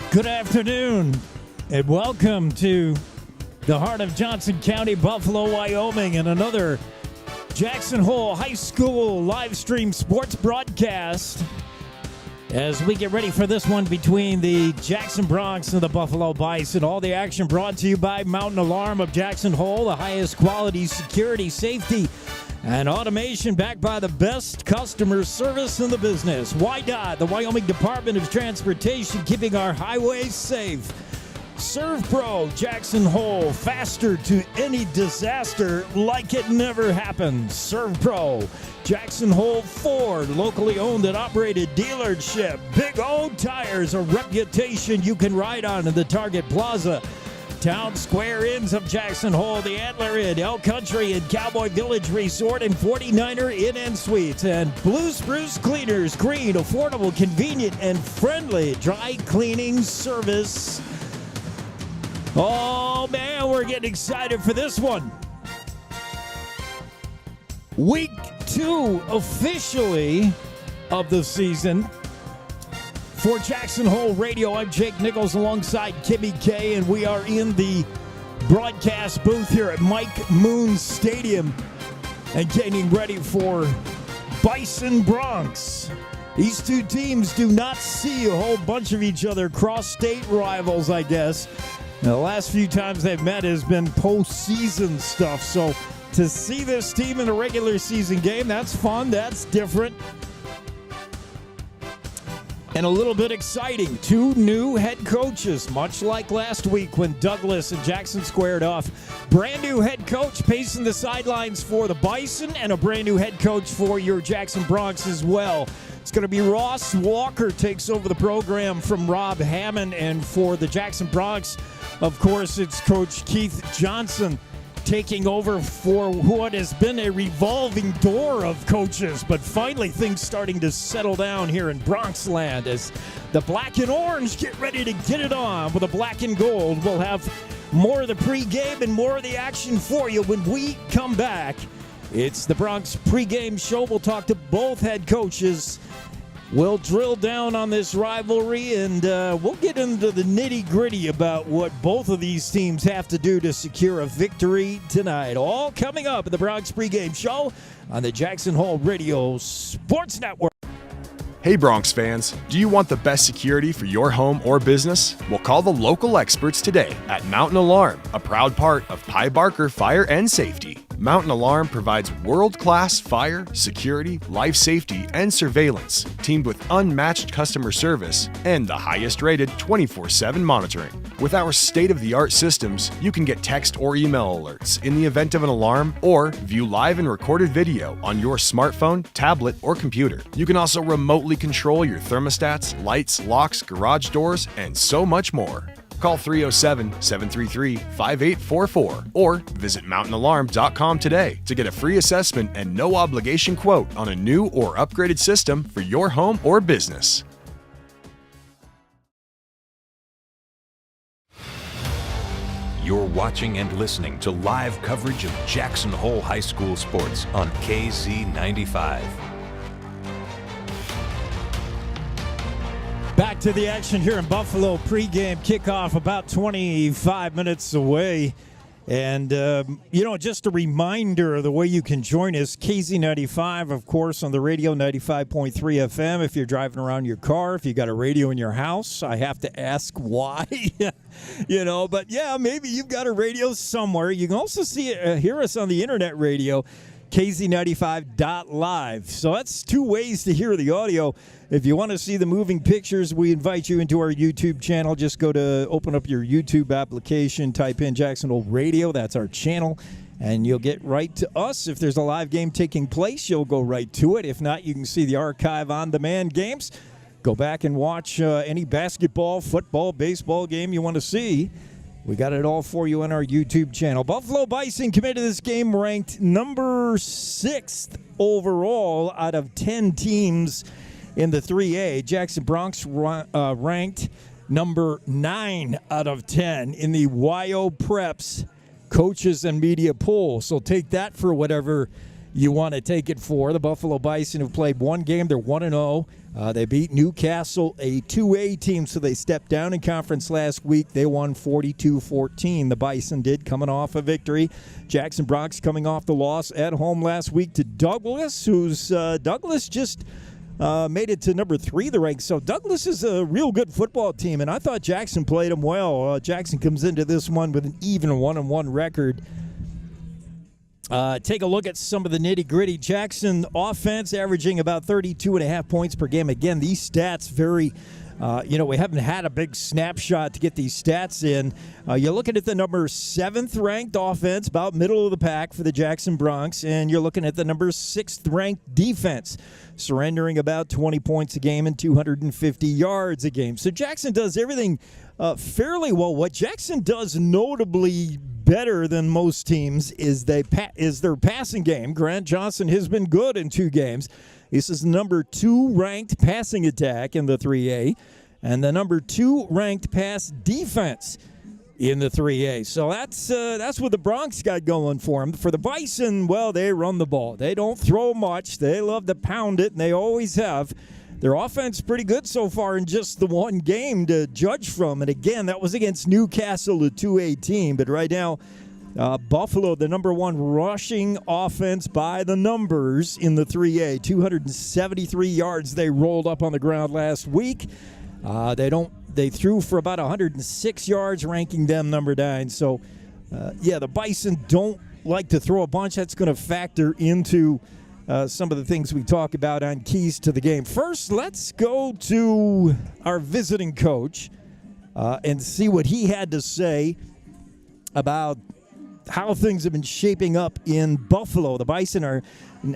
Good afternoon, and welcome to the heart of Johnson County, Buffalo, Wyoming, and another Jackson Hole High School live stream sports broadcast as we get ready for this one between the Jackson Bronx and the Buffalo Bison. All the action brought to you by Mountain Alarm of Jackson Hole, the highest quality security, safety, and automation backed by the best customer service in the business. WYDOT, the Wyoming Department of Transportation, keeping our highways safe. ServPro, Jackson Hole, faster to any disaster like it never happened. ServPro, Jackson Hole Ford, locally owned and operated dealership. Big O Tires, a reputation you can ride on in the Target Plaza. Town Square Inns of Jackson Hole, the Antler Inn, Elk Country and Cowboy Village Resort, and 49er Inn and Suites. And Blue Spruce Cleaners, green, affordable, convenient, and friendly dry cleaning service. Oh, man, we're getting excited for this one. Week 2 officially of the season. For Jackson Hole Radio, I'm Jake Nichols alongside Kimmy K, and we are in the broadcast booth here at Mike Moon Stadium and getting ready for Bison Bronx. These two teams do not see a whole bunch of each other, cross-state rivals, I guess. Now, the last few times they've met has been postseason stuff, so to see this team in a regular season game, that's fun, that's different. And a little bit exciting. 2 new head coaches, much like last week when Douglas and Jackson squared off. Brand new head coach pacing the sidelines for the Bison, and a brand new head coach for your Jackson Bronx as well. It's going to be Ross Walker takes over the program from Rob Hammond, and for the Jackson Bronx, of course, it's Coach Keith Johnson taking over for what has been a revolving door of coaches, but finally things starting to settle down here in Bronxland as the black and orange get ready to get it on with the black and gold. We'll have more of the pregame and more of the action for you when we come back. It's the Bronx pregame show. We'll talk to both head coaches. We'll drill down on this rivalry, and we'll get into the nitty-gritty about what both of these teams have to do to secure a victory tonight. All coming up at the Bronx pregame show on the Jackson Hole Radio Sports Network. Hey Bronx fans, do you want the best security for your home or business? Well, call the local experts today at Mountain Alarm, a proud part of Pye Barker Fire and Safety. Mountain Alarm provides world-class fire, security, life safety, and surveillance, teamed with unmatched customer service and the highest-rated 24/7 monitoring. With our state-of-the-art systems, you can get text or email alerts in the event of an alarm or view live and recorded video on your smartphone, tablet, or computer. You can also remotely control your thermostats, lights, locks, garage doors, and so much more. Call 307-733-5844 or visit mountainalarm.com today to get a free assessment and no obligation quote on a new or upgraded system for your home or business. You're watching and listening to live coverage of Jackson Hole High School sports on KZ95. Back to the action here in Buffalo. Pregame kickoff about 25 minutes away. And, just a reminder of the way you can join us. KZ95, of course, on the radio, 95.3 FM. If you're driving around your car, if you got a radio in your house, I have to ask why. But yeah, maybe you've got a radio somewhere. You can also hear us on the internet radio, kz95.live. So that's two ways to hear the audio. If you want to see the moving pictures, we invite you into our YouTube channel. Just open up your YouTube application, type in Jackson Hole Radio. That's our channel, and you'll get right to us. If there's a live game taking place, you'll go right to it. If not, you can see the archive on-demand games. Go back and watch any basketball, football, baseball game you want to see. We got it all for you on our YouTube channel. Buffalo Bison committed to this game ranked number 6th overall out of 10 teams in the 3A. Jackson Bronx ranked number 9 out of 10 in the YO Preps coaches and media poll. So take that for whatever you want to take it for. The Buffalo Bison have played one game. They're 1-0. They beat Newcastle, a 2A team, so they stepped down in conference last week. They won 42-14. The Bison did, coming off a victory. Jackson Bronx coming off the loss at home last week to Douglas, Douglas just made it to number 3 the ranks. So Douglas is a real good football team, and I thought Jackson played them well. Jackson comes into this one with an even 1-1 record. Take a look at some of the nitty-gritty. Jackson offense averaging about 32.5 points per game. Again, these stats very, we haven't had a big snapshot to get these stats in. You're looking at the number 7th ranked offense, about middle of the pack for the Jackson Bronx, and you're looking at the number 6th ranked defense, surrendering about 20 points a game and 250 yards a game. So Jackson does everything fairly well. What Jackson does notably better than most teams is their passing game. Grant Johnson has been good in 2 games. This is the number 2 ranked passing attack in the 3A and the number 2 ranked pass defense in the 3A. So that's what the Bronx got going for them. For the Bison, well, they run the ball. They don't throw much. They love to pound it, and they always have. Their offense pretty good so far in just the one game to judge from. And again, that was against Newcastle, a 2A team. But right now, Buffalo, the number 1 rushing offense by the numbers in the 3A. 273 yards they rolled up on the ground last week. They threw for about 106 yards, ranking them number 9. So, the Bison don't like to throw a bunch. That's going to factor into some of the things we talk about on keys to the game. First, let's go to our visiting coach and see what he had to say about how things have been shaping up in Buffalo. The Bison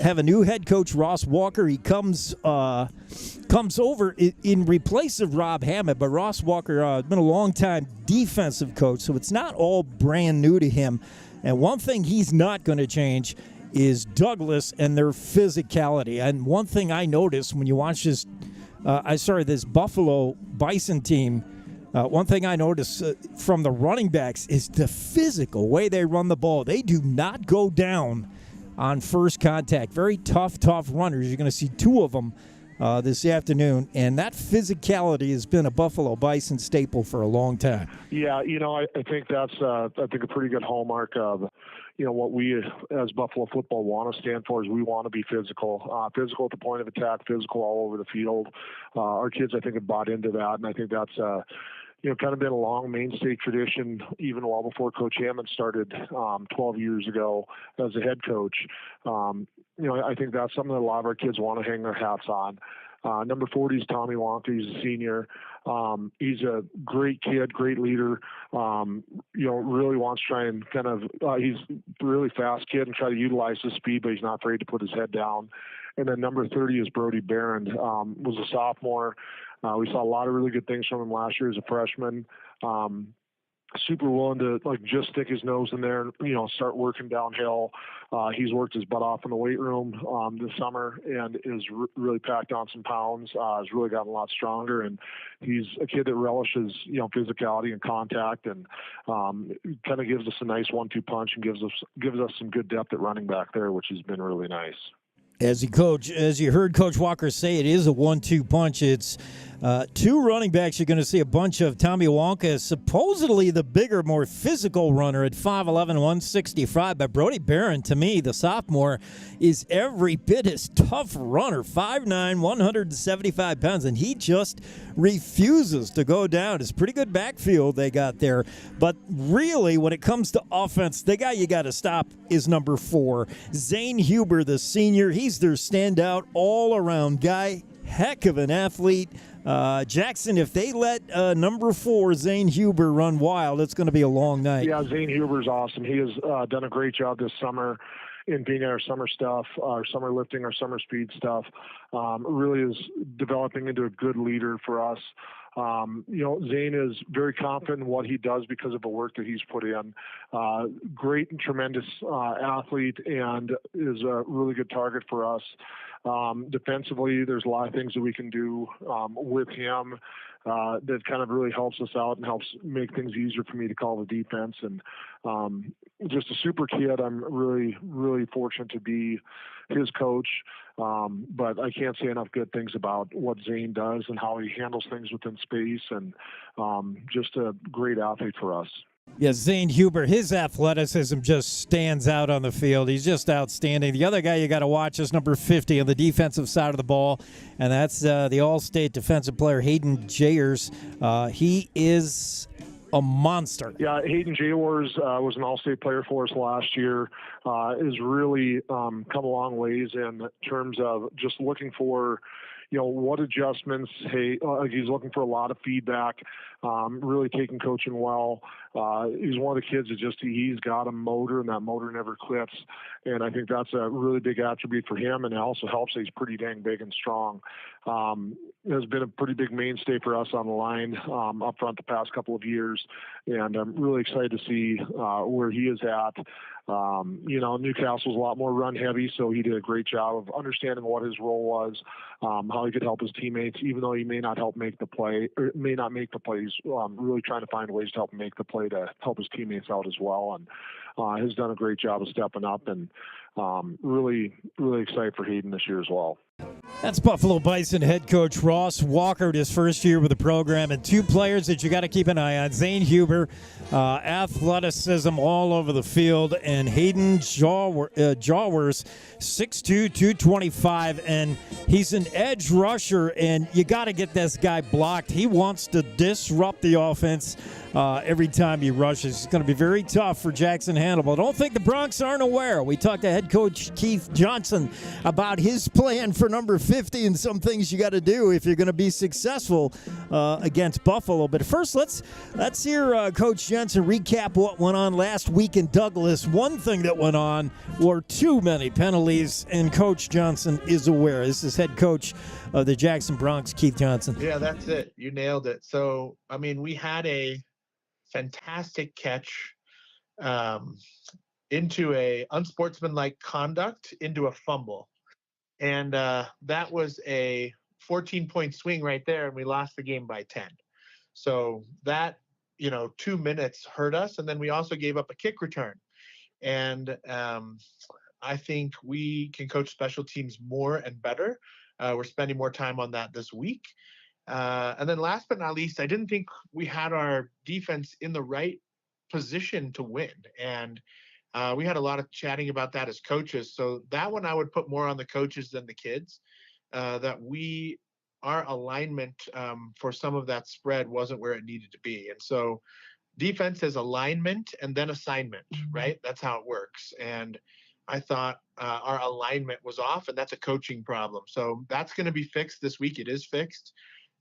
have a new head coach, Ross Walker. He comes over in replace of Rob Hammett, but Ross Walker has been a long-time defensive coach, so it's not all brand new to him. And one thing he's not going to change is Douglas and their physicality. And one thing I noticed when you watch this Buffalo Bison team, one thing I noticed from the running backs is the physical way they run the ball. They do not go down on first contact. Very tough runners. You're going to see 2 of them this afternoon, and that physicality has been a Buffalo Bison staple for a long time. Yeah, I think that's a pretty good hallmark of what we as Buffalo football want to stand for is we want to be physical at the point of attack, physical all over the field. Our kids, I think, have bought into that, and I think that's kind of been a long mainstay tradition even well before Coach Hammond started 12 years ago as a head coach. I think that's something that a lot of our kids want to hang their hats on. Number 40 is Tommy Wonka. He's a senior. He's a great kid, great leader. Really wants to try and kind of, he's a really fast kid and try to utilize his speed, but he's not afraid to put his head down. And then number 30 is Brody Barron, was a sophomore. We saw a lot of really good things from him last year as a freshman. Super willing to just stick his nose in there and, start working downhill. He's worked his butt off in the weight room this summer and is really packed on some pounds. Has really gotten a lot stronger, and he's a kid that relishes physicality and contact, and kind of gives us a nice 1-2 punch and gives us some good depth at running back there, which has been really nice. As you heard Coach Walker say, it is a 1-2 punch. It's two running backs you're going to see a bunch of. Tommy Wonka is supposedly the bigger, more physical runner at 5'11", 165. But Brody Barron, to me, the sophomore, is every bit as tough runner, 5'9", 175 pounds, and he just refuses to go down. It's a pretty good backfield they got there. But really, when it comes to offense, the guy you got to stop is number 4, Zane Huber, the senior. He's their standout all-around guy. Heck of an athlete. Jackson, if they let number 4, Zane Huber, run wild, it's going to be a long night. Yeah, Zane Huber's awesome. He has done a great job this summer in being our summer stuff, our summer lifting, our summer speed stuff. Really is developing into a good leader for us. Zane is very confident in what he does because of the work that he's put in. Great and tremendous athlete, and is a really good target for us. Defensively, there's a lot of things that we can do with him that kind of really helps us out and helps make things easier for me to call the defense. And just a super kid. I'm really, really fortunate to be his coach. But I can't say enough good things about what Zane does and how he handles things within space, and just a great athlete for us. Yeah, Zane Huber, his athleticism just stands out on the field. He's just outstanding. The other guy you got to watch is number 50 on the defensive side of the ball, and that's the All-State defensive player, Hayden Jayers. He is a monster. Yeah, Hayden Jayers was an All-State player for us last year. Has really come a long ways in terms of just looking for what adjustments. He's looking for a lot of feedback, really taking coaching well. He's one of the kids that he's got a motor, and that motor never quits. And I think that's a really big attribute for him. And it also helps that he's pretty dang big and strong. Has been a pretty big mainstay for us on the line up front the past couple of years. And I'm really excited to see where he is at. Newcastle's a lot more run heavy, so he did a great job of understanding what his role was, how he could help his teammates, even though he may not make the plays, really trying to find ways to help him make the play to help his teammates out as well. And has done a great job of stepping up, and really, really excited for Hayden this year as well. That's Buffalo Bison head coach Ross Walker, his first year with the program, and two players that you got to keep an eye on. Zane Huber, athleticism all over the field, and Hayden Jawers, 6'2", 225, and he's an edge rusher, and you got to get this guy blocked. He wants to disrupt the offense every time he rushes. It's going to be very tough for Jackson Hannibal. I don't think the Broncs aren't aware. We talked to head coach Keith Johnson about his plan for number 50 and some things you got to do if you're going to be successful against Buffalo. But first, let's hear Coach Johnson recap what went on last week in Douglas. One thing that went on were too many penalties, and Coach Johnson is aware. This is head coach of the Jackson Broncs, Keith Johnson. Yeah, that's it. You nailed it. So, we had a fantastic catch into a unsportsmanlike conduct into a fumble. And that was a 14-point swing right there, and we lost the game by 10. So that, 2 minutes hurt us, and then we also gave up a kick return. And I think we can coach special teams more and better. We're spending more time on that this week. And then last but not least, I didn't think we had our defense in the right position to win. And we had a lot of chatting about that as coaches. So that one I would put more on the coaches than the kids, that our alignment for some of that spread wasn't where it needed to be. And so defense is alignment and then assignment, right? That's how it works. And I thought our alignment was off, and that's a coaching problem. So that's going to be fixed this week. It is fixed.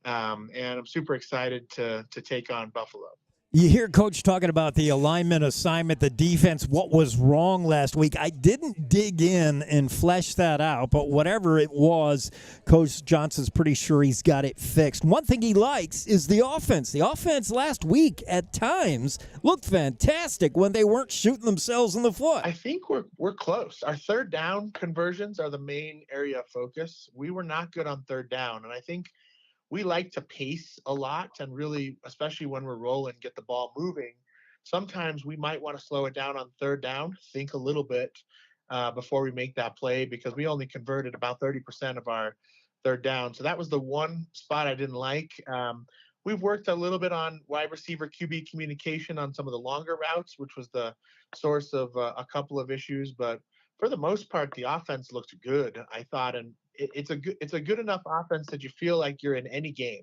And I'm super excited to take on Buffalo. You hear Coach talking about the alignment, assignment, the defense, what was wrong last week. I didn't dig in and flesh that out, but whatever it was, Coach Johnson's pretty sure he's got it fixed. One thing he likes is the offense. The offense last week at times looked fantastic when they weren't shooting themselves in the foot. I think we're close. Our third down conversions are the main area of focus. We were not good on third down, and I think we like to pace a lot, and really, especially when we're rolling, get the ball moving. Sometimes we might want to slow it down on third down, think a little bit, before we make that play, because we only converted about 30% of our third down. So that was the one spot I didn't like. We've worked a little bit on wide receiver QB communication on some of the longer routes, which was the source of a couple of issues. But for the most part, the offense looked good, I thought, and it's a good enough offense that you feel like you're in any game,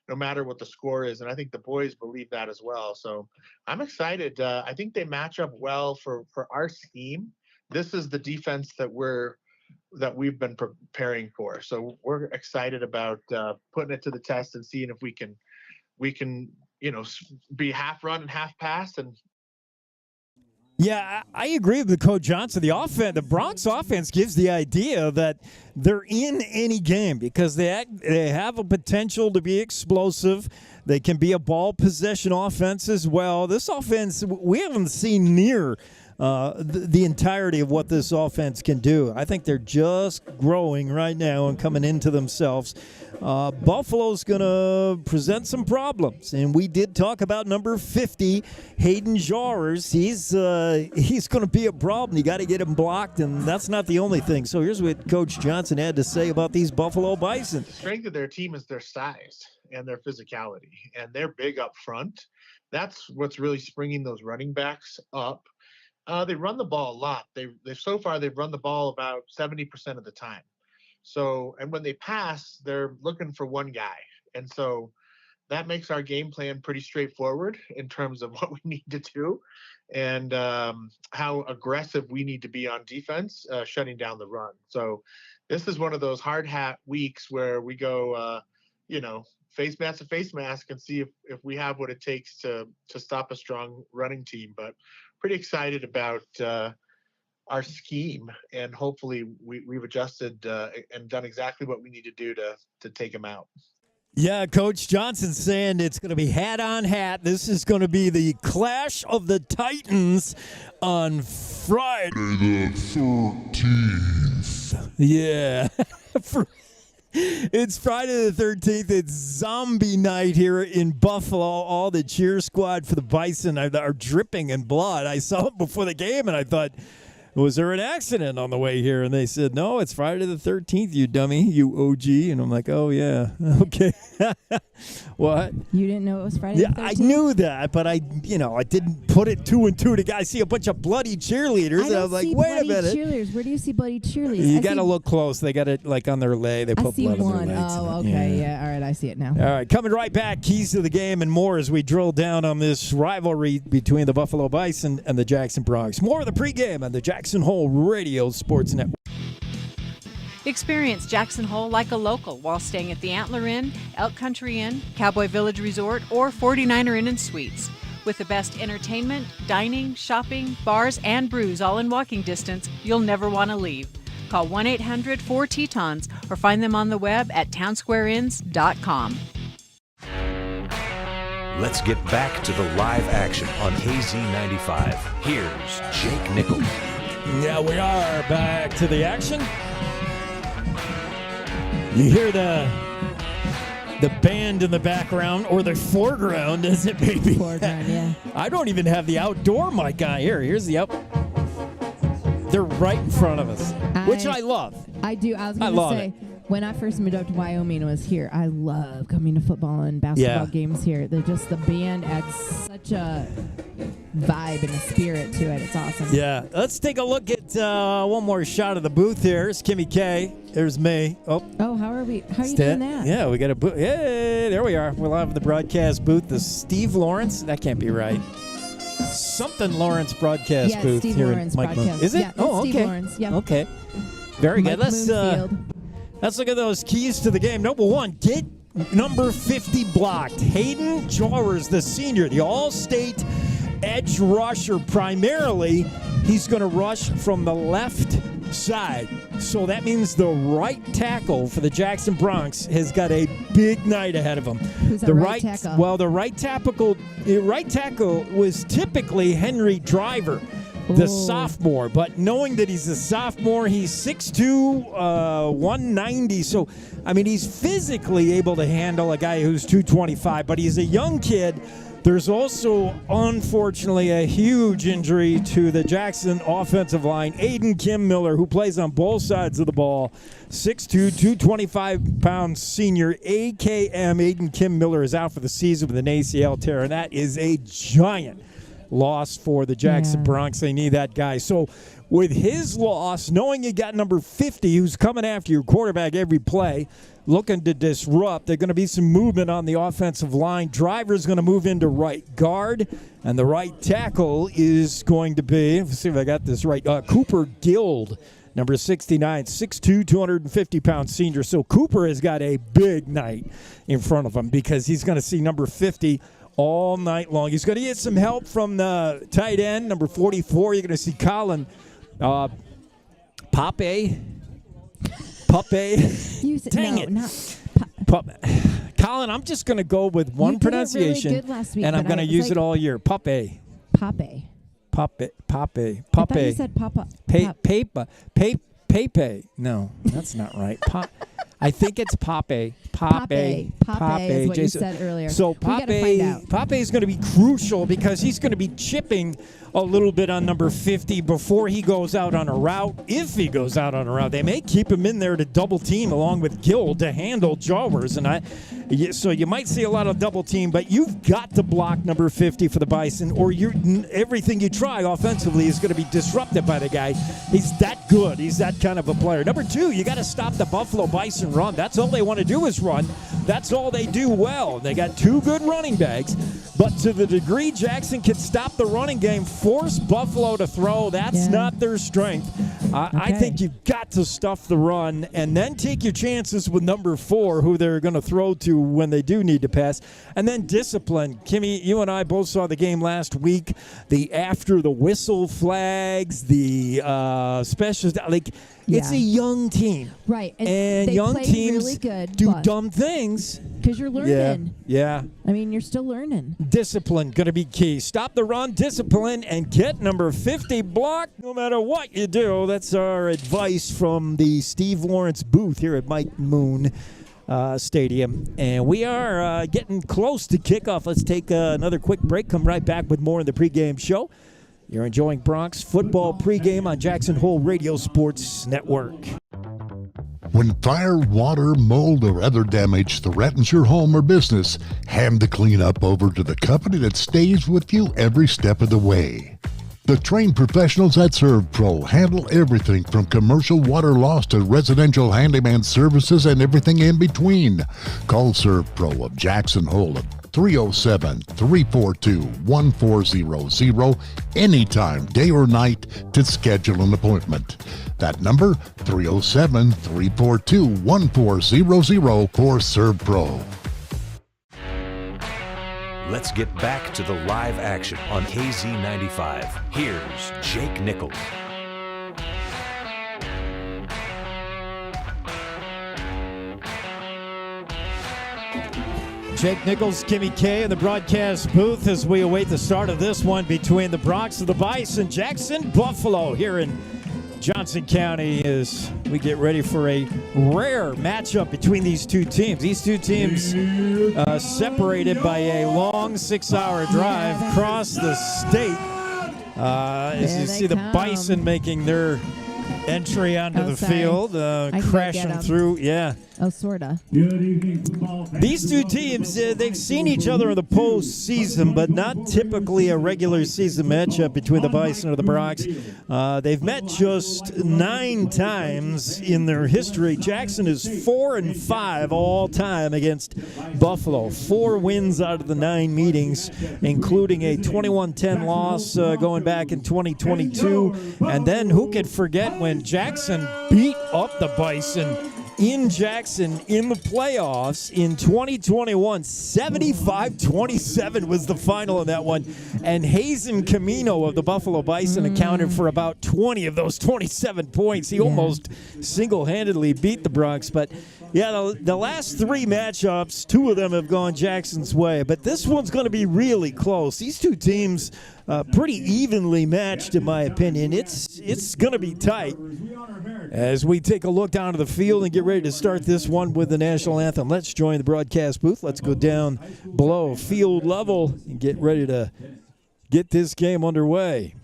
no matter what the score is. And I think the boys believe that as well. So I'm excited. I think they match up well for our scheme. This is the defense that we've been preparing for. So we're excited about putting it to the test and seeing if we can, be half run and half pass. And yeah, I agree with Coach Johnson. The Bronx offense gives the idea that they're in any game because they have a potential to be explosive. They can be a ball possession offense as well. This offense, we haven't seen near the entirety of what this offense can do. I think they're just growing right now and coming into themselves. Buffalo's going to present some problems, and we did talk about number 50, Hayden Jawers. He's going to be a problem. You got to get him blocked, and that's not the only thing. So here's what Coach Johnson had to say about these Buffalo Bison. The strength of their team is their size and their physicality, and they're big up front. That's what's really springing those running backs up. They run the ball a lot. So far they've run the ball about 70% of the time. So, and when they pass, they're looking for one guy. And so that makes our game plan pretty straightforward in terms of what we need to do and how aggressive we need to be on defense, shutting down the run. So this is one of those hard hat weeks where we go, face mask to face mask and see if we have what it takes to stop a strong running team. But pretty excited about our scheme, and hopefully we've adjusted and done exactly what we need to do to take them out. Yeah, Coach Johnson's saying it's going to be hat on hat. This is going to be the Clash of the Titans on Friday the 13th. Yeah. It's Friday the 13th. It's zombie night here in Buffalo. All the cheer squad for the Bison are dripping in blood. I saw it before the game, and I thought, was there an accident on the way here? And they said, no, it's Friday the 13th, you dummy, you OG. And I'm like, oh, yeah, okay. What? You didn't know it was Friday the 13th? I knew that, but I didn't put it two and two together. I see a bunch of bloody cheerleaders, and I was like, wait a minute. Cheerleaders. Where do you see bloody cheerleaders? You got to look close. They got it like on their leg. They put blood on their legs. Oh, okay. Yeah. All right. I see it now. All right. Coming right back. Keys to the game and more as we drill down on this rivalry between the Buffalo Bison and the Jackson Bronx. More of the pregame on the Jackson Hole Radio Sports Network. Experience Jackson Hole like a local while staying at the Antler Inn, Elk Country Inn, Cowboy Village Resort, or 49er Inn and Suites. With the best entertainment, dining, shopping, bars, and brews all in walking distance, you'll never want to leave. Call 1-800-4-TETONS or find them on the web at townsquareinns.com. Let's get back to the live action on KZ95. Here's Jake Nickel. Yeah, we are back to the action. You hear the band in the background, or the foreground, as it may be. Foreground, yeah. I don't even have the outdoor mic on here. Here's the They're right in front of us, which I love. I do. I was going to say, when I first moved up to Wyoming and was here, I love coming to football and basketball games here. The band adds such a vibe and a spirit to it. It's awesome. Yeah. Let's take a look at one more shot of the booth here. It's Kimmy K. There's me. Oh, how are you doing that? Yeah, we got a booth. Hey, there we are. We're live at the broadcast booth. The Steve Lawrence. That can't be right. Something Lawrence broadcast booth Steve here Lawrence in Mike broadcast. Is it? Yeah, okay. Steve Lawrence. Yeah. Okay. Very good. Moonfield. Let's look at those keys to the game. Number one, get number 50 blocked. Hayden Jawers, the senior, the all-state edge rusher. Primarily, he's going to rush from the left side. So that means the right tackle for the Jackson Bronx has got a big night ahead of him. Who's the right tackle? Well, the right tackle was typically Henry Driver, the sophomore. But knowing that he's a sophomore, he's 6'2", 190. So, I mean, he's physically able to handle a guy who's 225. But he's a young kid There's also, unfortunately, a huge injury to the Jackson offensive line. Aiden Kim Miller, who plays on both sides of the ball, 6'2", 225-pound senior AKM Aiden Kim Miller is out for the season with an ACL tear, and that is a giant loss for the Jackson Bronx. They need that guy. So with his loss, knowing you got number 50 who's coming after your quarterback every play, looking to disrupt, there's going to be some movement on the offensive line. Driver's going to move into right guard, and the right tackle is going to be, let's see if I got this right, Cooper Guild, number 69, 6'2", 250-pound senior. So Cooper has got a big night in front of him because he's going to see number 50 all night long. He's going to get some help from the tight end, number 44. You're going to see Colin Pape. You said, Dang no, it. not Colin, I'm just going to go with one pronunciation, really good last week, and I'm but going to use it all year. Pape. Pape. Pape. I thought you said Papa. Pepe. No, that's not right. I think it's Pape. Pape is what you said earlier. So we gotta find out. Pape is going to be crucial because he's going to be chipping a little bit on number 50 before he goes out on a route. If he goes out on a route, they may keep him in there to double team along with Gill to handle Jawers. So you might see a lot of double team, but you've got to block number 50 for the Bison, or everything you try offensively is going to be disrupted by the guy. He's that good. He's that kind of a player. Number 2, you got to stop the Buffalo Bison run. That's all they want to do is run. That's all they do well. They got 2 good running backs, but to the degree Jackson can stop the running game, force Buffalo to throw, that's not their strength. I think you've got to stuff the run and then take your chances with number 4, who they're going to throw to when they do need to pass, and then discipline. Kimmy, you and I both saw the game last week. The after the whistle flags, the specials, it's a young team, right? And they young teams really good, do dumb things because you're learning. Yeah. I mean, you're still learning. Discipline going to be key. Stop the run, discipline, and get number 50 blocked no matter what you do. That's our advice from the Steve Lawrence booth here at Mike Moon Stadium. And we are getting close to kickoff. Let's take another quick break. Come right back with more in the pregame show. You're enjoying Bronx football pregame on Jackson Hole Radio Sports Network. When fire, water, mold, or other damage threatens your home or business, hand the cleanup over to the company that stays with you every step of the way. The trained professionals at ServPro handle everything from commercial water loss to residential handyman services and everything in between. Call ServPro of Jackson Hole at 307-342-1400 anytime, day or night, to schedule an appointment. That number, 307-342-1400 for ServPro. Let's get back to the live action on KZ95. Here's Jake Nichols. Jake Nichols, Kimmy K in the broadcast booth as we await the start of this one between the Bronx of the Bison, Jackson, Buffalo here in Johnson County as we get ready for a rare matchup between these two teams. These two teams separated by a long 6-hour drive across the state. As you see the Bison making their entry onto the field, crashing through. Oh, sorta. These two teams, they've seen each other in the postseason, but not typically a regular season matchup between the Bison or the Bronx. They've met just 9 times in their history. Jackson is 4-5 all time against Buffalo. 4 wins out of the 9 meetings, including a 21-10 loss going back in 2022. And then who could forget when Jackson beat up the Bison in Jackson in the playoffs in 2021. 75-27 was the final in that one. And Hazen Camino of the Buffalo Bison accounted for about 20 of those 27 points. He almost single-handedly beat the Bronx. But, the last 3 matchups, 2 of them have gone Jackson's way. But this one's going to be really close. These two teams pretty evenly matched, in my opinion. It's going to be tight. As we take a look down to the field and get ready to start this one with the national anthem, let's join the broadcast booth. Let's go down below field level and get ready to get this game underway.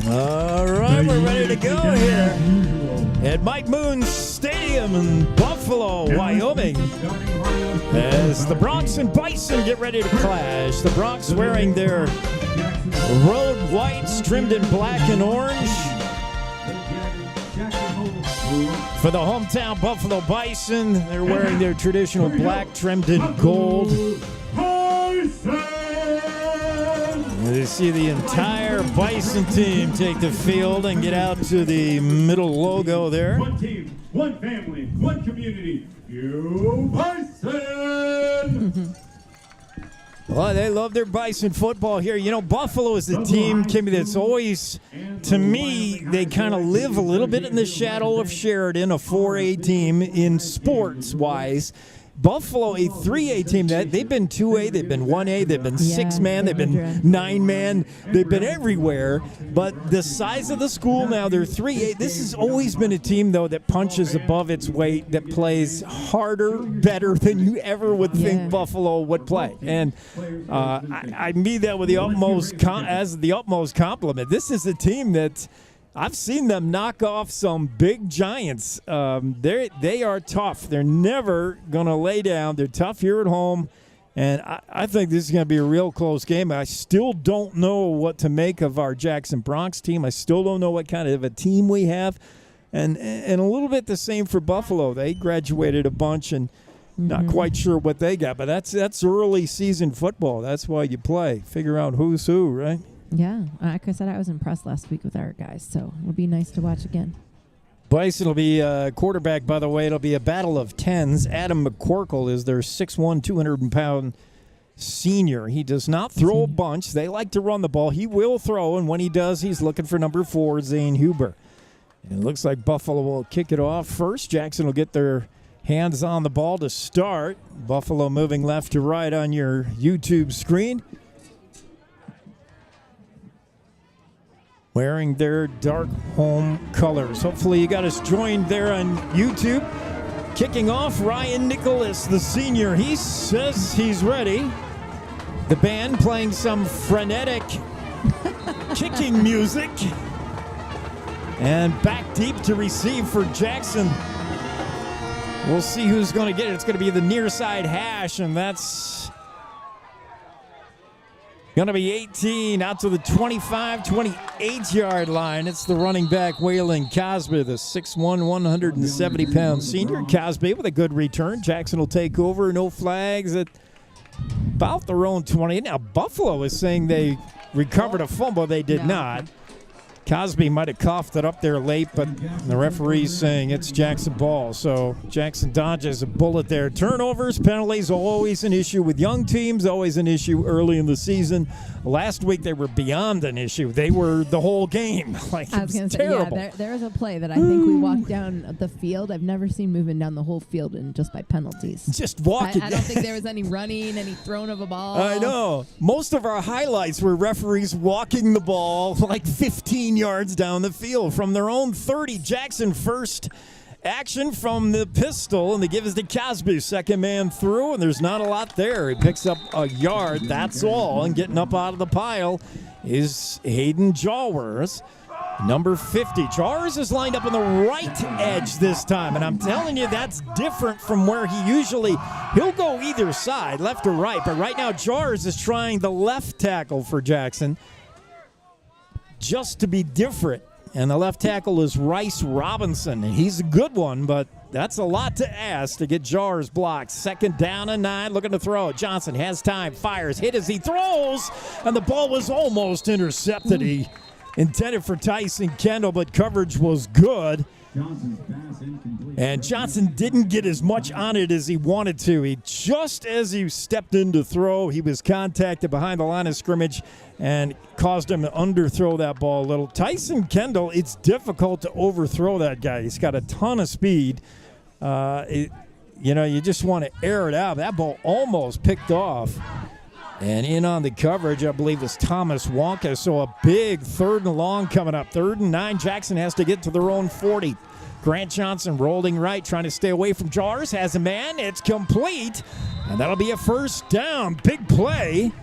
All right, we're ready to go here at Mike Moon's Stadium in Buffalo, Wyoming, as the Bronx and Bison get ready to clash. The Bronx wearing their road whites trimmed in black and orange. For the hometown Buffalo Bison, they're wearing their traditional black trimmed in gold. You see the entire Bison team take the field and get out to the middle logo there. One team, one family, one community. You Bison! Well, they love their Bison football here. You know, Buffalo is the team, Kimmy, that's always, to me, they kind of live a little bit in the shadow of Sheridan, a 4A team in sports-wise. Buffalo, a 3A team, that they've been 2A, they've been 1A, they've been 6-man, they've been 9-man, they've been everywhere. But the size of the school now, they're 3A. This has always been a team, though, that punches above its weight, that plays harder, better than you ever would think Buffalo would play. And I mean that with the utmost compliment. This is a team that I've seen them knock off some big giants. They are tough. They're never going to lay down. They're tough here at home, and I think this is going to be a real close game. I still don't know what to make of our Jackson Bronx team. I still don't know what kind of a team we have, and a little bit the same for Buffalo. They graduated a bunch, and not quite sure what they got, but that's early season football. That's why you play. Figure out who's who, right? Yeah, like I said, I was impressed last week with our guys, so it'll be nice to watch again. Bison will be quarterback, by the way. It'll be a battle of tens. Adam McCorkle is their 6'1", 200-pound senior. He does not throw a bunch. They like to run the ball. He will throw, and when he does, he's looking for number 4, Zane Huber. And it looks like Buffalo will kick it off first. Jackson will get their hands on the ball to start. Buffalo moving left to right on your YouTube screen, wearing their dark home colors. Hopefully you got us joined there on YouTube. Kicking off, Ryan Nicholas, the senior. He says he's ready. The band playing some frenetic kicking music. And back deep to receive for Jackson. We'll see who's going to get it. It's going to be the near side hash, and that's going to be 18 out to the 25, 28-yard line. It's the running back, Waylon Cosby, the 6'1", 170-pound senior. Cosby with a good return. Jackson will take over. No flags at about their own 20. Now, Buffalo is saying they recovered a fumble. They did not. Cosby might have coughed it up there late, but the referee's saying it's Jackson ball. So Jackson dodges a bullet there. Turnovers, penalties, always an issue with young teams, always an issue early in the season. Last week they were beyond an issue. They were the whole game. Like, I was going to say, yeah, there was a play that I think we walked down the field. I've never seen moving down the whole field and just by penalties. Just walking. I don't think there was any running, any throwing of a ball. I know. Most of our highlights were referees walking the ball like 15 yards down the field from their own 30. Jackson first action from the pistol, and they give us to Cosby. Second man through, and there's not a lot there. He picks up a yard, that's all, and getting up out of the pile is Hayden Jawers, number 50. Jawers is lined up on the right edge this time, and I'm telling you, that's different from where he'll go either side, left or right, but right now Jawers is trying the left tackle for Jackson just to be different. And the left tackle is Rice Robinson. And he's a good one, but that's a lot to ask to get Jawers blocked. Second down and 9, looking to throw. Johnson has time, fires, hit as he throws, and the ball was almost intercepted. He intended for Tyson Kendall, but coverage was good. And Johnson didn't get as much on it as he wanted to. Just as he stepped in to throw, he was contacted behind the line of scrimmage and caused him to underthrow that ball a little. Tyson Kendall, it's difficult to overthrow that guy. He's got a ton of speed. You just want to air it out. That ball almost picked off. And in on the coverage, I believe, is Thomas Wonka. So a big 3rd and long coming up. 3rd and 9. Jackson has to get to their own 40. Grant Johnson rolling right, trying to stay away from Jawers. Has a man. It's complete. And that'll be a first down. Big play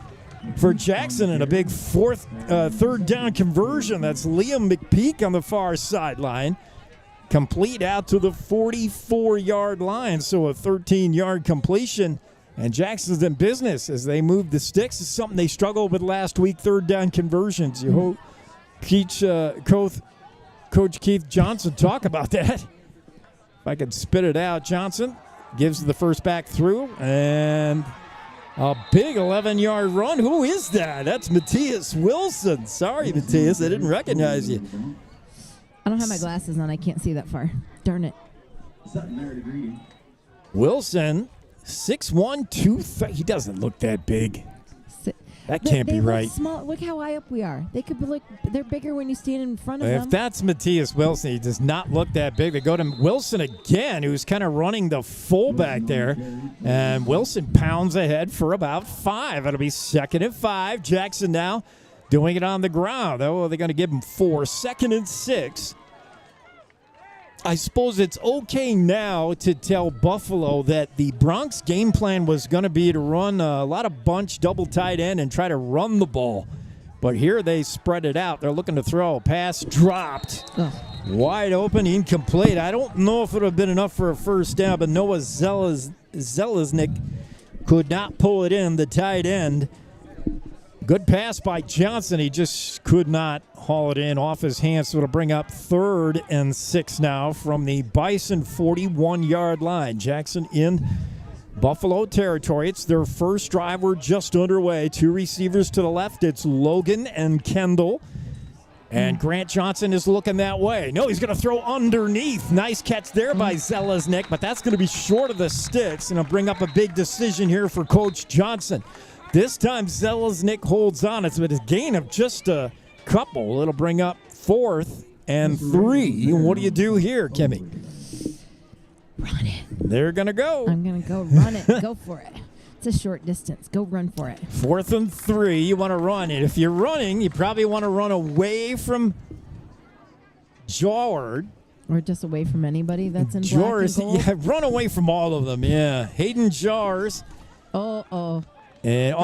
for Jackson and a big 3rd down conversion. That's Liam McPeak on the far sideline. Complete out to the 44-yard line. So a 13-yard completion. And Jackson's in business as they move the sticks. It's something they struggled with last week, 3rd down conversions. You hope Coach Keith Johnson talk about that. If I could spit it out, Johnson gives the first back through, and a big 11-yard run. Who is that? That's Matthias Wilson. Sorry, Matthias, I didn't recognize you. I don't have my glasses on. I can't see that far. Darn it. Wilson, 6'1", 230. He doesn't look that big. That can't be right. Small. Look how high up we are. They could look. They're bigger when you stand in front of them. If that's Matthias Wilson, he does not look that big. They go to Wilson again, who's kind of running the fullback there. And Wilson pounds ahead for about 5. It'll be 2nd and 5. Jackson now doing it on the ground. Oh, they're going to give him 4. 2nd and 6. I suppose it's okay now to tell Buffalo that the Bronx game plan was going to be to run a lot of bunch, double tight end, and try to run the ball. But here they spread it out. They're looking to throw. Pass dropped. Wide open, incomplete. I don't know if it would have been enough for a first down, but Noah Zelaznik could not pull it in, the tight end. Good pass by Johnson. He just could not haul it in off his hands. So it'll bring up 3rd and 6 now from the Bison 41-yard line. Jackson in Buffalo territory. It's their first drive. We're just underway. 2 receivers to the left. It's Logan and Kendall. And Grant Johnson is looking that way. No, he's going to throw underneath. Nice catch there by Zelaznik, but that's going to be short of the sticks, and it'll bring up a big decision here for Coach Johnson. This time, Zelaznik holds on. It's a gain of just a couple. It'll bring up 4th and 3. What do you do here, Kimmy? Run it. They're going to go. I'm going to go run it. Go for it. It's a short distance. Go run for it. 4th and 3. You want to run it. If you're running, you probably want to run away from Jaward. Or just away from anybody that's in black and gold. Yeah, run away from all of them, yeah. Hayden Jawers. Uh-oh. And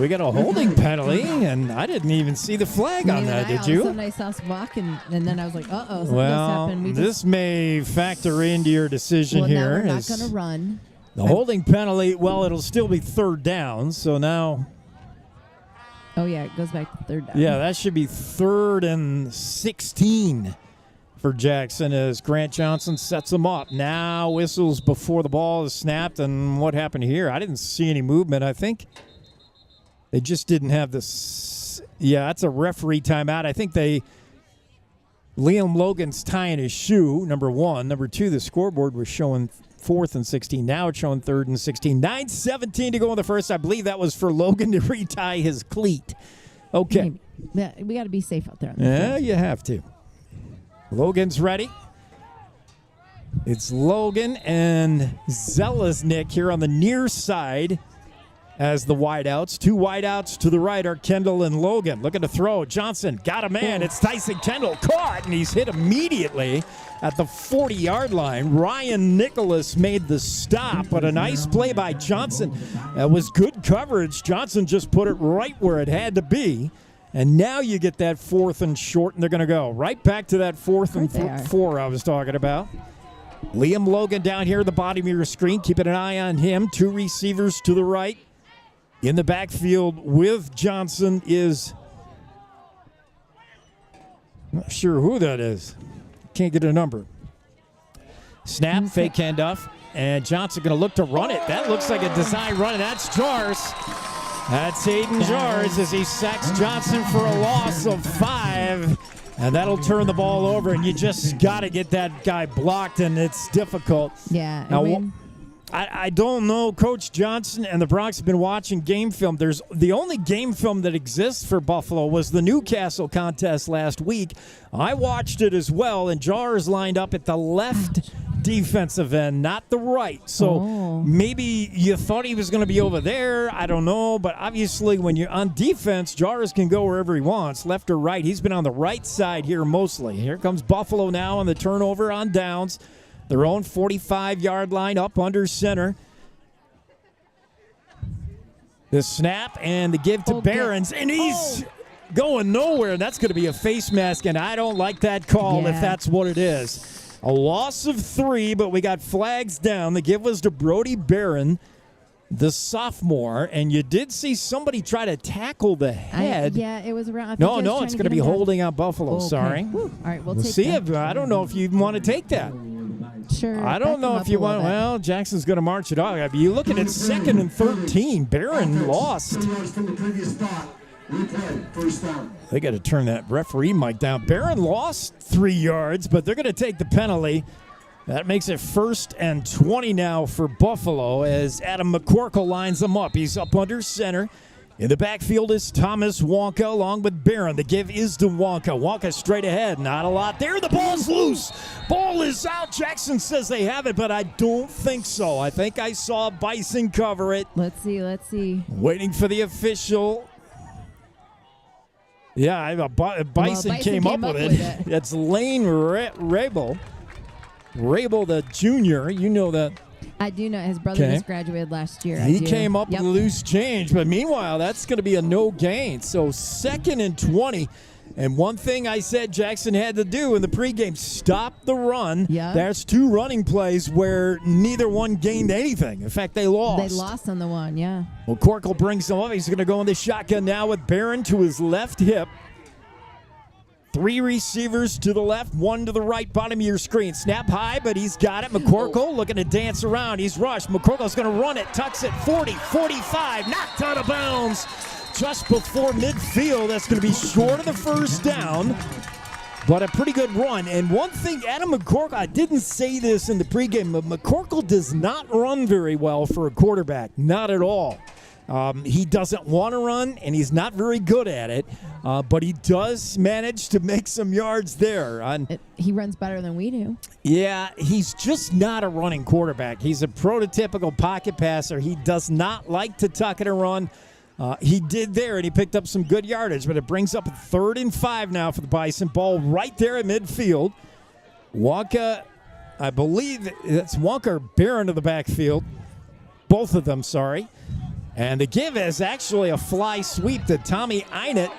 we got a holding penalty, and I didn't even see the flag on that. Did you? All of a sudden I saw us walk, and then I was like, uh-oh, something happened. This may factor into your decision here. Now we're not going to run. The holding penalty, well, it'll still be 3rd down, so now. Oh, yeah, it goes back to 3rd down. Yeah, that should be 3rd and 16. For Jackson as Grant Johnson sets him up. Now whistles before the ball is snapped. And what happened here? I didn't see any movement. I think They just didn't have this. Yeah, that's a referee timeout. I think Liam Logan's tying his shoe, number one. Number two, the scoreboard was showing 4th and 16. Now it's showing 3rd and 16. 9:17 to go in the first. I believe that was for Logan to retie his cleat. Okay. Yeah, we got to be safe out there. Yeah, you have to. Logan's ready. It's Logan and Zelaznik here on the near side as the wideouts. 2 wideouts to the right are Kendall and Logan. Looking to throw. Johnson got a man. It's Tyson Kendall caught, and he's hit immediately at the 40-yard line. Ryan Nicholas made the stop, but a nice play by Johnson. That was good coverage. Johnson just put it right where it had to be. And now you get that 4th and short, and they're going to go right back to that 4th and 4 I was talking about. Liam Logan down here at the bottom of your screen. Keeping an eye on him. 2 receivers to the right. In the backfield with Johnson is, not sure who that is. Can't get a number. Snap, fake handoff, and Johnson going to look to run it. That looks like a design run, and that's Jars. That's Hayden Jars as he sacks Johnson for a loss of 5. And that'll turn the ball over, and you just got to get that guy blocked, and it's difficult. Yeah. Now, I don't know. Coach Johnson and the Bronx have been watching game film. There's the only game film that exists for Buffalo was the Newcastle contest last week. I watched it as well, and Jars lined up at the left defensive end, not the right. So maybe you thought he was going to be over there. I don't know. But obviously when you're on defense, Jars can go wherever he wants, left or right. He's been on the right side here mostly. Here comes Buffalo now on the turnover on downs. Their own 45-yard line up under center. The snap and the give to Behrens, and he's going nowhere. That's going to be a face mask, and I don't like that call if that's what it is. A loss of 3, but we got flags down. The give was to Brody Barron, the sophomore, and you did see somebody try to tackle the head. It was around. No, it's going to be holding on Buffalo. Okay. Sorry. All right, we'll see if I don't know if you want to take that. Sure. I don't know if you want. Well, Jackson's going to march it off. You're looking at 2nd and 13. Barron lost. They got to turn that referee mic down. Barron lost 3 yards, but they're going to take the penalty. That makes it 1st and 20 now for Buffalo as Adam McCorkle lines them up. He's up under center. In the backfield is Thomas Wonka along with Barron. The give is to Wonka. Wonka straight ahead. Not a lot there. The ball's loose. Ball is out. Jackson says they have it, but I don't think so. I think I saw Bison cover it. Let's see. Waiting for the official. Yeah, Bison came up with it. It's Lane Rabel. Rabel, the junior. You know that. I do know his brother just graduated last year. He came up with a loose change, but meanwhile, that's going to be a no gain. So 2nd and 20. And one thing I said Jackson had to do in the pregame, stop the run. Yeah. There's 2 running plays where neither one gained anything. In fact, they lost. They lost on the one, yeah. Well, Corkle brings them up. He's going to go in the shotgun now with Barron to his left hip. 3 receivers to the left, 1 to the right, bottom of your screen. Snap high, but he's got it. McCorkle looking to dance around. He's rushed. McCorkle's going to run it. Tucks it. 40, 45. Knocked out of bounds just before midfield. That's going to be short of the 1st down, but a pretty good run. And one thing, Adam McCorkle, I didn't say this in the pregame, but McCorkle does not run very well for a quarterback. Not at all. He doesn't want to run, and he's not very good at it, but he does manage to make some yards there. He runs better than we do. Yeah, he's just not a running quarterback. He's a prototypical pocket passer. He does not like to tuck it and run. He did there, and he picked up some good yardage, but it brings up 3rd and 5 now for the Bison. Ball right there at midfield. Wonka, I believe it's Wonka or Barron to the backfield. Both of them, sorry. And the give is actually a fly sweep to Tommy Einert.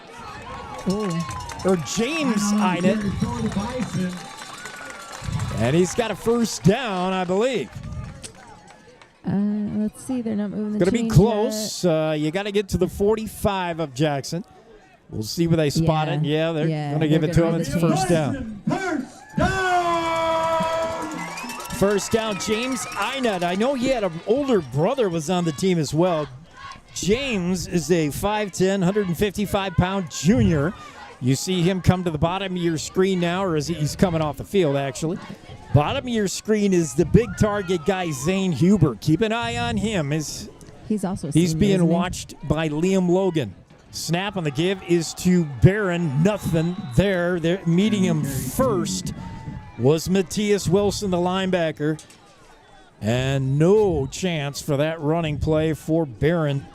Or James Einert. And he's got a 1st down, I believe. Let's see. They're not moving the Going to be close. You got to get to the 45 of Jackson. We'll see where they spot it. Yeah, they're going to give it to him. It's 1st down. 1st down, James Einert. I know he had an older brother was on the team as well. James is a 5'10", 155-pound junior. You see him come to the bottom of your screen now, or he's coming off the field, actually. Bottom of your screen is the big target guy, Zane Huber. Keep an eye on him. He's also a senior, being watched by Liam Logan. Snap on the give is to Barron. Nothing there. They're meeting him first was Matthias Wilson, the linebacker. And no chance for that running play for Barron.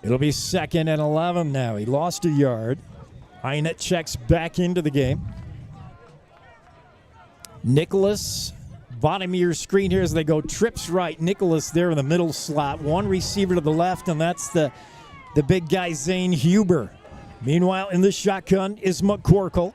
It'll be 2nd and 11 now. He lost a yard. Einett checks back into the game. Nicholas, bottom of your screen here as they go trips right. Nicholas there in the middle slot. One receiver to the left, and that's the big guy, Zane Huber. Meanwhile, in the shotgun is McCorkle.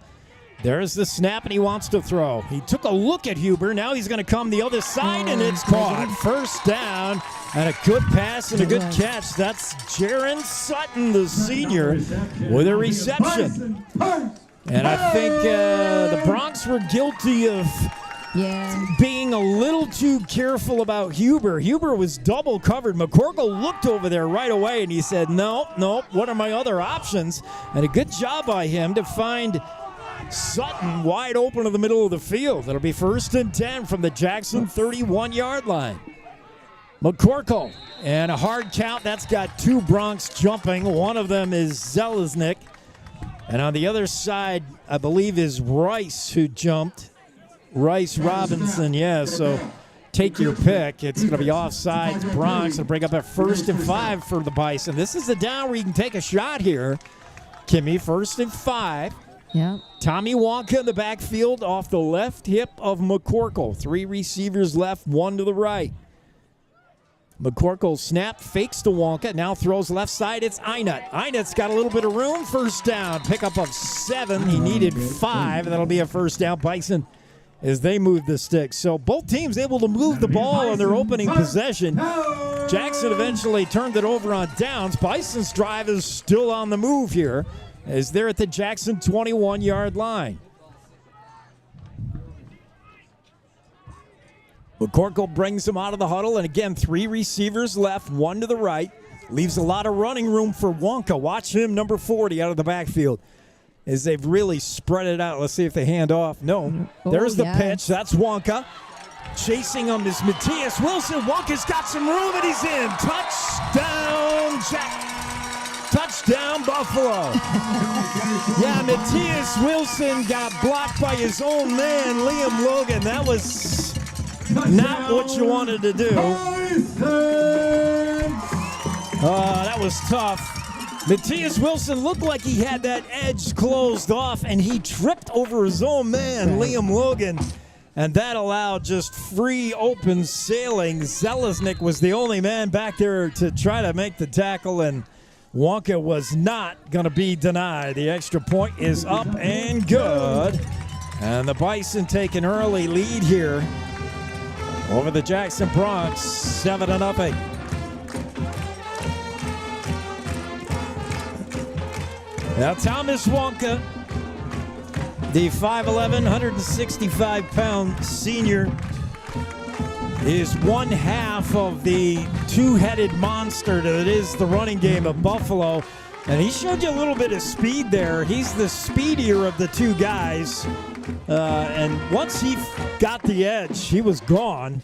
There's the snap, and he wants to throw. He took a look at Huber. Now he's going to come the other side, and it's caught. First down, and a good pass and a good catch. That's Jaron Sutton, the senior, with a reception. And I think the Bronx were guilty of being a little too careful about Huber. Huber was double covered. McCorkle looked over there right away, and he said, no, what are my other options? And a good job by him to find Sutton wide open in the middle of the field. It'll be 1st and 10 from the Jackson 31-yard line. McCorkle, and a hard count. That's got 2 Bronx jumping. One of them is Zelaznik. And on the other side, I believe, is Rice who jumped. Rice Robinson, so take your pick. It's going to be offsides. Bronx will bring up a 1st and 5 for the Bison. This is the down where you can take a shot here. Kimmy, 1st and 5. Yeah. Tommy Wonka in the backfield off the left hip of McCorkle. 3 receivers left, 1 to the right. McCorkle snap, fakes to Wonka, now throws left side. It's Einett. Einett's got a little bit of room. First down, pickup of 7. He needed 5. That'll be a first down. Bison as they move the sticks. So both teams able to move the ball on their opening possession. Jackson eventually turned it over on downs. Bison's drive is still on the move here as they're at the Jackson 21-yard line. McCorkle brings him out of the huddle, and again, 3 receivers left, 1 to the right. Leaves a lot of running room for Wonka. Watch him, number 40, out of the backfield as they've really spread it out. Let's see if they hand off. No. There's the pitch. That's Wonka. Chasing him is Matthias Wilson. Wonka's got some room, and he's in. Touchdown, Touchdown, Buffalo. Matthias Wilson got blocked by his own man, Liam Logan. That was not what you wanted to do. That was tough. Matthias Wilson looked like he had that edge closed off, and he tripped over his own man, Liam Logan. And that allowed just free, open sailing. Zelaznik was the only man back there to try to make the tackle, and Wonka was not going to be denied. The extra point is up and good. And the Bison take an early lead here over the Jackson Bronx, 7-0. Now Thomas Wonka, the 5'11", 165-pound senior, is one half of the 2-headed monster that is the running game of Buffalo. And he showed you a little bit of speed there. He's the speedier of the 2 guys. And once he got the edge, he was gone.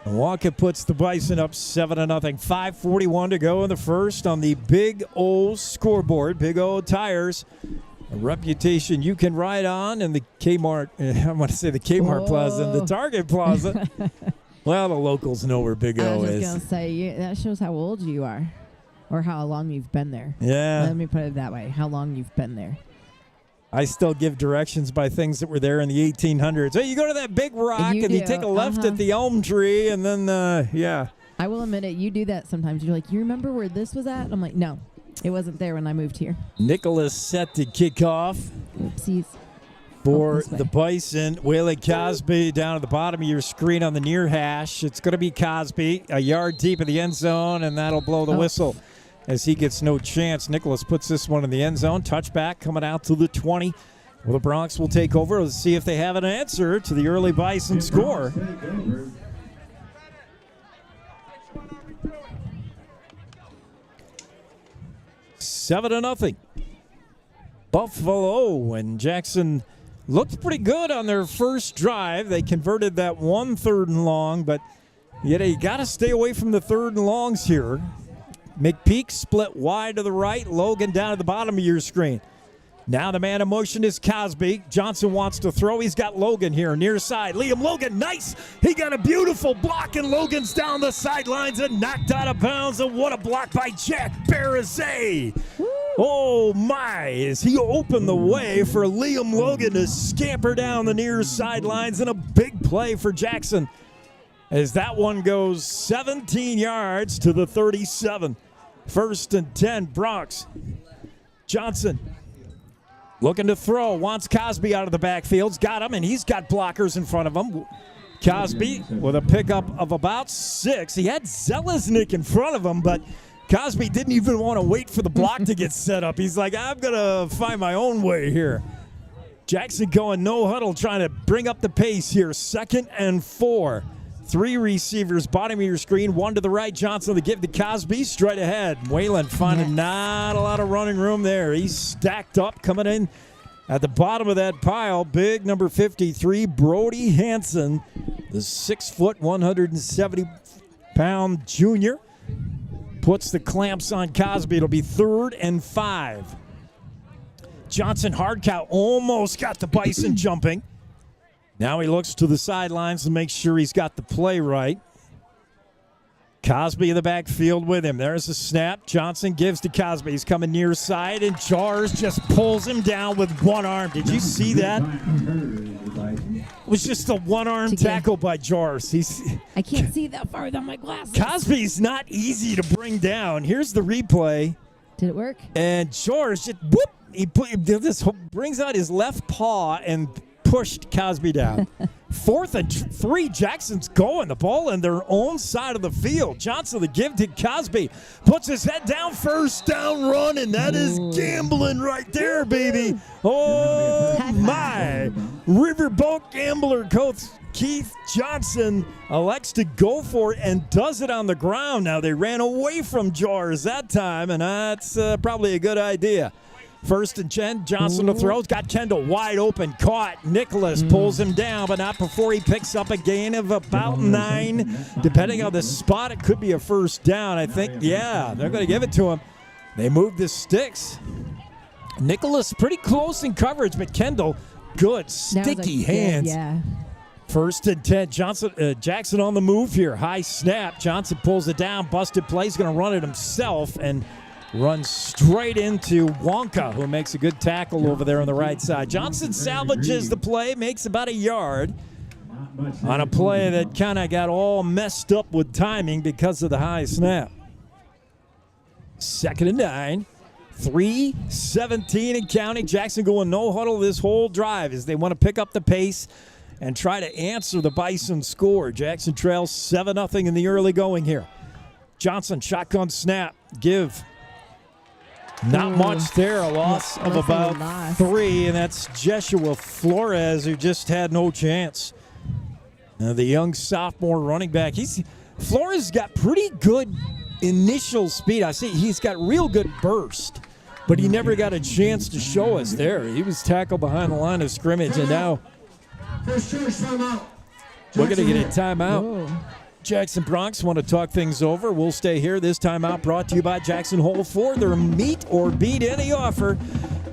Wonka puts the Bison up 7-0. 5:41 to go in the first on the Big O scoreboard. Big O Tires. A reputation you can ride on in the Kmart, I want to say the Kmart Plaza and the Target Plaza. Well, the locals know where Big O is. I was just going to say, that shows how old you are or how long you've been there. Yeah. Let me put it that way, how long you've been there. I still give directions by things that were there in the 1800s. So you go to that big rock and you take a left at the elm tree and then, I will admit it, you do that sometimes. You're like, you remember where this was at? I'm like, no. It wasn't there when I moved here. Nicholas set to kick off. Oopsies. For the Bison. Waylon Cosby down at the bottom of your screen on the near hash. It's going to be Cosby, a yard deep in the end zone, and that'll blow the whistle as he gets no chance. Nicholas puts this one in the end zone. Touchback coming out to the 20. Well, the Bronx will take over. Let's see if they have an answer to the early Bison score. 7-0. Buffalo and Jackson looked pretty good on their first drive. They converted that 1 3rd and long, but yet you got to stay away from the 3rd and longs here. McPeak split wide to the right. Logan down at the bottom of your screen. Now the man in motion is Cosby. Johnson wants to throw. He's got Logan here near side. Liam Logan, nice. He got a beautiful block, and Logan's down the sidelines and knocked out of bounds. And what a block by Jack Barazay. Oh, my, as he opened the way for Liam Logan to scamper down the near sidelines, and a big play for Jackson as that one goes 17 yards to the 37. 1st and 10, Bronx. Johnson looking to throw, wants Cosby out of the backfield. Got him, and he's got blockers in front of him. Cosby with a pickup of about 6. He had Zelaznik in front of him, but Cosby didn't even want to wait for the block to get set up. He's like, I'm going to find my own way here. Jackson going no huddle, trying to bring up the pace here. 2nd and 4. 3 receivers, bottom of your screen. 1 to the right. Johnson to give to Cosby. Straight ahead. Whalen finding not a lot of running room there. He's stacked up, coming in at the bottom of that pile. Big number 53, Brody Hansen, the 6-foot, 170-pound junior. Puts the clamps on Cosby. It'll be 3rd and 5. Johnson hard count, almost got the Bison jumping. Now he looks to the sidelines to make sure he's got the play right. Cosby in the backfield with him. There's a snap. Johnson gives to Cosby. He's coming near side, and Jars just pulls him down with one arm. Did you see that? It was just a one-arm tackle by Jars. I can't see that far without my glasses. Cosby's not easy to bring down. Here's the replay. Did it work? And Jars just whoop. This brings out his left paw and pushed Cosby down. 4th and 3, Jackson's going. The ball in their own side of the field. Johnson the give to Cosby. Puts his head down, 1st down run, and that is gambling right there, baby. Oh, my. Riverboat gambler coach Keith Johnson elects to go for it and does it on the ground. Now, they ran away from Jars that time, and that's probably a good idea. 1st and 10, Johnson to throw. Got Kendall wide open, caught. Nicholas pulls him down, but not before he picks up a gain of about 9. Depending on the spot, it could be a 1st down. I think, yeah, they're going to give it to him. They move the sticks. Nicholas pretty close in coverage, but Kendall, good, sticky hands. Yeah. 1st and 10, Jackson on the move here. High snap. Johnson pulls it down. Busted play. He's going to run it himself and runs straight into Wonka, who makes a good tackle over there on the right side. Johnson salvages the play, makes about a yard on a play that kind of got all messed up with timing because of the high snap. 2nd and 9, 3:17 and counting. Jackson going no huddle this whole drive as they want to pick up the pace and try to answer the Bison score. Jackson trails 7-0 in the early going here. Johnson, shotgun snap, give. Not much there, a loss of about 3, and that's Jeshua Flores, who just had no chance. The young sophomore running back. Flores got pretty good initial speed. I see he's got real good burst, but he never got a chance to show us there. He was tackled behind the line of scrimmage, and now we're going to get a timeout. Whoa. Jackson Bronx want to talk things over. We'll stay here. This timeout brought to you by Jackson Hole Ford. Their meet or beat any offer.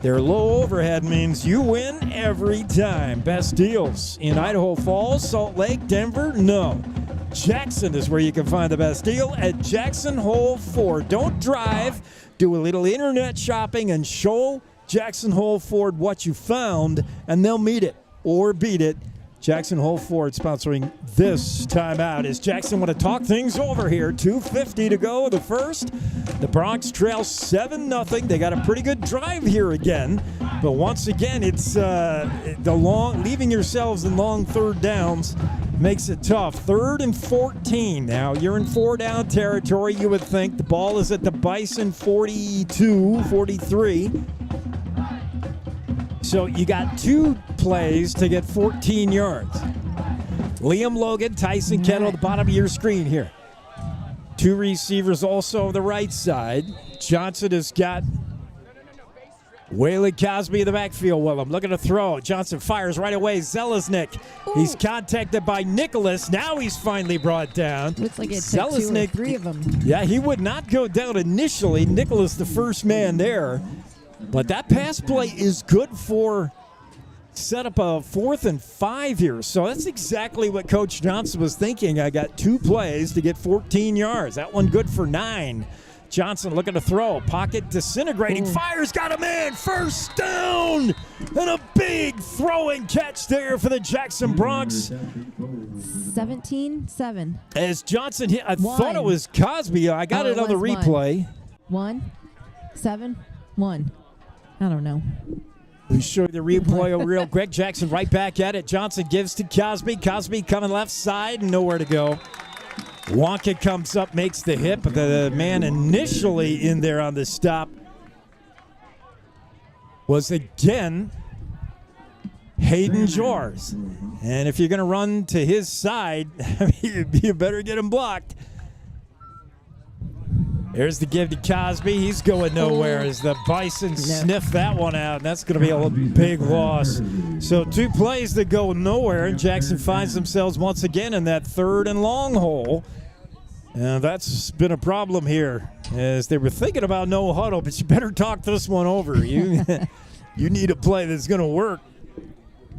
Their low overhead means you win every time. Best deals in Idaho Falls, Salt Lake, Denver? No. Jackson is where you can find the best deal at Jackson Hole Ford. Don't drive. Do a little internet shopping and show Jackson Hole Ford what you found, and they'll meet it or beat it. Jackson Hole Ford sponsoring this timeout as Jackson want to talk things over here. 2:50 to go the first. The Bronx trail 7-0. They got a pretty good drive here again. But once again, it's leaving yourselves in long 3rd downs makes it tough. 3rd and 14 now. You're in 4-down territory, you would think. The ball is at the Bison 42, 43. So you got 2 plays to get 14 yards. Liam Logan, Tyson Kendall, the bottom of your screen here. 2 receivers also on the right side. Johnson has got Whaley Cosby in the backfield. Willem looking to throw. Johnson fires right away. Zelesnik. He's contacted by Nicholas. Now he's finally brought down. Looks like it took 2 or 3 of them. Yeah, he would not go down initially. Nicholas, the first man there. But that pass play is good for set up a 4th and 5 here. So that's exactly what Coach Johnson was thinking. I got 2 plays to get 14 yards. That one good for 9. Johnson looking to throw. Pocket disintegrating. Fires, got him in. First down. And a big throwing catch there for the Jackson Bronx. 17-7. As Johnson hit, I thought it was Cosby. I got it on the replay. 1-7-1. I don't know. We show you the replay real quick. Jackson right back at it. Johnson gives to Cosby. Cosby coming left side, nowhere to go. Wonka comes up, makes the hit, but the man initially in there on the stop was again Hayden Jors. And if you're going to run to his side, you better get him blocked. There's the give to Cosby. He's going nowhere as the Bison sniff that one out. And that's going to be a big loss. So 2 plays that go nowhere, and Jackson finds themselves once again in that 3rd and long hole. And that's been a problem here as they were thinking about no huddle, but you better talk this one over. You need a play that's going to work.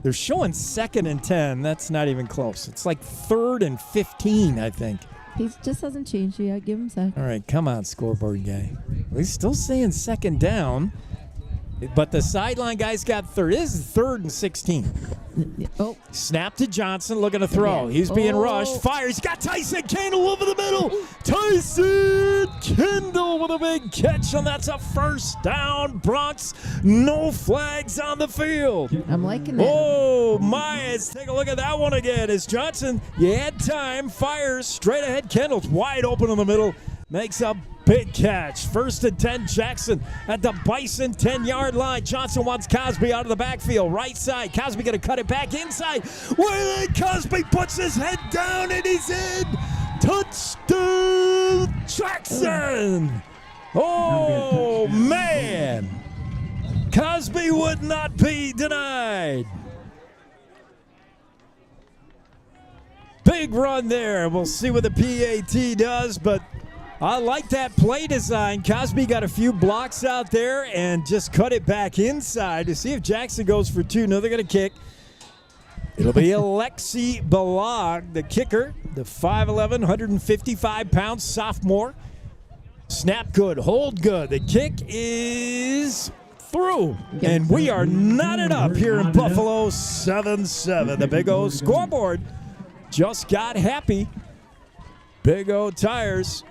They're showing 2nd and 10. That's not even close. It's like 3rd and 15, I think. He just hasn't changed yet. Give him a sec. All right, come on, scoreboard guy. He's still saying 2nd down, but the sideline guy's got 3rd. This is 3rd and 16. Oh. Snap to Johnson, looking to throw. He's being rushed. Fires. Got Tyson Kendall over the middle. Tyson Kendall with a big catch, and that's a first down. Bronx, no flags on the field. I'm liking that. Oh, my. Let's take a look at that one again. As Johnson, you had time, fires straight ahead. Kendall's wide open in the middle. Makes a big catch. 1st and 10, Jackson at the Bison 10-yard line. Johnson wants Cosby out of the backfield. Right side. Cosby going to cut it back inside. Wayland Cosby puts his head down and he's in. Touchdown, Jackson. Oh, man. Cosby would not be denied. Big run there. We'll see what the PAT does, but I like that play design. Cosby got a few blocks out there and just cut it back inside to see if Jackson goes for 2. No, they're going to kick. It'll be Alexi Balag, the kicker, the 5'11", 155-pound sophomore. Snap good, hold good. The kick is through, and we are knotted up here in Buffalo, 7-7. The Big O scoreboard just got happy. Big O Tires.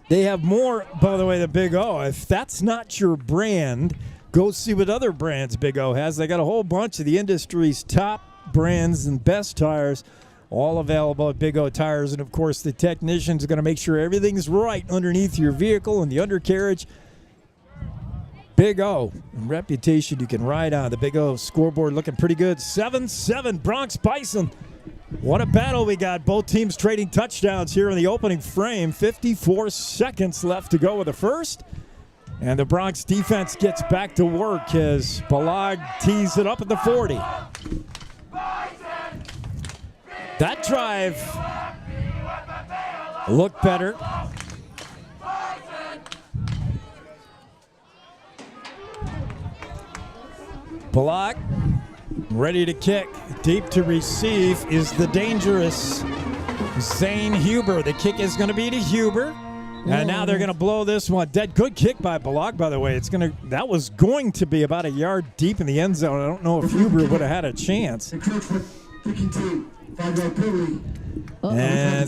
They have more, by the way, the Big O. If that's not your brand, go see what other brands Big O has. They got a whole bunch of the industry's top brands and best tires, all available at Big O Tires. And, of course, the technicians are going to make sure everything's right underneath your vehicle and the undercarriage. Big O, reputation you can ride on. The Big O scoreboard looking pretty good. 7-7, Bronx Bison. What a battle we got. Both teams trading touchdowns here in the opening frame. 54 seconds left to go with the first. And the Bronx defense gets back to work as Balag tees it up at the 40. That drive looked better. Balag ready to kick. Deep to receive is the dangerous Zane Huber. The kick is going to be to Huber. And now they're going to blow this one. Dead good kick by Balag, by the way. That was going to be about a yard deep in the end zone. I don't know if Huber would have had a chance. And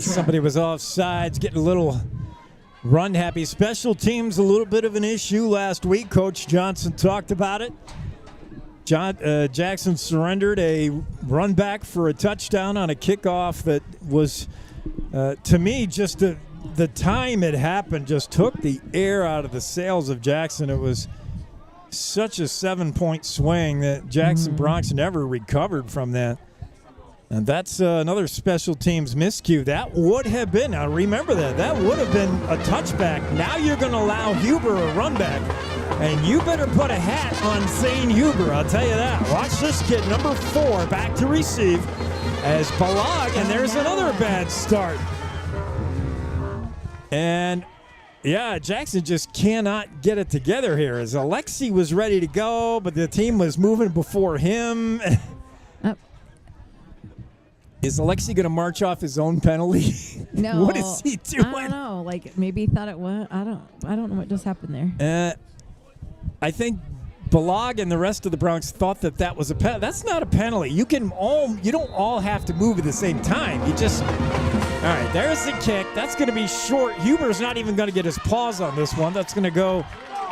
somebody was offsides, getting a little run happy. Special teams, a little bit of an issue last week. Coach Johnson talked about it. Jackson surrendered a run back for a touchdown on a kickoff that was, to me, just the time it happened just took the air out of the sails of Jackson. It was such a 7-point swing that Jackson Bronx never recovered from that. And that's another special teams miscue. That would have been, now remember that would have been a touchback. Now you're going to allow Huber a run back. And you better put a hat on Zane Huber, I'll tell you that. Watch this kid, number 4, back to receive as Balag, and there's another bad start. And, yeah, Jackson just cannot get it together here as Alexi was ready to go, but the team was moving before him. Is Alexi going to march off his own penalty? No. What is he doing? I don't know. Like, maybe he thought it was. I don't know what just happened there. I think Balag and the rest of the Bronx thought that was a penalty. That's not a penalty. You don't all have to move at the same time. You just, all right, there's the kick. That's going to be short. Huber's not even going to get his paws on this one. That's going to go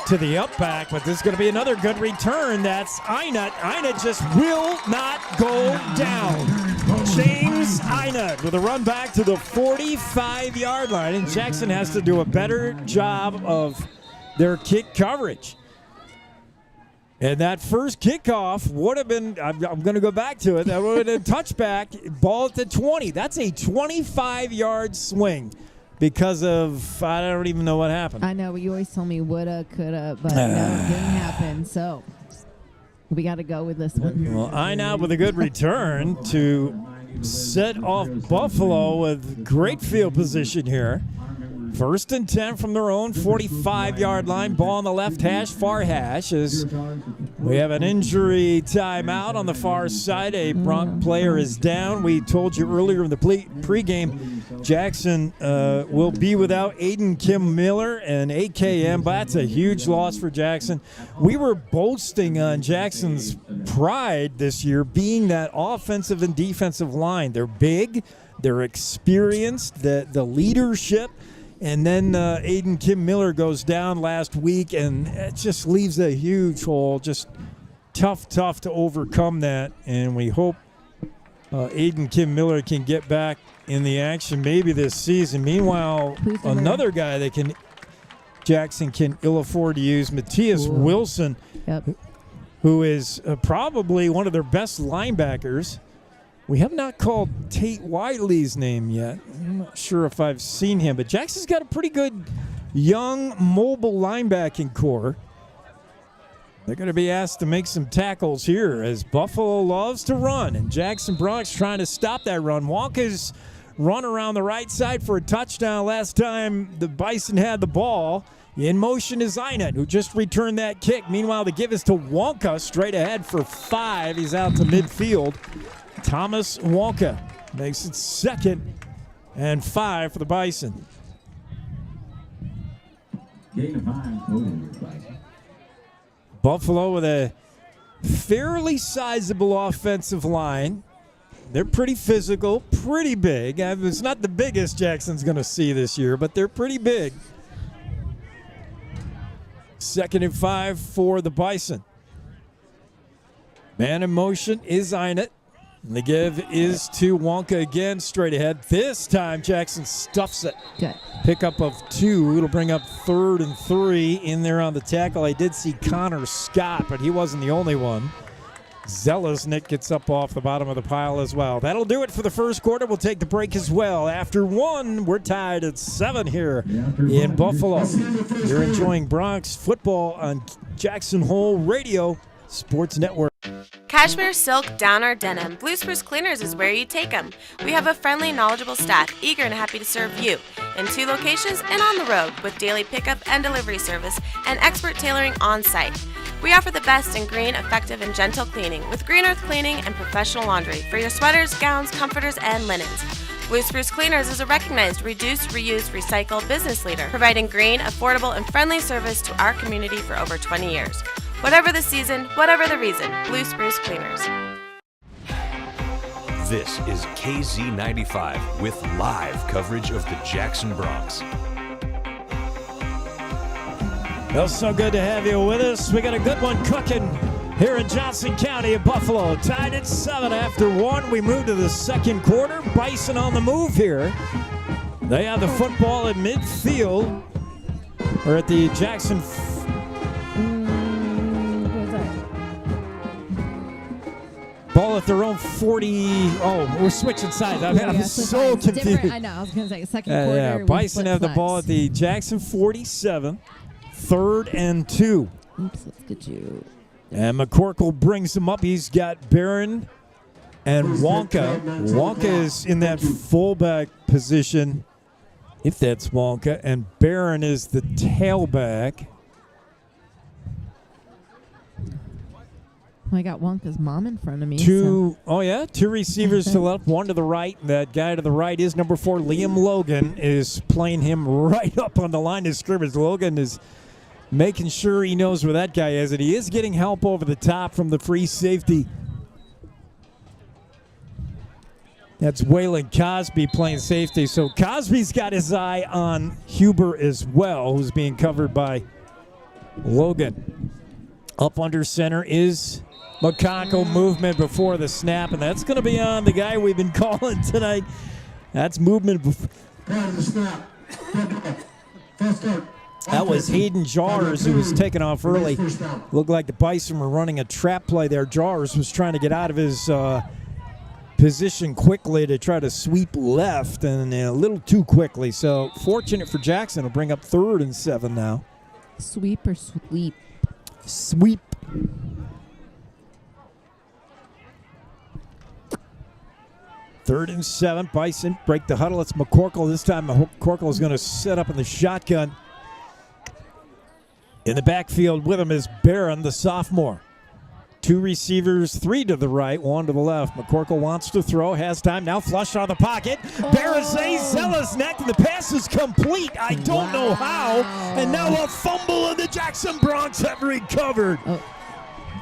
to the up back, but this is going to be another good return. That's Einut. Einut just will not go down. James Einut with a run back to the 45-yard line, and Jackson has to do a better job of their kick coverage. And that first kickoff would have been, I'm going to go back to it, that would have been a touchback, ball at the 20. That's a 25-yard swing because of, I don't even know what happened. I know, but you always tell me woulda, coulda, but no, it didn't happen. So we got to go with this one. Well, Einut with a good return to set off Buffalo with great field position here. 1st and 10 from their own 45-yard line. Ball on the left hash, far hash. As we have an injury timeout on the far side. A Bronx player is down. We told you earlier in the pregame, Jackson will be without Aiden Kim Miller and AKM, but that's a huge loss for Jackson. We were boasting on Jackson's pride this year being that offensive and defensive line. They're big, they're experienced, the leadership. And then Aiden Kim Miller goes down last week, and it just leaves a huge hole. Just tough to overcome that. And we hope Aiden Kim Miller can get back in the action maybe this season. Meanwhile, another guy that Jackson can ill afford to use, Matthias Wilson, who is probably one of their best linebackers. We have not called Tate Wiley's name yet. I'm not sure if I've seen him, but Jackson's got a pretty good young mobile linebacking core. They're going to be asked to make some tackles here as Buffalo loves to run, and Jackson Bronx trying to stop that run. Wonka's run around the right side for a touchdown last time the Bison had the ball. In motion is Einut, who just returned that kick. Meanwhile, the give is to Wonka straight ahead for 5. He's out to midfield. Thomas Wonka makes it 2nd and 5 for the Bison. Buffalo with a fairly sizable offensive line. They're pretty physical, pretty big. It's not the biggest Jackson's going to see this year, but they're pretty big. 2nd and 5 for the Bison. Man in motion is Einut. And the give is to Wonka again, straight ahead. This time, Jackson stuffs it. Good. Pickup of 2. It'll bring up 3rd and 3 in there on the tackle. I did see Connor Scott, but he wasn't the only one. Zelaznik gets up off the bottom of the pile as well. That'll do it for the first quarter. We'll take the break as well. After 1, we're tied at 7 here in Buffalo. You're enjoying Bronx football on Jackson Hole Radio Sports Network. Cashmere, silk, down, or denim, Blue Spruce Cleaners is where you take them. We have a friendly, knowledgeable staff eager and happy to serve you in 2 locations and on the road with daily pickup and delivery service and expert tailoring on site. We offer the best in green, effective, and gentle cleaning with Green Earth Cleaning and professional laundry for your sweaters, gowns, comforters, and linens. Blue Spruce Cleaners is a recognized reduce, reuse, recycle business leader, providing green, affordable, and friendly service to our community for over 20 years. Whatever the season, whatever the reason, Blue Spruce Cleaners. This is KZ95 with live coverage of the Jackson Bronx. Well, so good to have you with us. We got a good one cooking here in Johnson County of Buffalo. Tied at 7 after 1. We move to the second quarter. Bison on the move here. They have the football at midfield, or at the Jackson. Ball at their own 40. Oh, we're switching sides. I'm so confused. I know. I was going to say second quarter. Bison have the ball at the Jackson 47. 3rd and 2. Oops, let's get you. And McCorkle brings him up. He's got Barron and Wonka. Wonka is in that fullback position, if that's Wonka, and Barron is the tailback. I got Wonka's mom in front of me. Two receivers to the left, one to the right. That guy to the right is number 4, Liam Logan, is playing him right up on the line of scrimmage. Logan is making sure he knows where that guy is, and he is getting help over the top from the free safety. That's Waylon Cosby playing safety. So Cosby's got his eye on Huber as well, who's being covered by Logan. Up under center is McConkel. Movement before the snap, and that's going to be on the guy we've been calling tonight. That's movement before. That was Hayden Jars, who was taken off early. Looked like the Bison were running a trap play there. Jars was trying to get out of his position quickly to try to sweep left, and a little too quickly. So fortunate for Jackson. Will bring up 3rd and 7 now. Sweep or sweep? Sweep. Third and 7. Bison break the huddle. It's McCorkle. This time McCorkle is going to set up in the shotgun. In the backfield with him is Barron, the sophomore. 2 receivers, 3 to the right, 1 to the left. McCorkle wants to throw, has time, now flushed out of the pocket. Barazay, Zelaznek, and the pass is complete. I don't know how. And now a fumble, and the Jackson Bronx have recovered.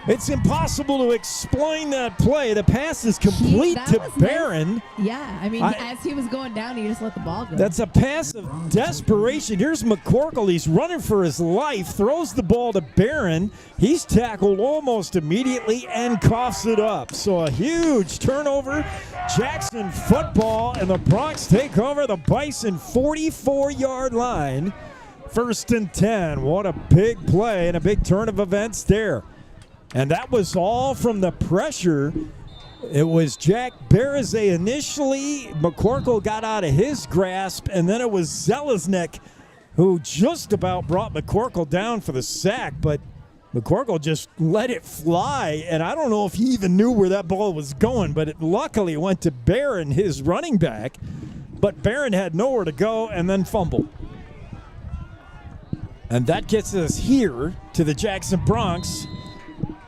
It's impossible to explain that play. The pass is complete to Barron. Nice. Yeah, I mean, as he was going down, he just let the ball go. That's a pass of desperation. Here's McCorkle. He's running for his life, throws the ball to Barron. He's tackled almost immediately and coughs it up. So a huge turnover. Jackson football, and the Bronx take over the Bison 44-yard line. 1st and 10. What a big play and a big turn of events there. And that was all from the pressure. It was Jack Barazay initially. McCorkle got out of his grasp, and then it was Zelaznek who just about brought McCorkle down for the sack, but McCorkle just let it fly, and I don't know if he even knew where that ball was going, but it luckily went to Barron, his running back, but Barron had nowhere to go and then fumbled. And that gets us here to the Jackson Bronx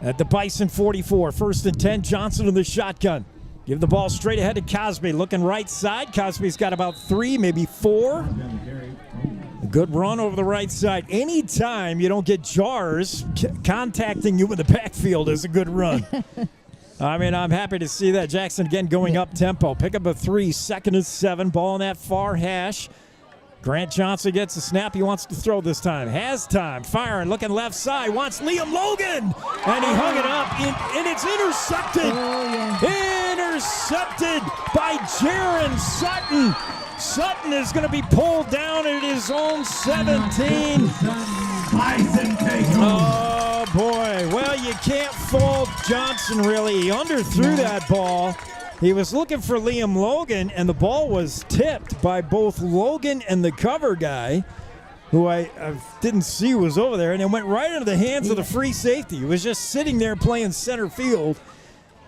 at the Bison 44. 1st and 10, Johnson in the shotgun. Give the ball straight ahead to Cosby. Looking right side. Cosby's got about 3, maybe 4. A good run over the right side. Anytime you don't get Jars contacting you in the backfield is a good run. I mean, I'm happy to see that. Jackson again going up tempo. Pick up a 3, 2nd and 7. Ball in that far hash. Grant Johnson gets the snap. He wants to throw this time. Has time. Firing. Looking left side. Wants Liam Logan. And he hung it up. And it's intercepted. Intercepted by Jaron Sutton. Sutton is going to be pulled down at his own 17. Oh, boy. Well, you can't fault Johnson, really. He underthrew that ball. He was looking for Liam Logan, and the ball was tipped by both Logan and the cover guy, who I didn't see was over there, and it went right into the hands of the free safety. He was just sitting there playing center field,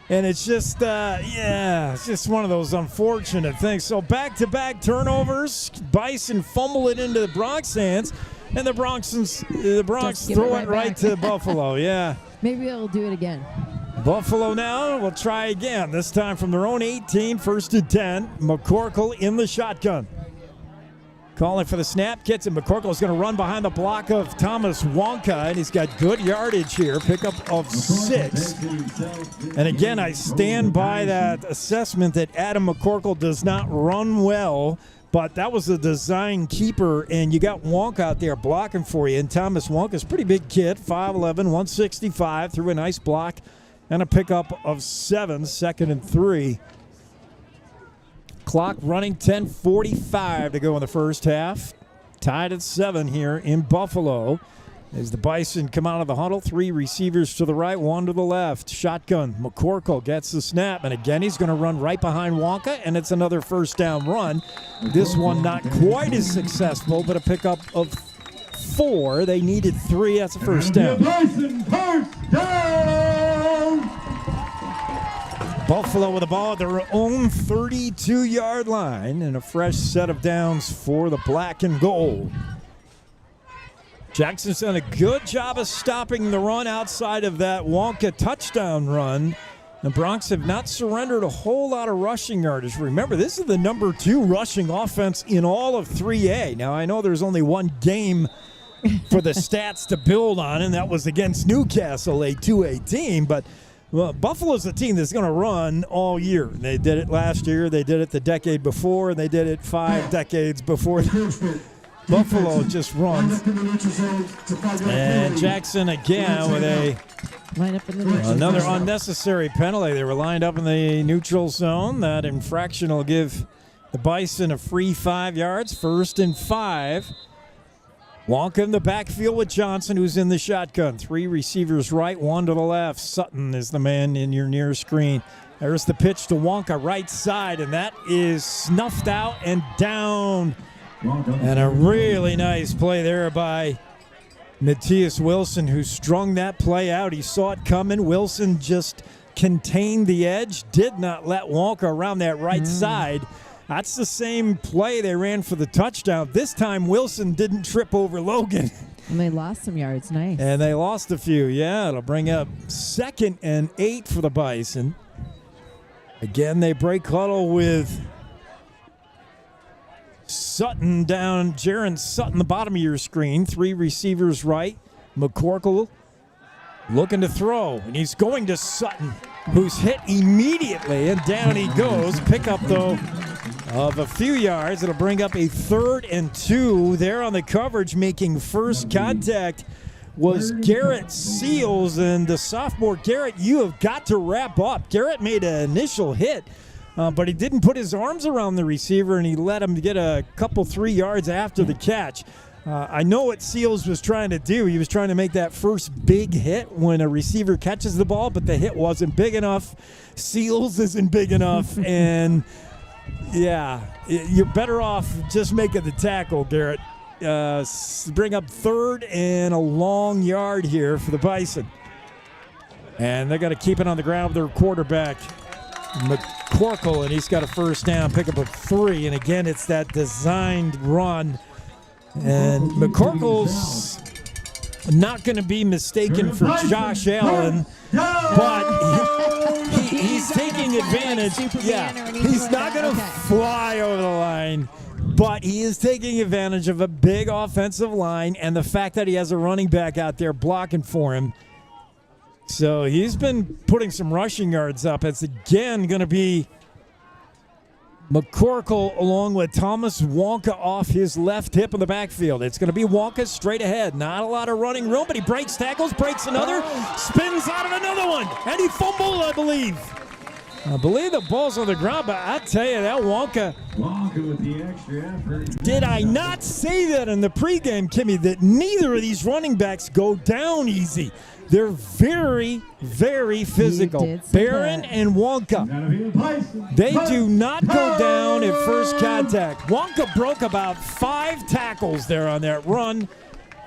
and it's just, it's just one of those unfortunate things. So back-to-back turnovers. Bison fumble it into the Bronx hands, and the Bronx throw it right to Buffalo. Yeah. Maybe they'll do it again. Buffalo now will try again, this time from their own 18, 1st and 10. McCorkle in the shotgun. Calling for the snap, gets it. McCorkle is going to run behind the block of Thomas Wonka, and he's got good yardage here, pickup of 6. And again, I stand by that assessment that Adam McCorkle does not run well, but that was a design keeper, and you got Wonka out there blocking for you. And Thomas Wonka's a pretty big kid, 5'11", 165, threw a nice block. And a pickup of 7, 2nd and 3. Clock running, 10:45 to go in the first half. Tied at 7 here in Buffalo. As the Bison come out of the huddle, 3 receivers to the right, 1 to the left. Shotgun, McCorkle gets the snap, and again he's going to run right behind Wonka, and it's another first down run. This one not quite as successful, but a pickup of 4. They needed 3. That's a first down. Bison first down. Buffalo with the ball at their own 32-yard line and a fresh set of downs for the black and gold. Jackson's done a good job of stopping the run outside of that Wonka touchdown run. The Broncs have not surrendered a whole lot of rushing yardage. Remember, this is the number 2 rushing offense in all of 3A. Now, I know there's only one game for the stats to build on, and that was against Newcastle, a 2A team. But well, Buffalo's a team that's going to run all year. They did it last year. They did it the decade before, and they did it 5 decades before. Buffalo just runs. And Jackson again with another unnecessary penalty. They were lined up in the neutral zone. That infraction will give the Bison a free 5 yards. 1st and 5. Wonka in the backfield with Johnson, who's in the shotgun. 3 receivers right, 1 to the left. Sutton is the man in your near screen. There's the pitch to Wonka, right side, and that is snuffed out and down. And a really nice play there by Matthias Wilson, who strung that play out. He saw it coming. Wilson just contained the edge, did not let Wonka around that right side. That's the same play they ran for the touchdown. This time, Wilson didn't trip over Logan. And they lost some yards. Nice. And they lost a few. Yeah, it'll bring up 2nd and 8 for the Bison. Again, they break huddle with Sutton down. Jaron Sutton, the bottom of your screen. 3 receivers right. McCorkle looking to throw. And he's going to Sutton, who's hit immediately. And down he goes. Pick up, though, of a few yards. It'll bring up a 3rd and 2. There on the coverage, making first contact was Garrett Seals. And the sophomore, Garrett, you have got to wrap up. Garrett made an initial hit, but he didn't put his arms around the receiver, and he let him get a couple 3 yards after the catch. I know what Seals was trying to do. He was trying to make that first big hit when a receiver catches the ball, but the hit wasn't big enough. Seals isn't big enough, and yeah, you're better off just making the tackle, Garrett. Bring up 3rd and a long yard here for the Bison. And they're going to keep it on the ground with their quarterback, McCorkle, and he's got a first down, pick up a 3. And again, it's that designed run. And McCorkle's not going to be mistaken for Josh Allen, but he's taking advantage. Yeah, he's not going to fly over the line, but he is taking advantage of a big offensive line and the fact that he has a running back out there blocking for him. So he's been putting some rushing yards up. It's again going to be McCorkle along with Thomas Wonka off his left hip in the backfield. It's going to be Wonka straight ahead. Not a lot of running room, but he breaks tackles, breaks another, spins out of another one, and he fumbled, I believe. I believe the ball's on the ground, but I tell you, that Wonka with the extra effort. Did I not say that in the pregame, Kimmy, that neither of these running backs go down easy? They're very, very physical. Barron and Wonka. They do not go down at first contact. Wonka broke about 5 tackles there on that run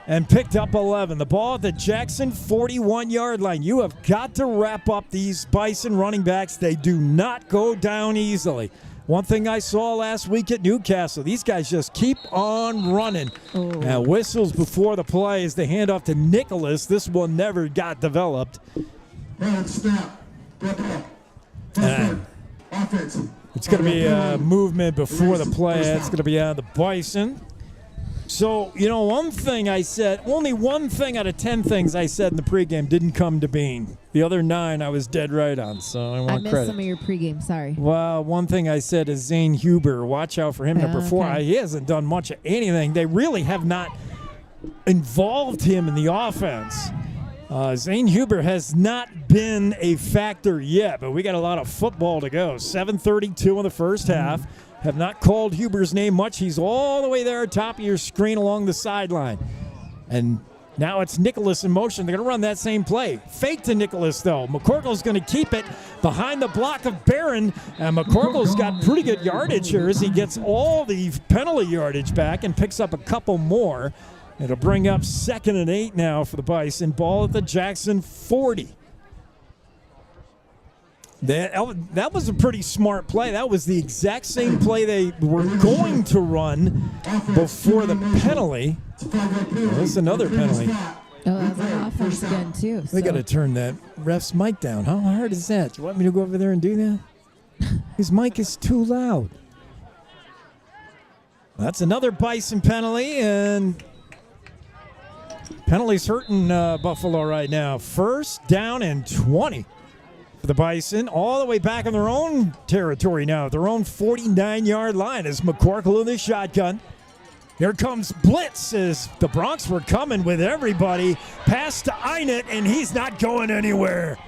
and picked up 11. The ball at the Jackson 41-yard line. You have got to wrap up these Bison running backs. They do not go down easily. One thing I saw last week at Newcastle, these guys just keep on running. Now, whistles before the play as they hand off to Nicholas. This one never got developed. Snap. It's going to be a movement before the play. It's going to be on the Bison. So, you know, one thing I said, only one thing out of 10 things I said in the pregame didn't come to being. The other 9 I was dead right on, so I want missed credit. some of your pregame, sorry. Well, one thing I said is Zane Huber. Watch out for him, number 4. Okay. He hasn't done much of anything. They really have not involved him in the offense. Zane Huber has not been a factor yet, but we got a lot of football to go. 7:32 in the first half. Have not called Huber's name much. He's all the way there top of your screen along the sideline. And now it's Nicholas in motion. They're going to run that same play. Fake to Nicholas, though. McCorkle's going to keep it behind the block of Barron. And McCorkle's got pretty good yardage here as he gets all the penalty yardage back and picks up a couple more. It'll bring up 2nd and 8 now for the Bison. Ball at the Jackson 40. That was a pretty smart play. That was the exact same play they were going to run before the penalty. There's another penalty. Oh, that's an offense again, too. We got to turn that ref's mic down. How hard is that? Do you want me to go over there and do that? His mic is too loud. That's another Bison penalty, and penalties hurting Buffalo right now. 1st down and 20 for the Bison, all the way back in their own territory now, their own 49-yard line as McCorkle in the shotgun. Here comes blitz as the Bronx were coming with everybody. Pass to Einert, and he's not going anywhere.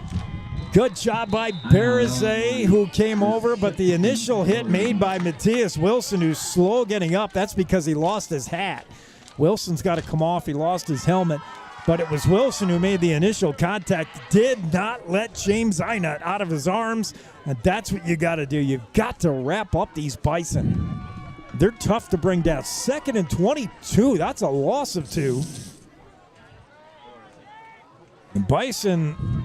Good job by Barazay, who came over, but the initial hit made by Matthias Wilson, who's slow getting up, that's because he lost his hat. Wilson's got to come off. He lost his helmet. But it was Wilson who made the initial contact, did not let James Einert out of his arms, and that's what you got to do. You've got to wrap up these Bison. They're tough to bring down. 2nd and 22. That's a loss of 2. The Bison,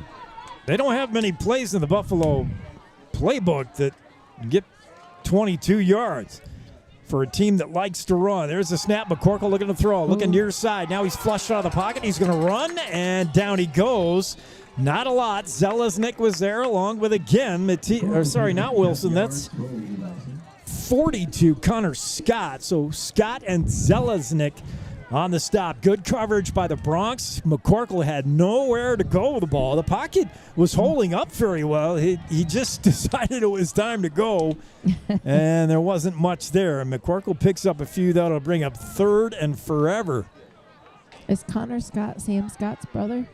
they don't have many plays in the Buffalo playbook that get 22 yards for a team that likes to run. There's a snap. McCorkle looking to throw. Looking near side. Now he's flushed out of the pocket. He's going to run, and down he goes. Not a lot. Zelaznik was there along with, again, not Wilson. That's 42, Connor Scott. So Scott and Zelaznik on the stop. Good coverage by the Bronx. McCorkle had nowhere to go with the ball. The pocket was holding up very well. He just decided it was time to go, and there wasn't much there. And McCorkle picks up a few that'll bring up 3rd and forever. Is Connor Scott Sam Scott's brother?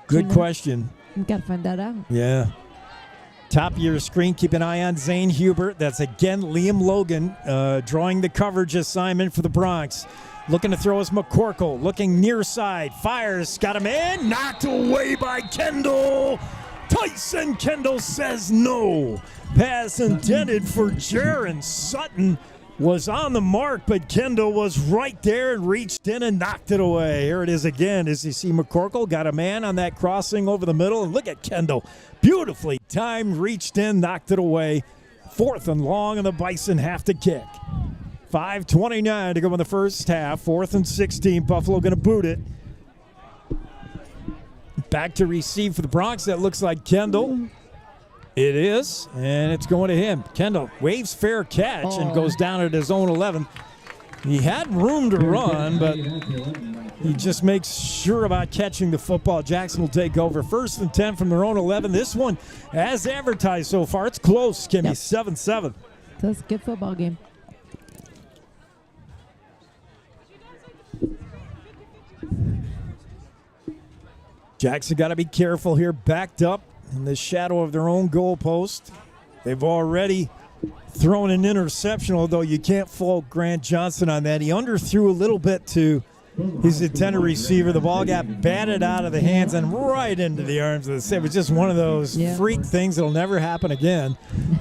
Good question. We've got to find that out. Yeah. Top of your screen, keep an eye on Zane Hubert. That's again Liam Logan drawing the coverage assignment for the Bronx. Looking to throw is McCorkle. Looking near side. Fires. Got a man. Knocked away by Kendall. Tyson Kendall says no. Pass intended for Jaron Sutton. Was on the mark, but Kendall was right there and reached in and knocked it away. Here it is again as you see McCorkle got a man on that crossing over the middle, and look at Kendall. Beautifully timed, reached in, knocked it away. 4th and long, and the Bison have to kick. 5:29 to go in the first half. 4th and 16. Buffalo going to boot it. Back to receive for the Bronx. That looks like Kendall. It is, and it's going to him. Kendall waves fair catch and goes down at his own 11. He had room to run, but he just makes sure about catching the football. Jackson will take over. 1st and 10 from their own 11. This one, as advertised so far, it's close, Kimmy. Yep. 7-7. That's a good football game. Jackson got to be careful here, backed up in the shadow of their own goalpost. They've already thrown an interception, although you can't fault Grant Johnson on that. He underthrew a little bit to his intended receiver. The ball got batted out of the hands and right into the arms of the safety. It was just one of those freak things that'll never happen again.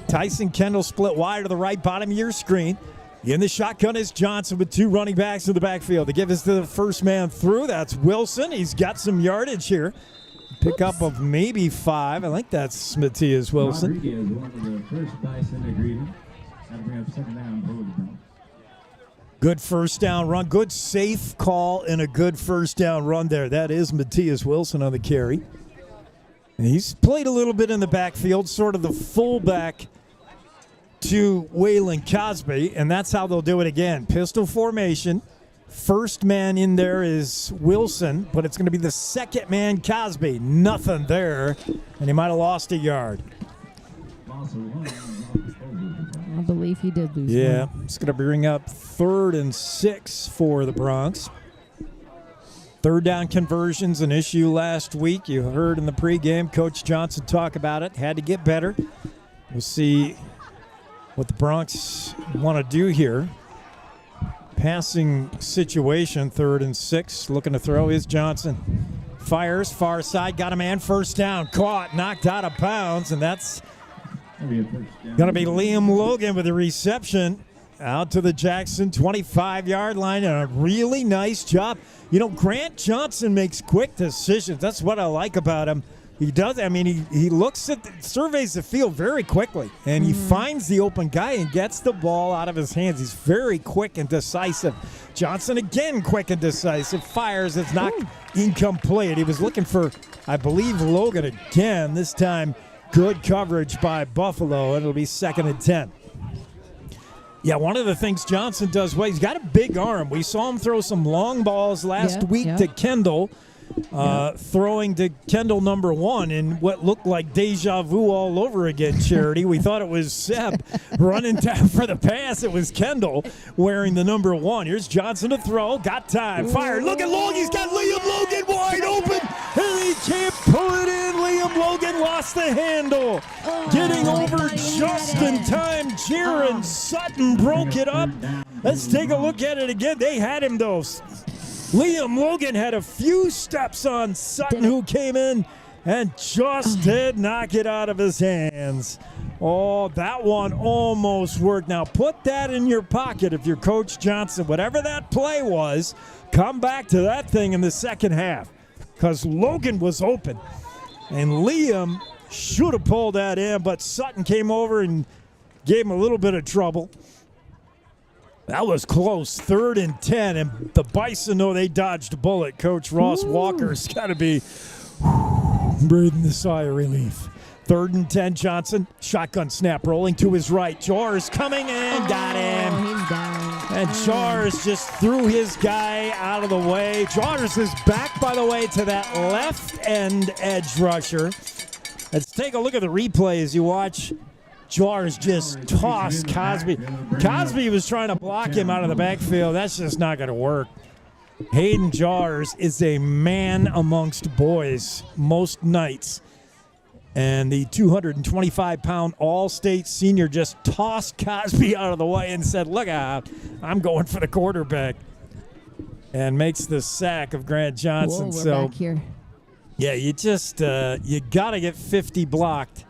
Tyson Kendall split wide to the right bottom of your screen. In the shotgun is Johnson with 2 running backs in the backfield. To give us to the first man through, that's Wilson. He's got some yardage here. Pickup of maybe 5. I think that's Matthias Wilson. Rodriguez, one of the first Bison agreement. That'll bring up 2nd down. Good first down run. Good safe call and a good first down run there. That is Matthias Wilson on the carry. And he's played a little bit in the backfield, sort of the fullback to Waylon Cosby, and that's how they'll do it again. Pistol formation. First man in there is Wilson, but it's going to be the 2nd man, Cosby. Nothing there, and he might have lost a yard. I believe he did lose. Yeah, it's going to bring up 3rd and 6 for the Bronx. 3rd down conversions, an issue last week. You heard in the pregame Coach Johnson talk about it. Had to get better. We'll see what the Bronx want to do here. Passing situation, 3rd and 6. Looking to throw is Johnson. Fires, far side, got a man, first down. Caught, knocked out of bounds, and that's going to be Liam Logan with the reception. out to the Jackson 25-yard line, and a really nice job. Grant Johnson makes quick decisions. That's what I like about him. He does. I mean, he looks at, surveys the field very quickly, and he finds the open guy and gets the ball out of his hands. He's very quick and decisive. Johnson again, quick and decisive. Fires. It's not incomplete. He was looking for, I believe, Logan again. This time, good coverage by Buffalo. It'll be 2nd and 10. Yeah, one of the things Johnson does well, he's got a big arm. We saw him throw some long balls last week to Kendall. Throwing to Kendall number 1 in what looked like deja vu all over again, Charity. We thought it was Seb running down for the pass. It was Kendall wearing the number 1. Here's Johnson to throw. Got time. Fired. Look at Logan. He's got Liam Logan wide open. And he can't pull it in. Liam Logan lost the handle. Getting over just in time. Jaron Sutton broke it up. Let's take a look at it again. They had him, though. Liam Logan had a few steps on Sutton, who came in and just did knock it out of his hands. Oh, that one almost worked. Now, put that in your pocket if you're Coach Johnson. Whatever that play was, come back to that thing in the second half, because Logan was open. And Liam should have pulled that in, but Sutton came over and gave him a little bit of trouble. That was close, 3rd and 10, and the Bison know they dodged a bullet. Coach Ross Walker's got to be breathing the sigh of relief. 3rd and 10, Johnson, shotgun snap, rolling to his right. Jars coming in, got him. He's down. And Jars just threw his guy out of the way. Jars is back, by the way, to that left end edge rusher. Let's take a look at the replay as you watch Jars just tossed Cosby. Cosby was trying to block him out of the backfield. That's just not going to work. Hayden Jars is a man amongst boys most nights. And the 225-pound All-State senior just tossed Cosby out of the way and said, look out, I'm going for the quarterback. And makes the sack of Grant Johnson. Whoa, we're back here. Yeah, you just you got to get 50 blocked,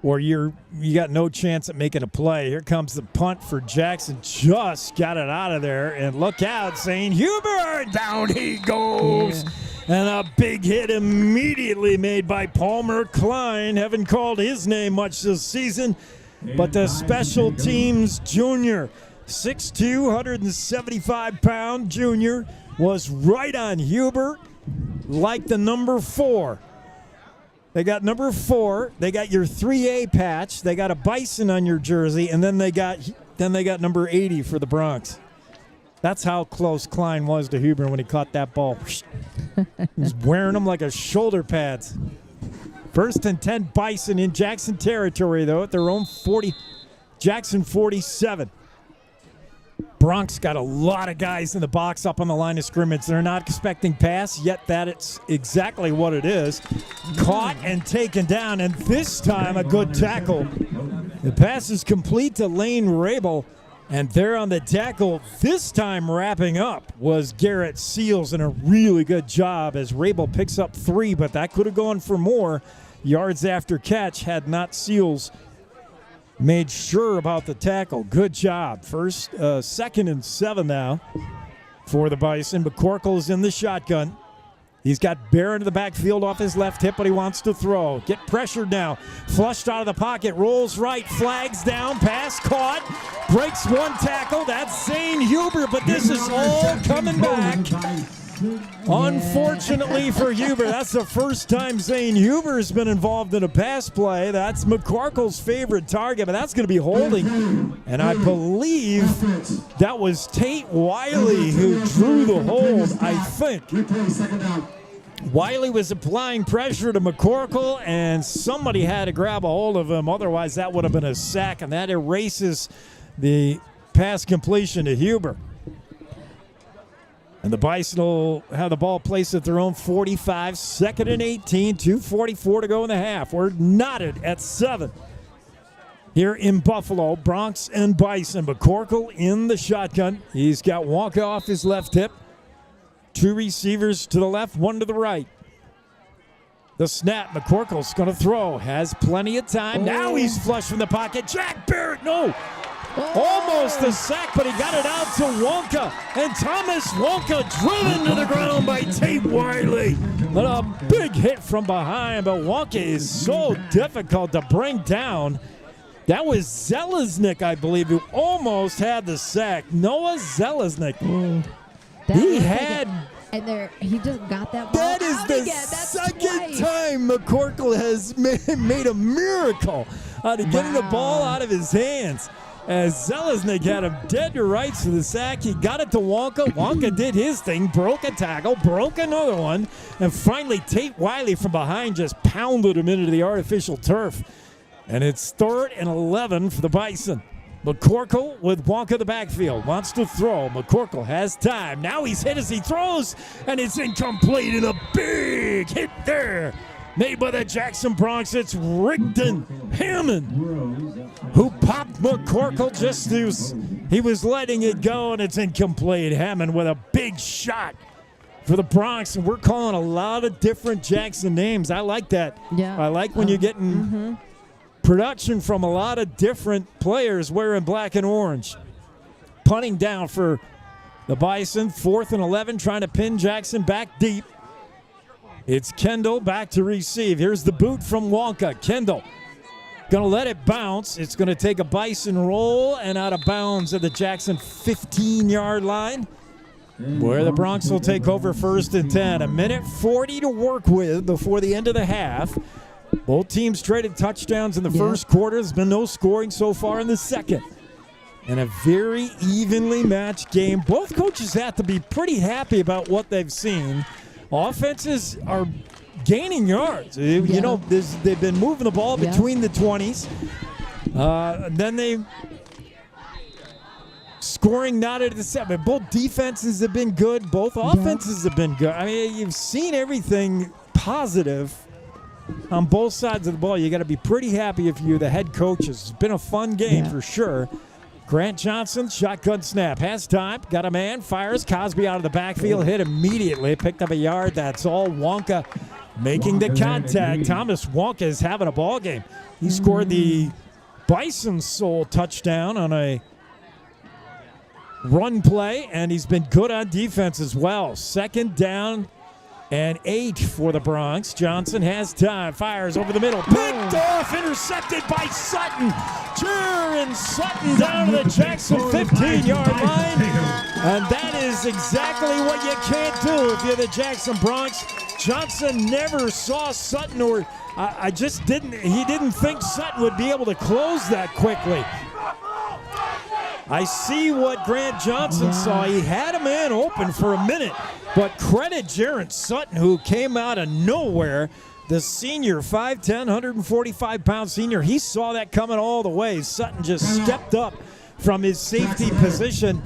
or you got no chance at making a play. Here comes the punt for Jackson. Just got it out of there. And look out, St. Hubert. Down he goes. Yeah. And a big hit immediately made by Palmer Klein. Haven't called his name much this season. But the special teams junior, 6'2", 175-pound junior, was right on Hubert like the number 4. They got number 4. They got your 3A patch. They got a bison on your jersey, and then they got number 80 for the Bronx. That's how close Klein was to Huber when he caught that ball. He was wearing them like a shoulder pads. 1st and 10, Bison in Jackson territory, though, at their own 40. Jackson 47. Bronx got a lot of guys in the box up on the line of scrimmage. They're not expecting pass, yet that it's exactly what it is. Caught and taken down, and this time a good tackle. The pass is complete to Lane Rabel, and there on the tackle, this time wrapping up, was Garrett Seals, and a really good job as Rabel picks up 3, but that could have gone for more yards after catch had not Seals made sure about the tackle. Good job. 2nd and 7 now for the Bison. McCorkle's in the shotgun. He's got Barron in the backfield off his left hip, but he wants to throw. Get pressured now. Flushed out of the pocket. Rolls right. Flags down. Pass caught. Breaks one tackle. That's Zane Huber, but this is all coming back. Unfortunately for Huber, that's the first time Zane Huber's been involved in a pass play. That's McCorkle's favorite target, but that's going to be holding. And I believe that was Tate Wiley who drew the hold, I think. Wiley was applying pressure to McCorkle, and somebody had to grab a hold of him. Otherwise, that would have been a sack, and that erases the pass completion to Huber. And the Bison will have the ball placed at their own 45, 2nd and 18, 2:44 to go in the half. We're knotted at 7 here in Buffalo. Bronx and Bison. McCorkle in the shotgun. He's got Wonka off his left hip. 2 receivers to the left, 1 to the right. The snap, McCorkle's going to throw. Has plenty of time. Now he's flush from the pocket. Jack Barrett, no. Almost a sack, but he got it out to Wonka. And Thomas Wonka driven to the ground by Tate Wiley. But a big hit from behind, but Wonka is so difficult to bring down. That was Zelaznik, I believe, who almost had the sack. Noah Zelaznik. He just got that ball. That is the second time McCorkle has made a miracle out of getting the ball out of his hands. As Zelaznik had him dead to rights for the sack, he got it to Wonka. Wonka did his thing, broke a tackle, broke another one, and finally Tate Wiley from behind just pounded him into the artificial turf. And it's 3rd and 11 for the Bison. McCorkle with Wonka in the backfield. Wants to throw. McCorkle has time. Now he's hit as he throws, and it's incomplete. And a big hit there made by the Jackson Bronx. It's Rigdon Hammond who popped McCorkle just as he was letting it go, and it's incomplete. Hammond with a big shot for the Bronx, and we're calling a lot of different Jackson names. I like that. Yeah. I like when you're getting production from a lot of different players wearing black and orange. Punting down for the Bison, 4th and 11, trying to pin Jackson back deep. It's Kendall back to receive. Here's the boot from Wonka. Kendall going to let it bounce. It's going to take a Bison roll and out of bounds at the Jackson 15-yard line, where the Bronx will take over 1st and 10. A minute 40 to work with before the end of the half. Both teams traded touchdowns in the first quarter. There's been no scoring so far in the second. And a very evenly matched game. Both coaches have to be pretty happy about what they've seen. Offenses are gaining yards. You know, they've been moving the ball between the 20s. Then they scoring not at the 7. Both defenses have been good. Both offenses have been good. I mean, you've seen everything positive on both sides of the ball. You got to be pretty happy if you're the head coach. It's been a fun game for sure. Grant Johnson, shotgun snap, has time, got a man, fires. Cosby out of the backfield, hit immediately, picked up a yard. That's all. Wonka making the contact. Thomas Wonka is having a ball game. He scored the Bison Soul touchdown on a run play, and he's been good on defense as well. 2nd down and 8 for the Bronx. Johnson has time, fires over the middle, picked off, intercepted by Sutton. Jaron Sutton down to the Jackson 15-yard line. And that is exactly what you can't do if you're the Jackson Bronx. Johnson never saw Sutton, or he didn't think Sutton would be able to close that quickly. I see what Grant Johnson saw. He had a man open for a minute, but credit Jaron Sutton, who came out of nowhere. The senior, 5'10", 145-pound senior, he saw that coming all the way. Sutton just stepped up from his safety position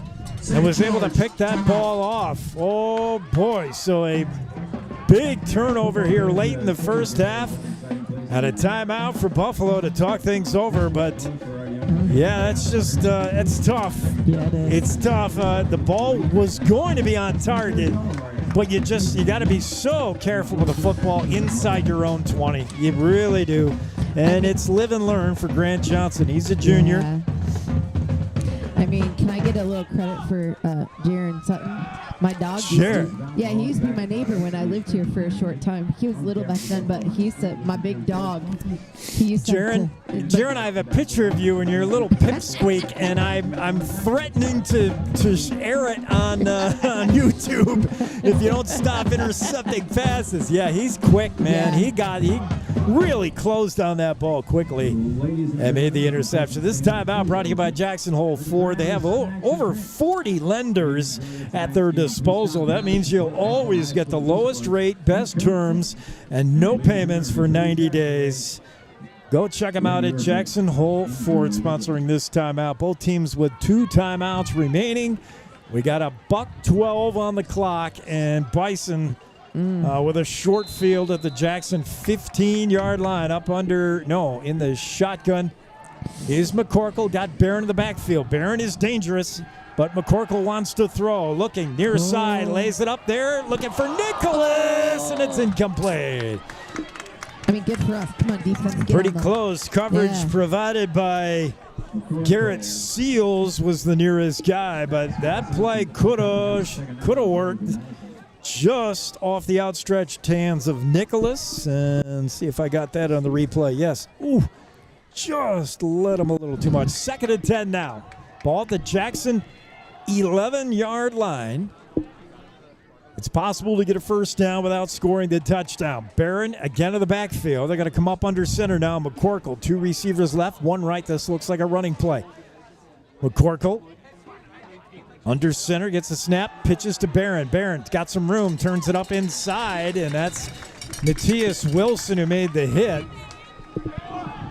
and was able to pick that ball off. Oh, boy. So a big turnover here late in the first half. And a timeout for Buffalo to talk things over, but yeah, that's just it's tough. Yeah, it is. It's tough. The ball was going to be on target, but you got to be so careful with the football inside your own 20. You really do. And it's live and learn for Grant Johnson. He's a junior. Yeah. I mean, can I get a little credit for Jaron Sutton? My dog he used to be my neighbor when I lived here for a short time. He was little back then, but my big dog, he used to Jaron, I have a picture of you and your little pipsqueak, and I'm threatening to air it on YouTube if you don't stop intercepting passes. Yeah, he's quick, man. Yeah. He really closed on that ball quickly and made the interception. This timeout brought to you by Jackson Hole Ford. They have over 40 lenders at their disposal. That means you'll always get the lowest rate, best terms, and no payments for 90 days. Go check them out at Jackson Hole Ford, sponsoring this timeout. Both teams with 2 timeouts remaining. We got a $1:12 on the clock, and Bison with a short field at the Jackson 15-yard line in the shotgun is McCorkle. Got Barron in the backfield. Barron is dangerous, but McCorkle wants to throw. Looking near side, lays it up there, looking for Nicholas, and it's incomplete. I mean, good for us. Come on, defense. Pretty close coverage provided by Garrett Seals was the nearest guy, but that play could have worked. Just off the outstretched hands of Nicholas. And see if I got that on the replay. Yes. Ooh, just let him a little too much. 2nd and 10 now. Ball at the Jackson 11-yard line. It's possible to get a first down without scoring the touchdown. Barron again in the backfield. They're going to come up under center now. McCorkle, 2 receivers left, 1 right. This looks like a running play. McCorkle under center, gets a snap, pitches to Barron. Barron's got some room, turns it up inside, and that's Matthias Wilson who made the hit.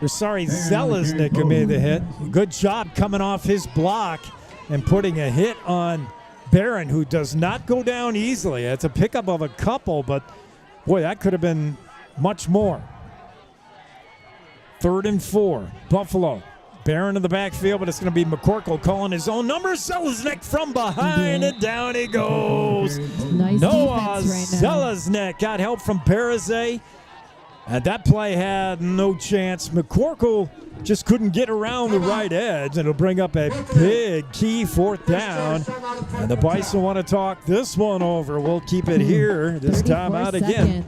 Zelaznik who made the hit. Good job coming off his block and putting a hit on Barron, who does not go down easily. It's a pickup of a couple, but boy, that could have been much more. 3rd and 4, Buffalo. Barron in the backfield, but it's going to be McCorkle calling his own number. Zelaznik from behind, and down he goes. Nice Noah defense right now. Zelaznik got help from Parizet, and that play had no chance. McCorkle just couldn't get around the right edge, and it'll bring up a big key 4th down. And the Bison want to talk this one over. We'll keep it here. This time out again.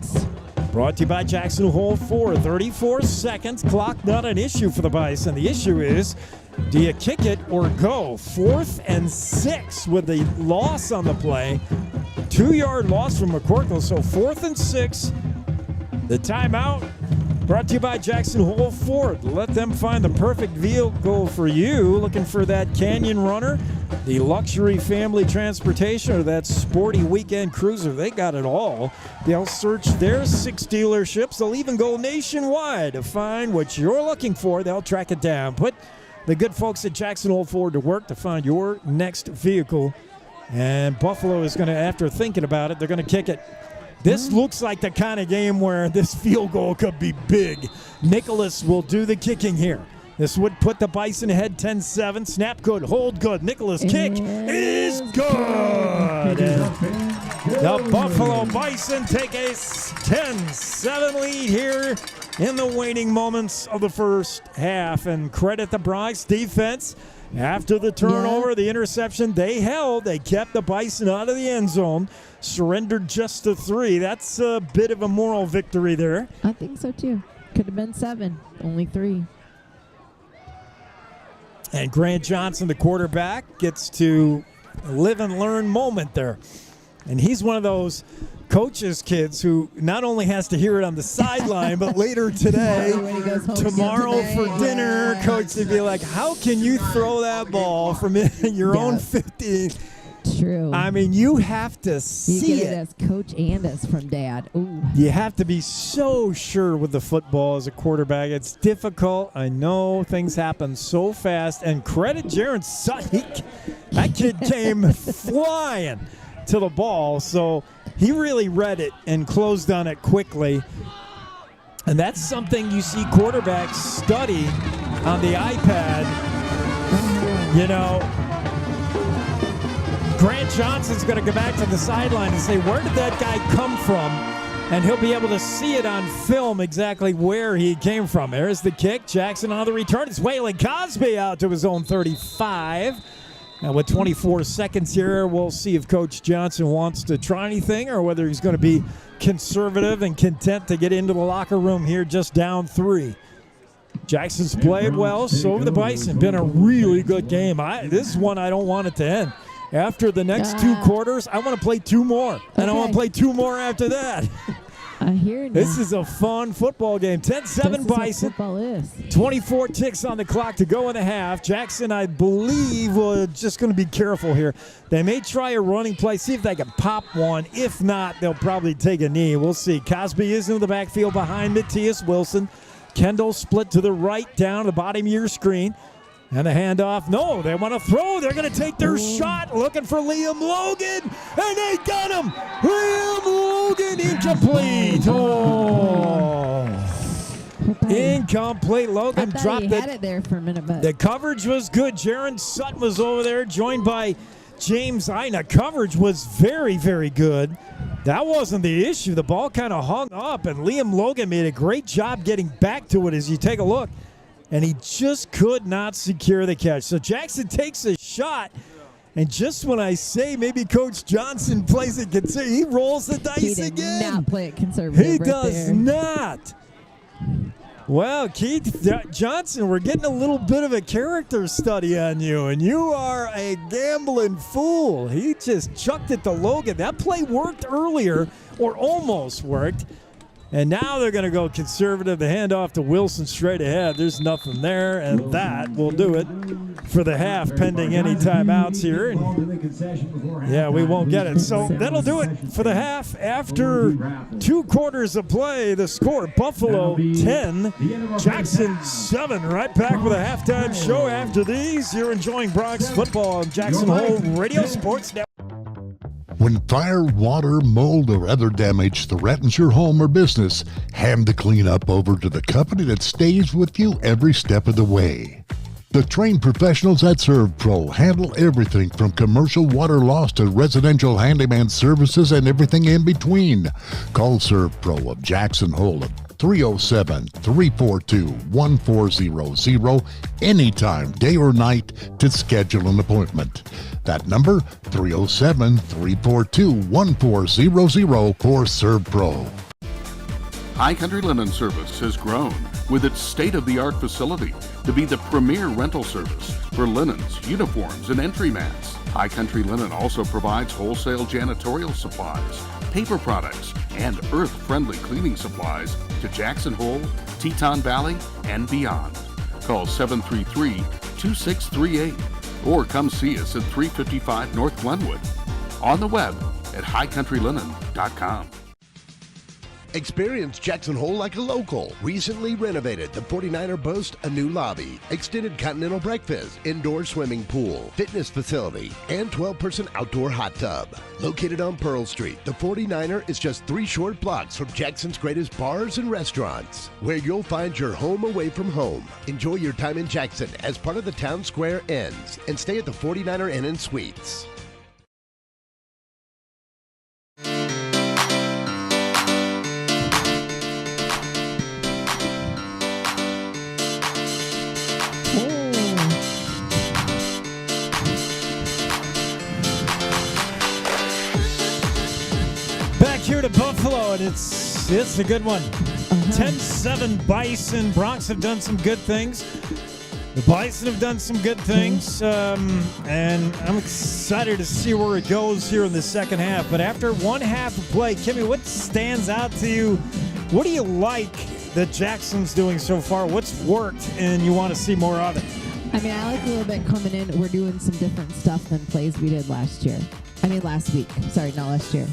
Brought to you by Jackson Hole 4. 34 seconds. Clock not an issue for the Bison. The issue is, do you kick it or go? 4th and 6 with the loss on the play. 2-yard loss from McCorkle. So 4th and 6. The timeout brought to you by Jackson Hole Ford. Let them find the perfect vehicle for you. Looking for that Canyon Runner, the luxury family transportation, or that sporty weekend cruiser. They got it all. They'll search their 6 dealerships. They'll even go nationwide to find what you're looking for. They'll track it down. Put the good folks at Jackson Hole Ford to work to find your next vehicle. And Buffalo is going to, after thinking about it, they're going to kick it. This looks like the kind of game where this field goal could be big. Nicholas will do the kicking here. This would put the Bison ahead 10-7. Snap good, hold good. Nicholas kick is good. The Buffalo Bison take a 10-7 lead here in the waning moments of the first half. And credit the Bronx defense. After the turnover, the interception, they held. They kept the Bison out of the end zone. Surrendered just to 3. That's a bit of a moral victory there. I think so, too. Could have been 7. Only 3. And Grant Johnson, the quarterback, gets to live and learn moment there. And he's one of those coach's kids who not only has to hear it on the sideline, but later today, tomorrow for dinner, coach would be like, how can you throw that ball from your own 50? True. I mean, you have to see you get it as coach and as from dad. Ooh. You have to be so sure with the football as a quarterback. It's difficult. I know things happen so fast. And credit Jaron Sutton. That kid came flying to the ball. So he really read it and closed on it quickly. And that's something you see quarterbacks study on the iPad. You know, Grant Johnson's going to go back to the sideline and say, where did that guy come from? And he'll be able to see it on film exactly where he came from. There's the kick. Jackson on the return. It's Waylon Cosby out to his own 35. And with 24 seconds here, we'll see if Coach Johnson wants to try anything or whether he's going to be conservative and content to get into the locker room here just down 3. Jackson's played well, so have the Bison. Been a really good game. This is one I don't want it to end. After the next 2 quarters, I want to play 2 more. And I want to play 2 more after that. I hear now. This is a fun football game. 10-7 Bison. Football is. 24 ticks on the clock to go in the half. Jackson, I believe, just going to be careful here. They may try a running play, see if they can pop one. If not, they'll probably take a knee. We'll see. Cosby is in the backfield behind Matthias Wilson. Kendall split to the right down the bottom of your screen. And the handoff. No, they want to throw. They're going to take their shot. Looking for Liam Logan. And they got him. Liam Logan incomplete. Oh. Incomplete. Logan dropped it. Had it there for a minute, but the coverage was good. Jaron Sutton was over there, joined by James Ina. Coverage was very, very good. That wasn't the issue. The ball kind of hung up, and Liam Logan made a great job getting back to it as you take a look. and he just could not secure the catch. So Jackson takes a shot, and just when I say maybe Coach Johnson plays it conservative, he rolls the dice again. He did not play it conservative. He right does there. not. Well, Keith Johnson, we're getting a little bit of a character study on you, and you are a gambling fool. He just chucked it to Logan. That play worked earlier, or almost worked, and now they're going to go conservative. The handoff to Wilson straight ahead. There's nothing there, and that will do it for the half, pending any timeouts here. And yeah, we won't get it. So that'll do it for the half. After 2 quarters of play, the score, Buffalo 10, Jackson 7. Right back with a halftime show after these. You're enjoying Bronx football on Jackson Hole Radio Sports Network. When fire, water, mold, or other damage threatens your home or business, hand the cleanup over to the company that stays with you every step of the way. The trained professionals at ServPro handle everything from commercial water loss to residential handyman services and everything in between. Call ServPro of Jackson Hole at 307-342-1400 anytime, day or night, to schedule an appointment. That number, 307-342-1400 for ServPro. High Country Linen Service has grown with its state-of-the-art facility to be the premier rental service for linens, uniforms, and entry mats. High Country Linen also provides wholesale janitorial supplies, paper products, and earth-friendly cleaning supplies to Jackson Hole, Teton Valley, and beyond. Call 733-2638 or come see us at 355 North Glenwood. On the web at highcountrylinen.com. Experience Jackson Hole like a local. Recently renovated, the 49er boasts a new lobby, extended continental breakfast, indoor swimming pool, fitness facility, and 12-person outdoor hot tub. Located on Pearl Street, the 49er is just 3 short blocks from Jackson's greatest bars and restaurants, where you'll find your home away from home. Enjoy your time in Jackson as part of the Town Square Inns, and stay at the 49er Inn and Suites. Here to Buffalo, and it's a good one. 10-7 Bison. Bronx have done some good things. The Bison have done some good things, and I'm excited to see where it goes here in the second half. But after one half of play, Kimmy, what stands out to you? What do you like that Jackson's doing so far? What's worked, and you want to see more of it? I mean, I like a little bit coming in. We're doing some different stuff than plays we did last year. I mean, last week. Sorry, not last year.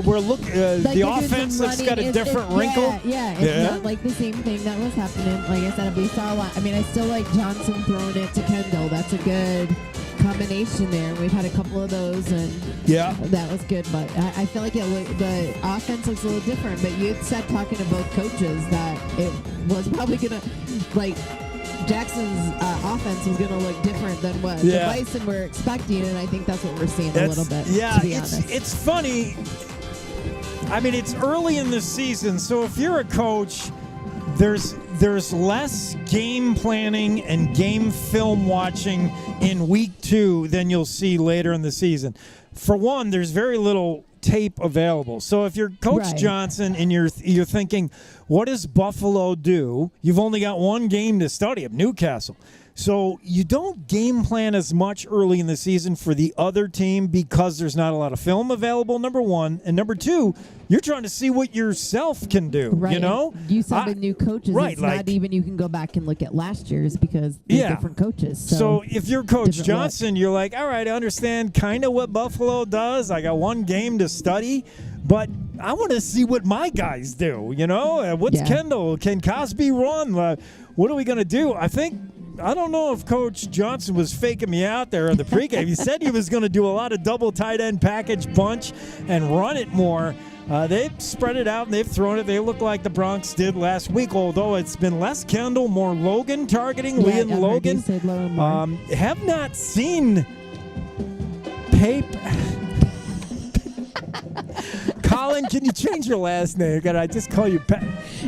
We're looking. The offense has got a different wrinkle. Yeah, it's not like the same thing that was happening. Like I said, we saw a lot. I mean, I still like Johnson throwing it to Kendall. That's a good combination there. We've had a couple of those, and that was good. But I feel like the offense looks a little different. But you had said, talking to both coaches, that it was probably gonna Jackson's offense was going to look different than what the Bison were expecting, and I think that's what we're seeing a little bit. Yeah, to be honest. It's funny. I mean, it's early in the season, so if you're a coach, there's less game planning and game film watching in week 2 than you'll see later in the season. For one, there's very little tape available. So if you're Coach Johnson and you're thinking, what does Buffalo do? You've only got one game to study of Newcastle. So you don't game plan as much early in the season for the other team because there's not a lot of film available, number one. And number two, you're trying to see what yourself can do, you know? You said with new coaches, it's not even you can go back and look at last year's because they're different coaches. So if you're Coach Johnson, you're like, all right, I understand kind of what Buffalo does. I got one game to study, but I want to see what my guys do, you know? What's Kendall? Can Cosby run? What are we going to do? I don't know if Coach Johnson was faking me out there in the pregame. He said he was going to do a lot of double tight end package bunch and run it more. They've spread it out and they've thrown it. They look like the Bronx did last week, although it's been less Kendall, more Logan targeting, Lee and Logan. Have not seen Colin, can you change your last name? Can I just call you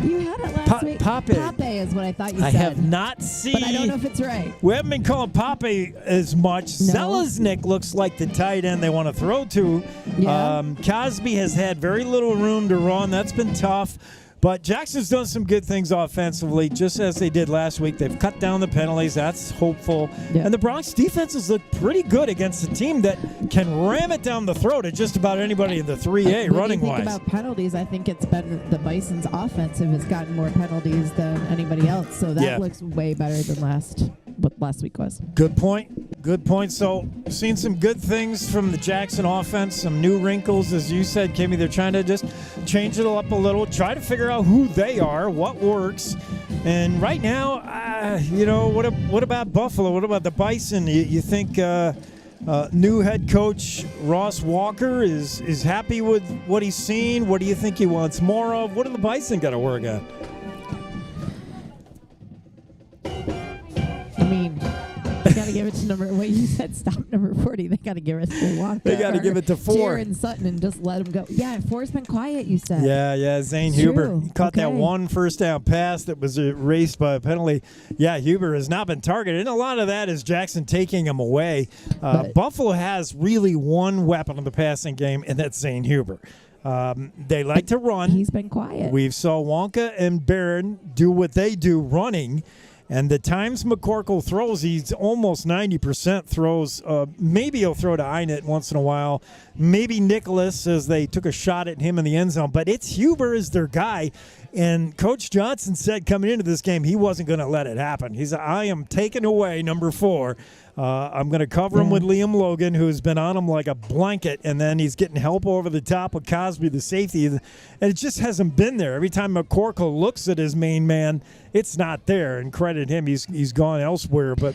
You had it last week. Pape. Pape is what I thought you said. I have not seen. But I don't know if it's right. We haven't been calling Pape as much. No. Selesnik looks like the tight end they want to throw to. Yeah. Cosby has had very little room to run. That's been tough. But Jackson's done some good things offensively, just as they did last week. They've cut down the penalties. That's hopeful. Yeah. And the Bronx defenses look pretty good against a team that can ram it down the throat of just about anybody in the 3A running-wise. When you think about penalties, I think it's been the Bison's offensive has gotten more penalties than anybody else. So that looks way better than what last week was. Good point. Good point. So, seen some good things from the Jackson offense, some new wrinkles, as you said, Kimmy. They're trying to just change it up a little, try to figure out who they are, what works. And right now, what about Buffalo? What about the Bison? You think new head coach Ross Walker is happy with what he's seen? What do you think he wants more of? What do the Bison got to work on? I mean, they got to give it to you said stop number 40. They got to give it to Walker. They got to give it to 4. Jaron Sutton and just let him go. Yeah, 4's been quiet, you said. Yeah, Zane It's Huber. true. He caught that one first down pass that was erased by a penalty. Yeah, Huber has not been targeted, and a lot of that is Jackson taking him away. Buffalo has really one weapon in the passing game, and that's Zane Huber. They like to run. He's been quiet. We've saw Wonka and Barron do what they do running. And the times McCorkle throws, he's almost 90% throws. Maybe he'll throw to Einett once in a while. Maybe Nicholas, as they took a shot at him in the end zone. But it's Huber is their guy. And Coach Johnson said coming into this game he wasn't going to let it happen. He said, I am taking away number 4. I'm going to cover him with Liam Logan, who's been on him like a blanket, and then he's getting help over the top with Cosby, the safety, and it just hasn't been there. Every time McCorkle looks at his main man, it's not there, and credit him, he's gone elsewhere. But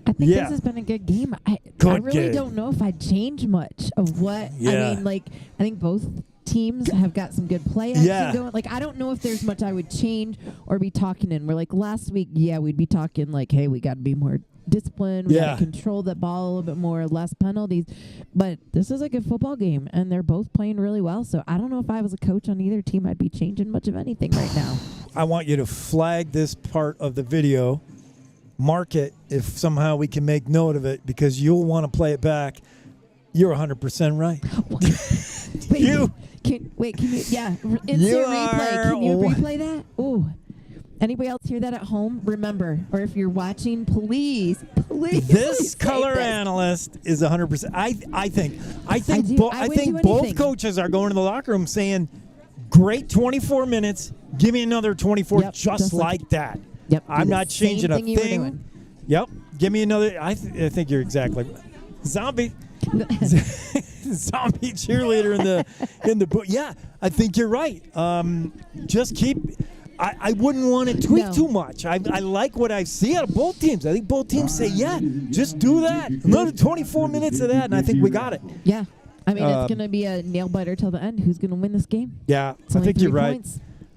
I think this has been a good game. I really don't know if I'd change much of what. Yeah. I mean, I think both teams have got some good play action going. I don't know if there's much I would change or be talking in. We're last week, we'd be talking hey, we got to be more disciplined. We got to control the ball a little bit more, less penalties. But this is a good football game, and they're both playing really well. So I don't know if I was a coach on either team, I'd be changing much of anything right now. I want you to flag this part of the video, mark it if somehow we can make note of it, because you'll want to play it back. You're 100% right. Wait, can you? Yeah, instant replay. Can you replay that? Ooh. Anybody else hear that at home? Remember, or if you're watching, please. This color analyst is 100%. I think both coaches are going to the locker room saying, "Great 24 minutes. Give me another 24, just like that." Yep. I'm not changing a thing. Yep. Give me another. I think you're exactly zombie. Zombie cheerleader in the book. Yeah, I think you're right. Just keep. I wouldn't want to tweak too much. I like what I see out of both teams. I think both teams say, just do that. Another 24 minutes of that, and I think we got it. Yeah. I mean, it's going to be a nail-biter till the end. Who's going to win this game? Yeah, I think you're right.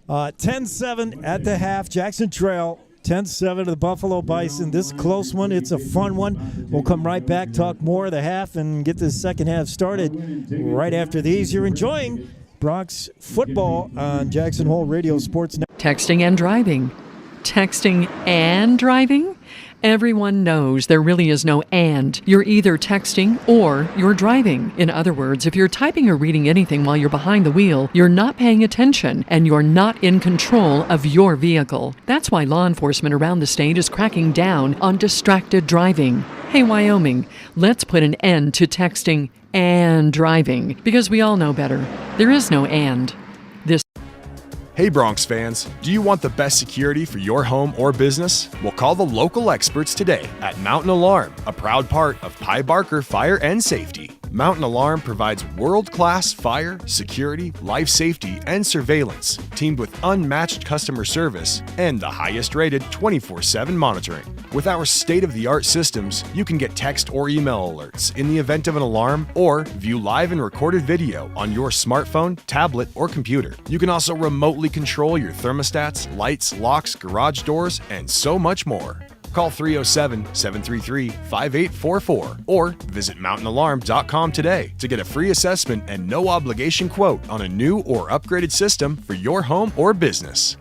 10-7 at the half. Jackson Trail, 10-7 to the Buffalo Bison. This is a close one. It's a fun one. We'll come right back, talk more of the half, and get this second half started right after these. You're enjoying Bronx football on Jackson Hole Radio Sports Network. Texting and driving. Texting and driving? Everyone knows there really is no and. You're either texting or you're driving. In other words, if you're typing or reading anything while you're behind the wheel, you're not paying attention and you're not in control of your vehicle. That's why law enforcement around the state is cracking down on distracted driving. Hey, Wyoming, let's put an end to texting and driving, because we all know better. There is no and. Hey Bronx fans, do you want the best security for your home or business? Well, call the local experts today at Mountain Alarm, a proud part of Pye Barker Fire and Safety. Mountain Alarm provides world-class fire, security, life safety, and surveillance, teamed with unmatched customer service and the highest-rated 24/7 monitoring. With our state-of-the-art systems, you can get text or email alerts in the event of an alarm or view live and recorded video on your smartphone, tablet, or computer. You can also remotely control your thermostats, lights, locks, garage doors, and so much more. Call 307-733-5844 or visit mountainalarm.com today to get a free assessment and no obligation quote on a new or upgraded system for your home or business.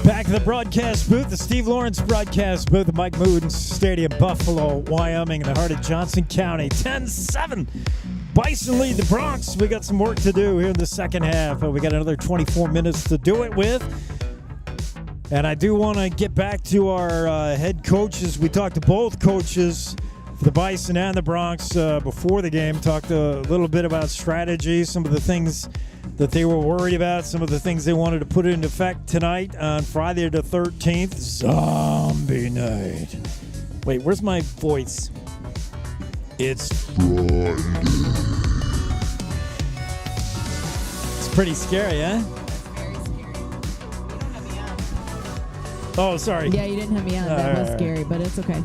Back in the broadcast booth, the Steve Lawrence broadcast booth at Mike Mooden's Stadium, Buffalo, Wyoming, in the heart of Johnson County. 10-7. Bison lead the Bronx. We got some work to do here in the second half, but we got another 24 minutes to do it with. And I do want to get back to our head coaches. We talked to both coaches for the Bison and the Bronx before the game. Talked a little bit about strategy, some of the things that they were worried about, some of the things they wanted to put into effect tonight on Friday the 13th. Zombie night. Wait, where's my voice? It's Friday. It's pretty scary, huh? Oh, sorry. Yeah, you didn't have me on. That was scary, but it's okay.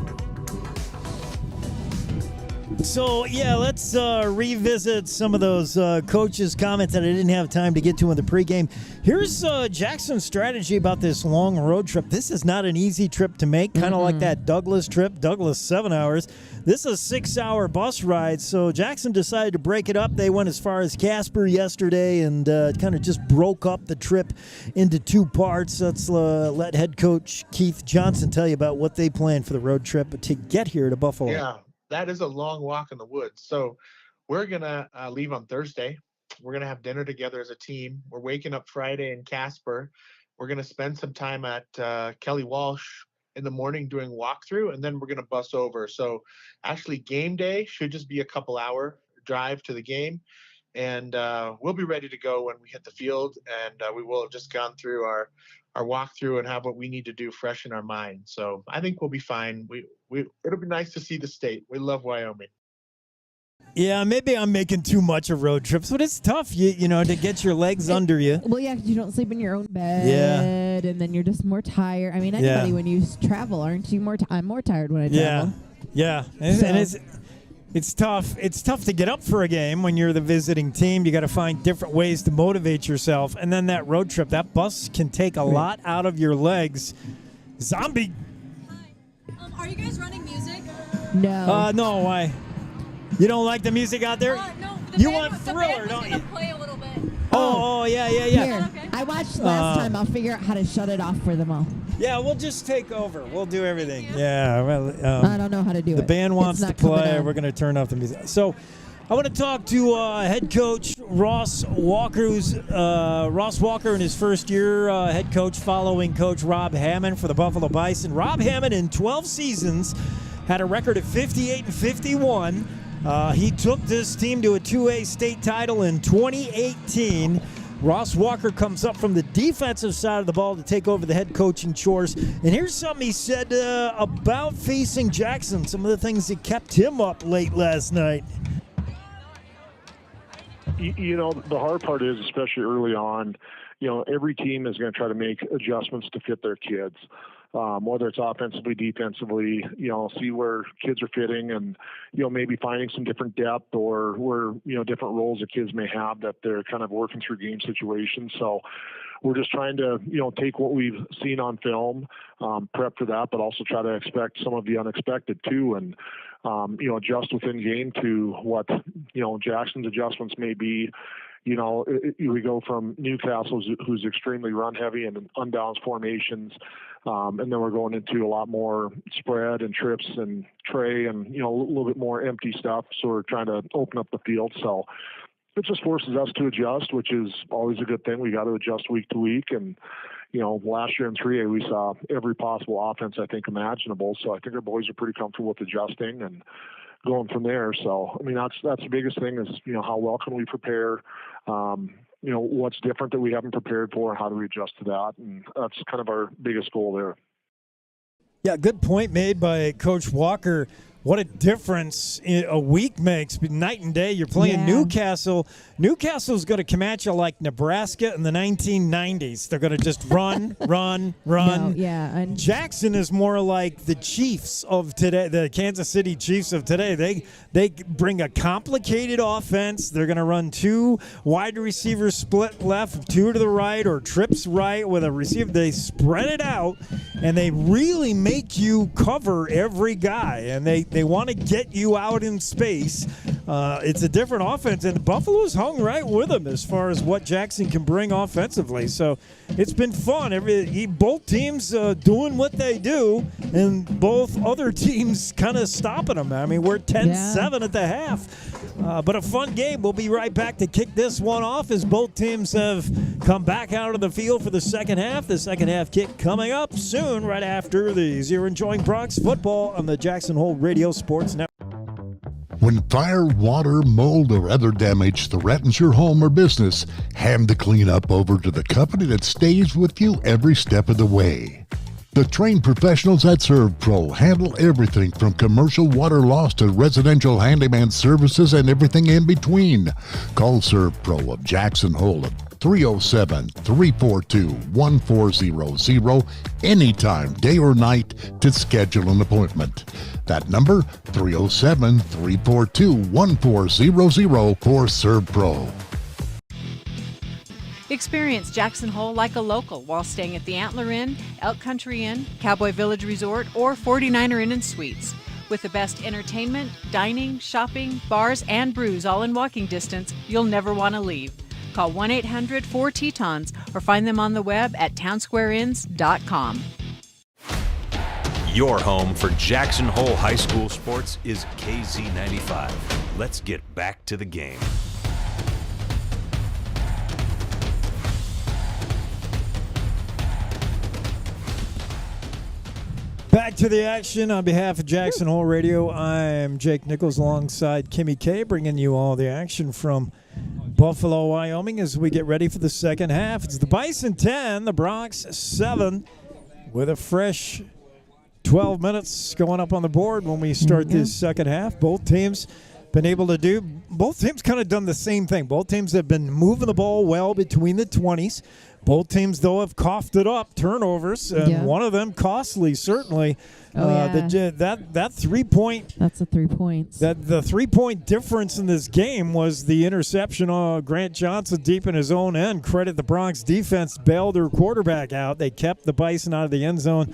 So, yeah, let's revisit some of those coaches' comments that I didn't have time to get to in the pregame. Here's Jackson's strategy about this long road trip. This is not an easy trip to make, kind of like that Douglas trip. Douglas, 7 hours. This is a 6-hour bus ride, so Jackson decided to break it up. They went as far as Casper yesterday and kind of just broke up the trip into 2 parts. Let's let head coach Keith Johnson tell you about what they planned for the road trip to get here to Buffalo. Yeah, that is a long walk in the woods. So we're going to leave on Thursday. We're going to have dinner together as a team. We're waking up Friday in Casper. We're going to spend some time at Kelly Walsh in the morning doing walkthrough, and then we're going to bus over. So actually game day should just be a couple hour drive to the game. And we'll be ready to go when we hit the field, and we will have just gone through our walkthrough and have what we need to do fresh in our mind. So I think we'll be fine. It'll be nice to see the state. We love Wyoming. Yeah, maybe I'm making too much of road trips, but it's tough, you know, to get your legs under you. Well, yeah, 'cause you don't sleep in your own bed, and then you're just more tired. I mean, anybody when you travel, aren't you more? I'm more tired when I travel. Yeah, and it's tough. It's tough to get up for a game when you're the visiting team. You got to find different ways to motivate yourself, and then that road trip, that bus can take a lot out of your legs. Zombie. Hi. Are you guys running music? No. No. Why? You don't like the music out there? No. You want Thriller, don't you? Play a little bit. Oh, yeah. Here, I watched last time. I'll figure out how to shut it off for them all. Yeah, we'll just take over. We'll do everything. Yeah, well, I don't know how to do it. The band wants to play. We're going to turn off the music. So I want to talk to head coach Ross Walker, who's Ross Walker in his first year head coach following Coach Rob Hammond for the Buffalo Bison. Rob Hammond in 12 seasons had a record of 58-51. He took this team to a 2A state title in 2018. Ross Walker comes up from the defensive side of the ball to take over the head coaching chores. And here's something he said about facing Jackson, some of the things that kept him up late last night. You know, the hard part is, especially early on, you know, every team is going to try to make adjustments to fit their kids. Whether it's offensively, defensively, you know, see where kids are fitting and, you know, maybe finding some different depth or where, you know, different roles that kids may have that they're kind of working through game situations. So we're just trying to, you know, take what we've seen on film, prep for that, but also try to expect some of the unexpected too. And, you know, adjust within game to what, you know, Jackson's adjustments may be. You know, we go from Newcastle, who's extremely run heavy and unbalanced formations. And then we're going into a lot more spread and trips and tray and, you know, a little bit more empty stuff. So we're trying to open up the field. So it just forces us to adjust, which is always a good thing. We got to adjust week to week. And, you know, last year in 3A, we saw every possible offense, I think, imaginable. So I think our boys are pretty comfortable with adjusting and going from there. So, I mean, that's the biggest thing is, you know, how well can we prepare? You know, what's different that we haven't prepared for, and how do we adjust to that? And that's kind of our biggest goal there. Yeah, good point made by Coach Walker. what a difference a week makes. Night and day. You're playing Newcastle. Newcastle's going to come at you like Nebraska in the 1990s. They're going to just run. No, yeah. And Jackson is more like the Chiefs of today, the Kansas City Chiefs of today. They bring a complicated offense. They're going to run 2 wide receivers split left, 2 to the right, or trips right with a receiver. They spread it out, and they really make you cover every guy, and they want to get you out in space. It's a different offense, and Buffalo's hung right with them as far as what Jackson can bring offensively. So it's been fun. Both teams doing what they do, and both other teams kind of stopping them. I mean, we're 10-7 at the half, but a fun game. We'll be right back to kick this one off as both teams have come back out of the field for the second half. The second half kick coming up soon, right after these. You're enjoying Bronx football on the Jackson Hole Radio Sports Network. When fire, water, mold, or other damage threatens your home or business, hand the cleanup over to the company that stays with you every step of the way. The trained professionals at ServPro handle everything from commercial water loss to residential handyman services and everything in between. Call ServPro of Jackson Hole at 307-342-1400 anytime, day or night, to schedule an appointment. That number, 307-342-1400 for ServPro. Experience Jackson Hole like a local while staying at the Antler Inn, Elk Country Inn, Cowboy Village Resort, or 49er Inn and Suites. With the best entertainment, dining, shopping, bars, and brews all in walking distance, you'll never want to leave. Call 1-800-4-TETONS or find them on the web at townsquareinns.com. Your home for Jackson Hole High School sports is KZ95. Let's get back to the game. Back to the action on behalf of Jackson Hole Radio. I'm Jake Nichols alongside Kimmy K, bringing you all the action from Buffalo, Wyoming, as we get ready for the second half. It's the Bison 10, the Bronx 7, with a fresh 12 minutes going up on the board when we start this second half. Both teams kind of done the same thing. Both teams have been moving the ball well between the 20s. Both teams, though, have coughed it up, turnovers, and one of them costly, certainly. That 3-point. That's a 3 points. The 3-point difference in this game was the interception of Grant Johnson deep in his own end. Credit the Bronx defense bailed their quarterback out. They kept the Bison out of the end zone,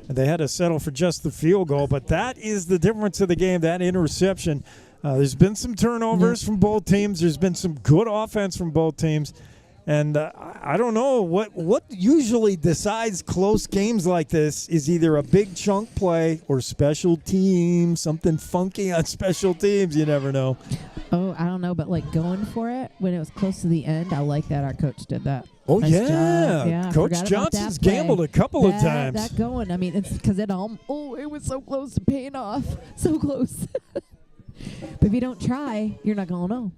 and they had to settle for just the field goal. But that is the difference of the game, that interception. There's been some turnovers from both teams. There's been some good offense from both teams. And I don't know what usually decides close games like this is either a big chunk play or special teams, something funky on special teams. You never know. Oh, I don't know, but like going for it when it was close to the end, I like that our coach did that. Oh, nice yeah. Job. Coach Johnson's gambled a couple of times. That going. I mean, it's because it was so close to paying off. So close. But if you don't try, you're not going to know.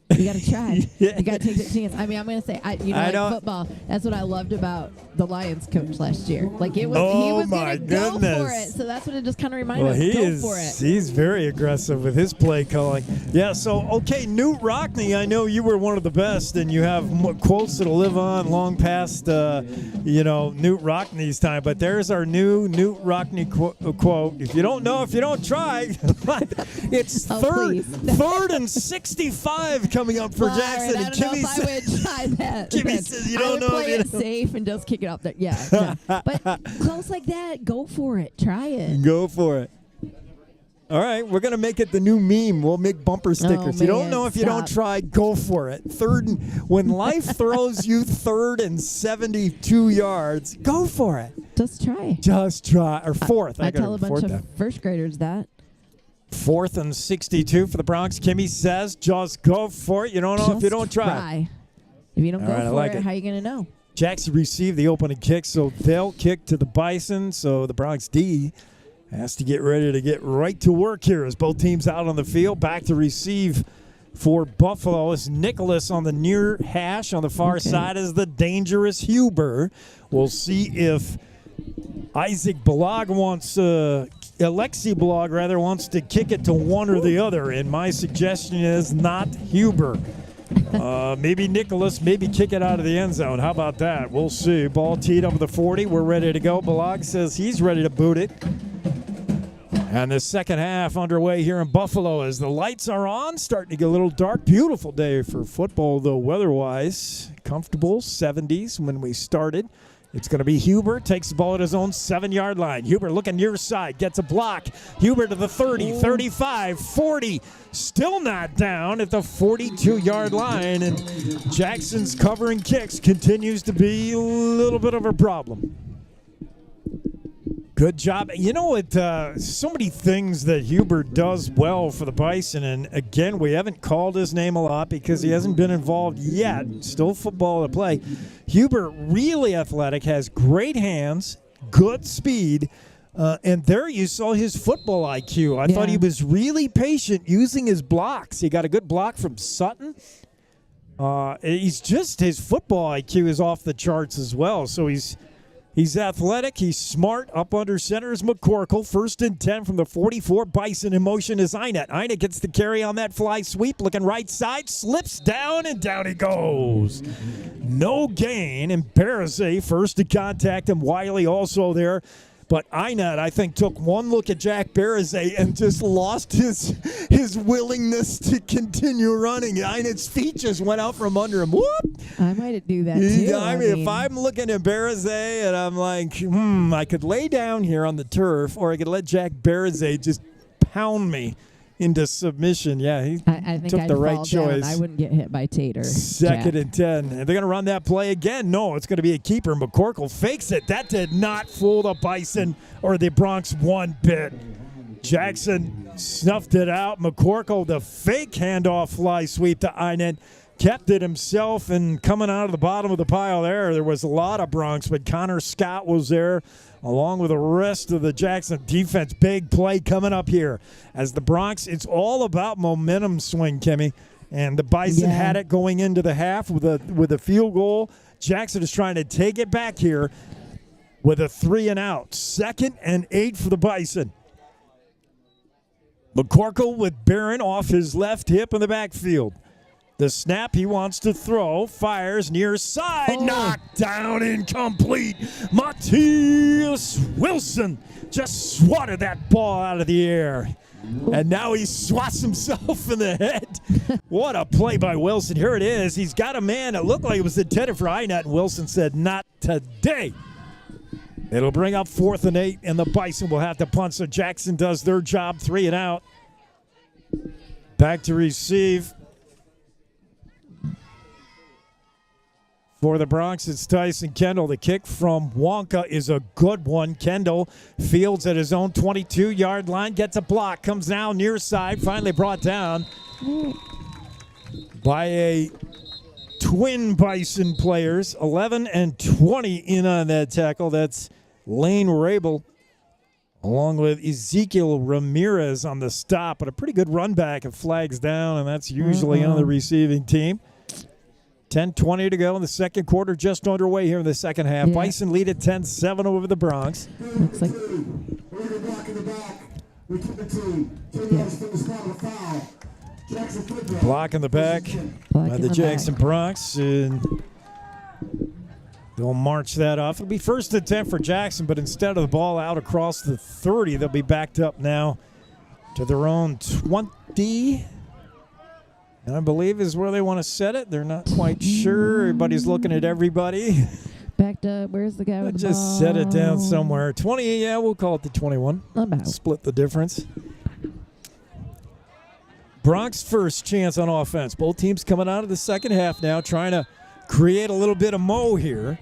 You got to try. You got to take that chance. I mean, I'm going to say, football, that's what I loved about the Lions coach last year. Like, he was going to go for it. So that's what it just kind of reminded us. Go for it. He's very aggressive with his play calling. Yeah, so, okay, Newt Rockney, I know you were one of the best, and you have quotes that'll live on long past, Newt Rockney's time. But there's our new Newt Rockney quote. If you don't know, if you don't try, it's third and 65 coming up for Jackson. Right, I don't know if I would try that. Kimmy says you don't know. I would play it safe and just kick it up there. Yeah. No. But close like that, go for it. Try it. Go for it. All right, we're going to make it the new meme. We'll make bumper stickers. You don't know if you don't try, go for it. When life throws you 3rd and 72 yards, go for it. Just try. Or fourth. I tell a bunch of first graders that. 4th and 62 for the Bronx. Kimmy says, just go for it. You don't know if you don't try. If you don't go for it, how are you going to know? Jackson received the opening kick, so they'll kick to the Bison. So the Bronx D has to get ready to get right to work here as both teams out on the field. Back to receive for Buffalo is Nicholas on the near hash. On the far side is the dangerous Huber. We'll see if Isaac Balag wants Alexi Blog rather wants to kick it to one or the other, and my suggestion is not Huber. Maybe Nicholas, maybe kick it out of the end zone. How about that? We'll see. Ball teed up at the 40. We're ready to go. Blog says he's ready to boot it. And the second half underway here in Buffalo as the lights are on. Starting to get a little dark. Beautiful day for football, though, weather-wise. Comfortable 70s when we started. It's going to be Huber. Takes the ball at his own 7-yard line. Huber looking near side. Gets a block. Huber to the 30, 35, 40. Still not down at the 42-yard line. And Jackson's covering kicks continues to be a little bit of a problem. Good job. You know what? So many things that Huber does well for the Bison. And again, we haven't called his name a lot because he hasn't been involved yet. Still football to play. Huber, really athletic, has great hands, good speed. And there you saw his football IQ. I thought he was really patient using his blocks. He got a good block from Sutton. His football IQ is off the charts as well. So He's athletic. He's smart. Up under center is McCorkle. 1st and 10 from the 44. Bison in motion is Einett. Einett gets the carry on that fly sweep. Looking right side. Slips down, and down he goes. No gain. And Barazay first to contact him. Wiley also there. But Einett, I think, took one look at Jack Barazay and just lost his willingness to continue running. Einett's feet just went out from under him. Whoop! I might do that too. I mean, if I'm looking at Barazay and I'm like, I could lay down here on the turf, or I could let Jack Barazay just pound me into submission. Yeah, I think took I'd the right fall choice. Down. I wouldn't get hit by Tate or 2nd Jack. and 10. And they're going to run that play again. No, it's going to be a keeper. McCorkle fakes it. That did not fool the Bison or the Bronx one bit. Jackson snuffed it out. McCorkle, the fake handoff fly sweep to Einett, kept it himself, and coming out of the bottom of the pile there was a lot of Bronx, but Connor Scott was there along with the rest of the Jackson defense. Big play coming up here as the Bronx. It's all about momentum swing, Kimmy, and the Bison had it going into the half with a field goal. Jackson is trying to take it back here with a 3 and out. 2nd and 8 for the Bison. McCorkle with Barron off his left hip in the backfield. The snap, he wants to throw, fires near side, knocked down, incomplete. Matthias Wilson just swatted that ball out of the air. And now he swats himself in the head. What a play by Wilson. Here it is. He's got a man that looked like it was intended for Einett, and Wilson said, not today. It'll bring up 4th and 8, and the Bison will have to punt, so Jackson does their job, 3 and out. Back to receive. For the Bronx, it's Tyson Kendall. The kick from Wonka is a good one. Kendall fields at his own 22-yard line, gets a block, comes now near side, finally brought down by a twin Bison players. 11 and 20 in on that tackle. That's Lane Rabel along with Ezekiel Ramirez on the stop. But a pretty good run back of flags down, and that's usually on the receiving team. 10:20 to go in the second quarter, just underway here in the second half. Bison lead at 10-7 over the Bronx. Looks like block in the back by the Jackson Bronx. And they'll march that off. It'll be 1st and 10 for Jackson, but instead of the ball out across the 30, they'll be backed up now to their own 20. And I believe is where they want to set it. They're not quite sure. Everybody's looking at everybody. Backed up. Where's the guy with the ball? Just set it down somewhere. 20, yeah, we'll call it the 21. About. Split the difference. Bronx first chance on offense. Both teams coming out of the second half now, trying to create a little bit of mo here.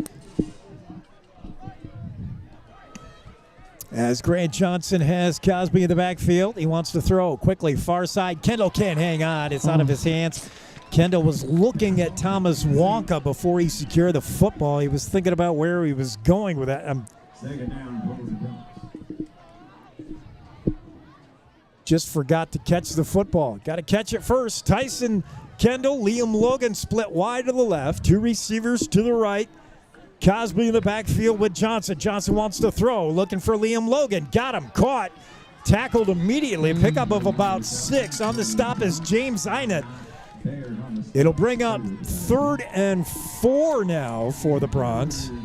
As Grant Johnson has Cosby in the backfield. He wants to throw quickly. Far side. Kendall can't hang on. It's out of his hands. Kendall was looking at Thomas Wonka before he secured the football. He was thinking about where he was going with that. Second down, just forgot to catch the football. Got to catch it first. Tyson Kendall, Liam Logan split wide to the left. 2 receivers to the right. Cosby in the backfield with Johnson. Johnson wants to throw, looking for Liam Logan. Got him, caught. tackled immediately. A pickup of about 6. On the stop is James Einett. It'll bring up 3rd and 4 now for the Broncs.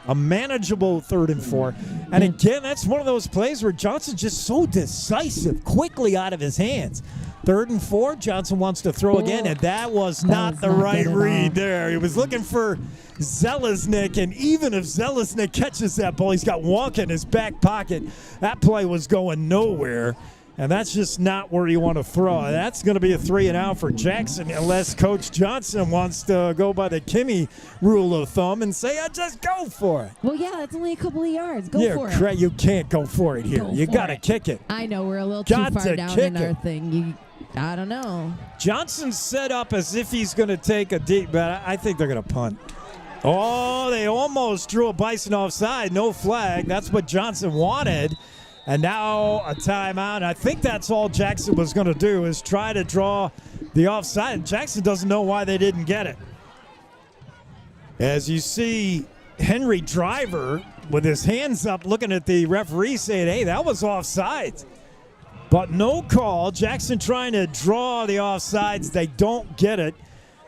A manageable 3rd and 4. And again, that's one of those plays where Johnson's just so decisive, quickly out of his hands. 3rd and 4, Johnson wants to throw again, and that was not the right read there. He was looking for Zelaznik, and even if Zelaznik catches that ball, he's got Wonka in his back pocket. That play was going nowhere, and that's just not where you want to throw. That's going to be a 3 and out for Jackson unless Coach Johnson wants to go by the Kimmy rule of thumb and say, just go for it. Well, yeah, it's only a couple of yards. Go for it. You can't go for it here. You got to kick it. I know we're a little too far down in our thing. I don't know. Johnson's set up as if he's going to take a deep, but I think they're going to punt. Oh, they almost drew a Bison offside. No flag. That's what Johnson wanted. And now a timeout. I think that's all Jackson was going to do is try to draw the offside. Jackson doesn't know why they didn't get it. As you see Henry Driver with his hands up looking at the referee saying, hey, that was offside. But no call. Jackson trying to draw the offsides. They don't get it.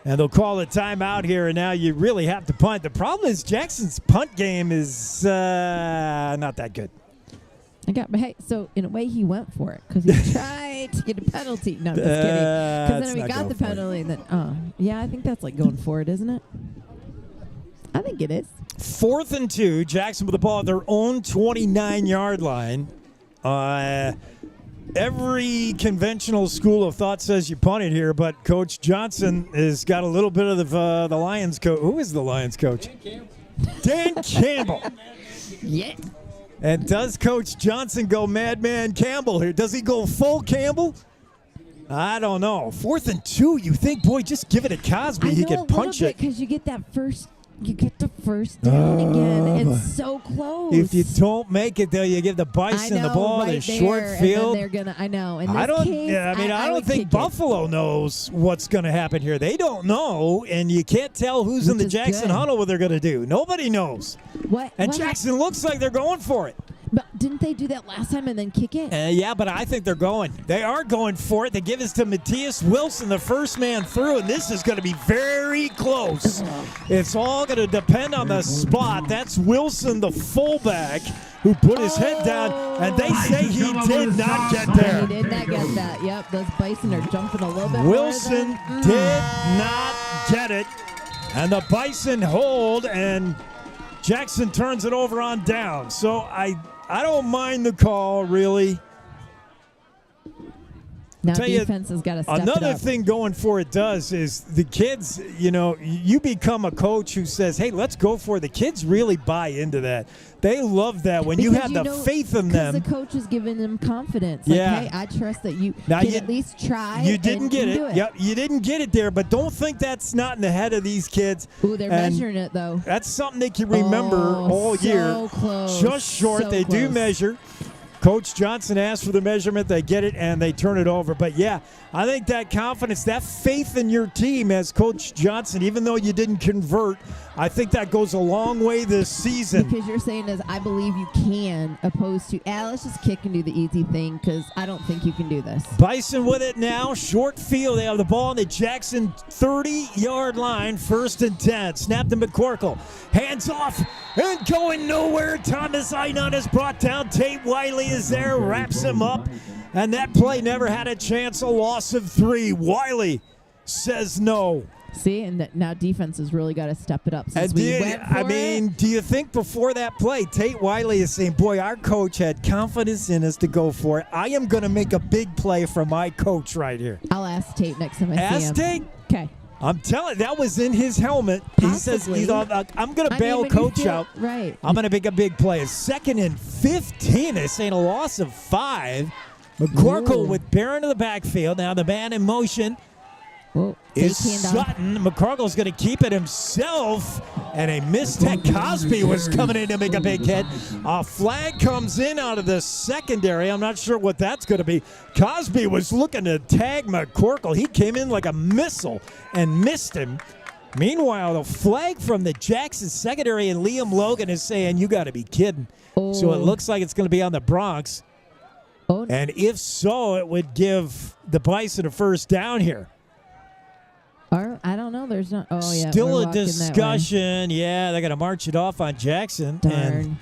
And they'll call a timeout here, and now you really have to punt. The problem is Jackson's punt game is not that good. Hey, so in a way he went for it because he tried to get a penalty. No, just kidding. Because then we got the penalty. And then, yeah, I think that's like going for it, isn't it? I think it is. 4th and 2. Jackson with the ball at their own 29-yard line. Every conventional school of thought says you punt it here, but Coach Johnson has got a little bit of the Lions coach. Who is the Lions coach? Dan Campbell. Yeah. And does Coach Johnson go Madman Campbell here? Does he go full Campbell? I don't know. 4th and 2, you think, boy, just give it to Cosby. He can punch it. Because you get that first. You get the first down again. It's so close. If you don't make it, though, you give the Bison the ball in a short field. And they're gonna. I know. In this I don't. case, I don't think Buffalo knows what's going to happen here. They don't know, and you can't tell who's in the Jackson huddle what they're going to do. Nobody knows. And Jackson looks like they're going for it. But didn't they do that last time and then kick it? Yeah, but I think they're going. They are going for it. They give us to Matthias Wilson, the first man through, and this is going to be very close. It's all going to depend on the spot. That's Wilson, the fullback, who put his head down, and they say he did not get there. He did not get that. Yep, those Bison are jumping a little bit Wilson did not get it, and the Bison hold, and Jackson turns it over on down. So I don't mind the call, really. Now defense has got to step it up. Another thing going for it does is the kids, you become a coach who says, hey, let's go for it. The kids really buy into that. They love that when you have the faith in them. Because the coach is giving them confidence. Like, hey, I trust that you can at least try. You didn't get it. Yep, you didn't get it there, but don't think that's not in the head of these kids. Ooh, they're measuring it, though. That's something they can remember all year. So close. Just short. So they close. do measure. Coach Johnson asked for the measurement. They get it, and they turn it over. But, yeah, I think that confidence, that faith in your team as Coach Johnson, even though you didn't convert, I think that goes a long way this season. Because you're saying is I believe you can, opposed to, let's just kick and do the easy thing because I don't think you can do this. Bison with it now. Short field. They have the ball on the Jackson 30-yard line. 1st and 10. Snap to McCorkle. Hands off and going nowhere. Thomas Einot is brought down. Tate Wiley is there. Wraps him up. And that play never had a chance. A loss of 3. Wiley says no. See, and now defense has really got to step it up. Since we went for do you think before that play, Tate Wiley is saying, boy, our coach had confidence in us to go for it. I am going to make a big play for my coach right here. I'll ask Tate next time I see him. Ask Tate? Okay. I'm telling you, that was in his helmet. Possibly. He says, I'm going to bail coach out. Right. I'm going to make a big play. 2nd and 15. They're saying a loss of 5. McCorkle with Barron in the backfield. Now the man in motion. Is Sutton. McCorkle's going to keep it himself, and a missed tech. Cosby was coming in to make a big hit. A flag comes in out of the secondary. I'm not sure what that's going to be. Cosby was looking to tag McCorkle. He came in like a missile and missed him. Meanwhile, the flag from the Jackson secondary, and Liam Logan is saying, you got to be kidding. So it looks like it's going to be on the Bronx. Oh. And if so, it would give the Bison a first down here. I don't know. There's not. Oh, yeah. Still a discussion. Yeah, they're going to march it off on Jackson. Darn. And,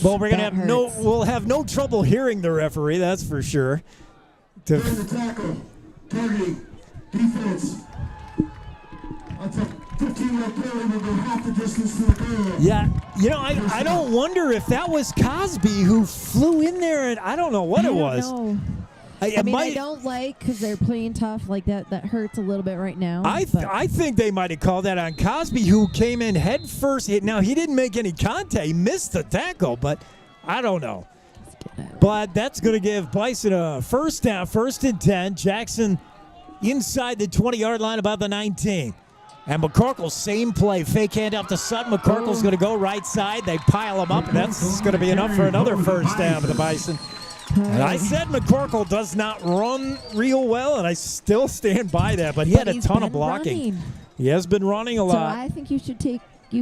well, we're going to have we'll have no trouble hearing the referee, that's for sure. There's a tackle. Targeting. Defense. That's a 15-yard penalty. We'll go half the distance to the goal. Yeah, I don't wonder if that was Cosby who flew in there, and I don't know what it was. Know. I don't like because they're playing tough like that. That hurts a little bit right now. I think they might have called that on Cosby, who came in head first. Now, he didn't make any contact. He missed the tackle, but I don't know. But that's going to give Bison a first down, 1st and 10. Jackson inside the 20-yard line, about the 19. And McCorkle, same play. Fake hand up to Sutton. McCorkle's going to go right side. They pile him up, and that's going to be enough for another first down for the Bison. And I said McCorkle does not run real well, and I still stand by that. But he had a ton of blocking. Running. He has been running a lot. So I think you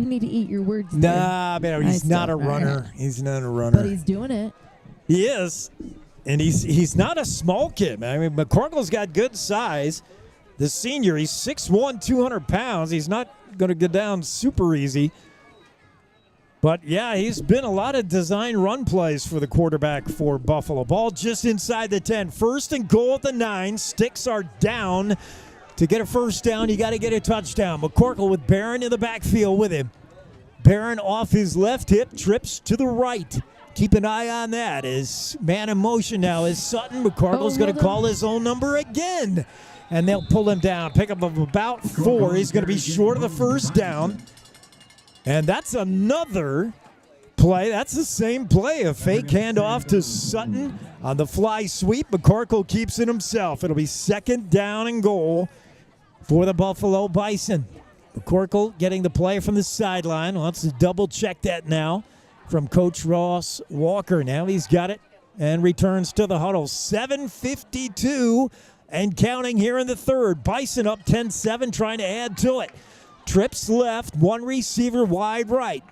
need to eat your words. Nah, man, he's not a runner. He's not a runner. But he's doing it. He is. And he's not a small kid, man. I mean, McCorkle's got good size. The senior, he's 6'1", 200 pounds. He's not going to get down super easy. But, yeah, he's been a lot of design run plays for the quarterback for Buffalo. Ball just inside the 10. 1st and goal at the 9. Sticks are down. To get a first down, you got to get a touchdown. McCorkle with Barron in the backfield with him. Barron off his left hip, trips to the right. Keep an eye on that. As man in motion now is Sutton. McCorkle's going to call his own number again. And they'll pull him down. Pick up of about 4. He's going to be short of the first down. And that's another play. That's the same play. A fake handoff to Sutton on the fly sweep. McCorkle keeps it himself. It'll be 2nd down and goal for the Buffalo Bison. McCorkle getting the play from the sideline. Wants to double check that now from Coach Ross Walker. Now he's got it and returns to the huddle. 7:52 and counting here in the third. Bison up 10-7, trying to add to it. Trips left, one receiver wide right.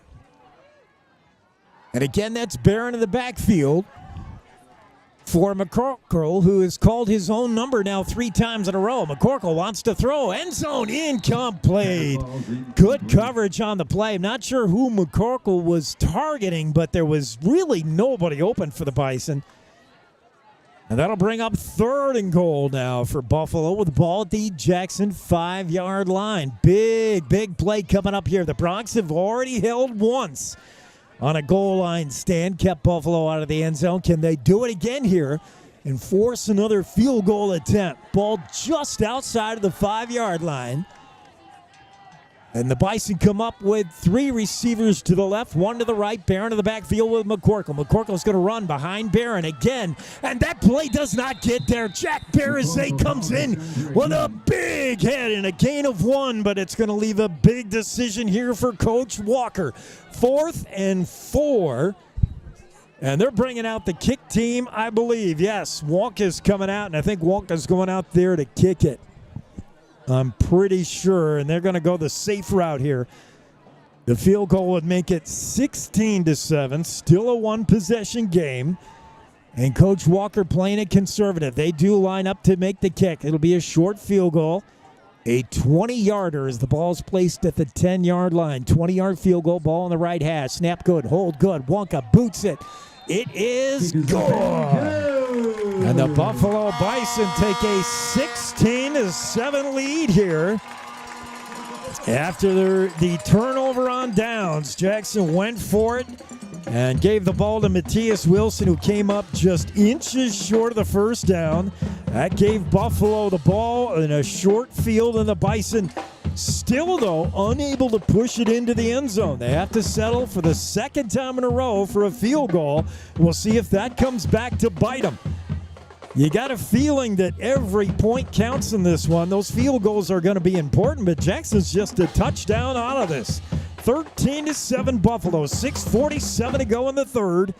And again, that's Barron in the backfield for McCorkle, who has called his own number now 3 times in a row. McCorkle wants to throw. End zone incomplete. Good coverage on the play. I'm not sure who McCorkle was targeting, but there was really nobody open for the Bison. And that'll bring up 3rd and goal now for Buffalo with the ball at the Jackson 5-yard line. Big play coming up here. The Broncs have already held once on a goal line stand, kept Buffalo out of the end zone. Can they do it again here and force another field goal attempt? Ball just outside of the 5-yard line. And the Bison come up with 3 receivers to the left, 1 to the right. Barron in the backfield with McCorkle. McCorkle's going to run behind Barron again. And that play does not get there. Jack Barazay comes in with a big hit and a gain of 1, but it's going to leave a big decision here for Coach Walker. 4th and 4. And they're bringing out the kick team, I believe. Yes, Wonka's coming out, and I think Wonka's going out there to kick it. I'm pretty sure, and they're going to go the safe route here. The field goal would make it 16-7, still a 1-possession game. And Coach Walker playing it conservative. They do line up to make the kick. It'll be a short field goal. A 20-yarder as the ball's placed at the 10-yard line. 20-yard field goal, ball on the right hash. Snap good, hold good. Wonka boots it. It is good. And the Buffalo Bison take a 16-7 lead here. After the turnover on downs, Jackson went for it and gave the ball to Matthias Wilson, who came up just inches short of the first down. That gave Buffalo the ball in a short field, and the Bison still, though, unable to push it into the end zone. They have to settle for the 2nd time in a row for a field goal. We'll see if that comes back to bite them. You got a feeling that every point counts in this one. Those field goals are going to be important, but Jackson's just a touchdown out of this. 13-7 Buffalo, 6:47 to go in the third.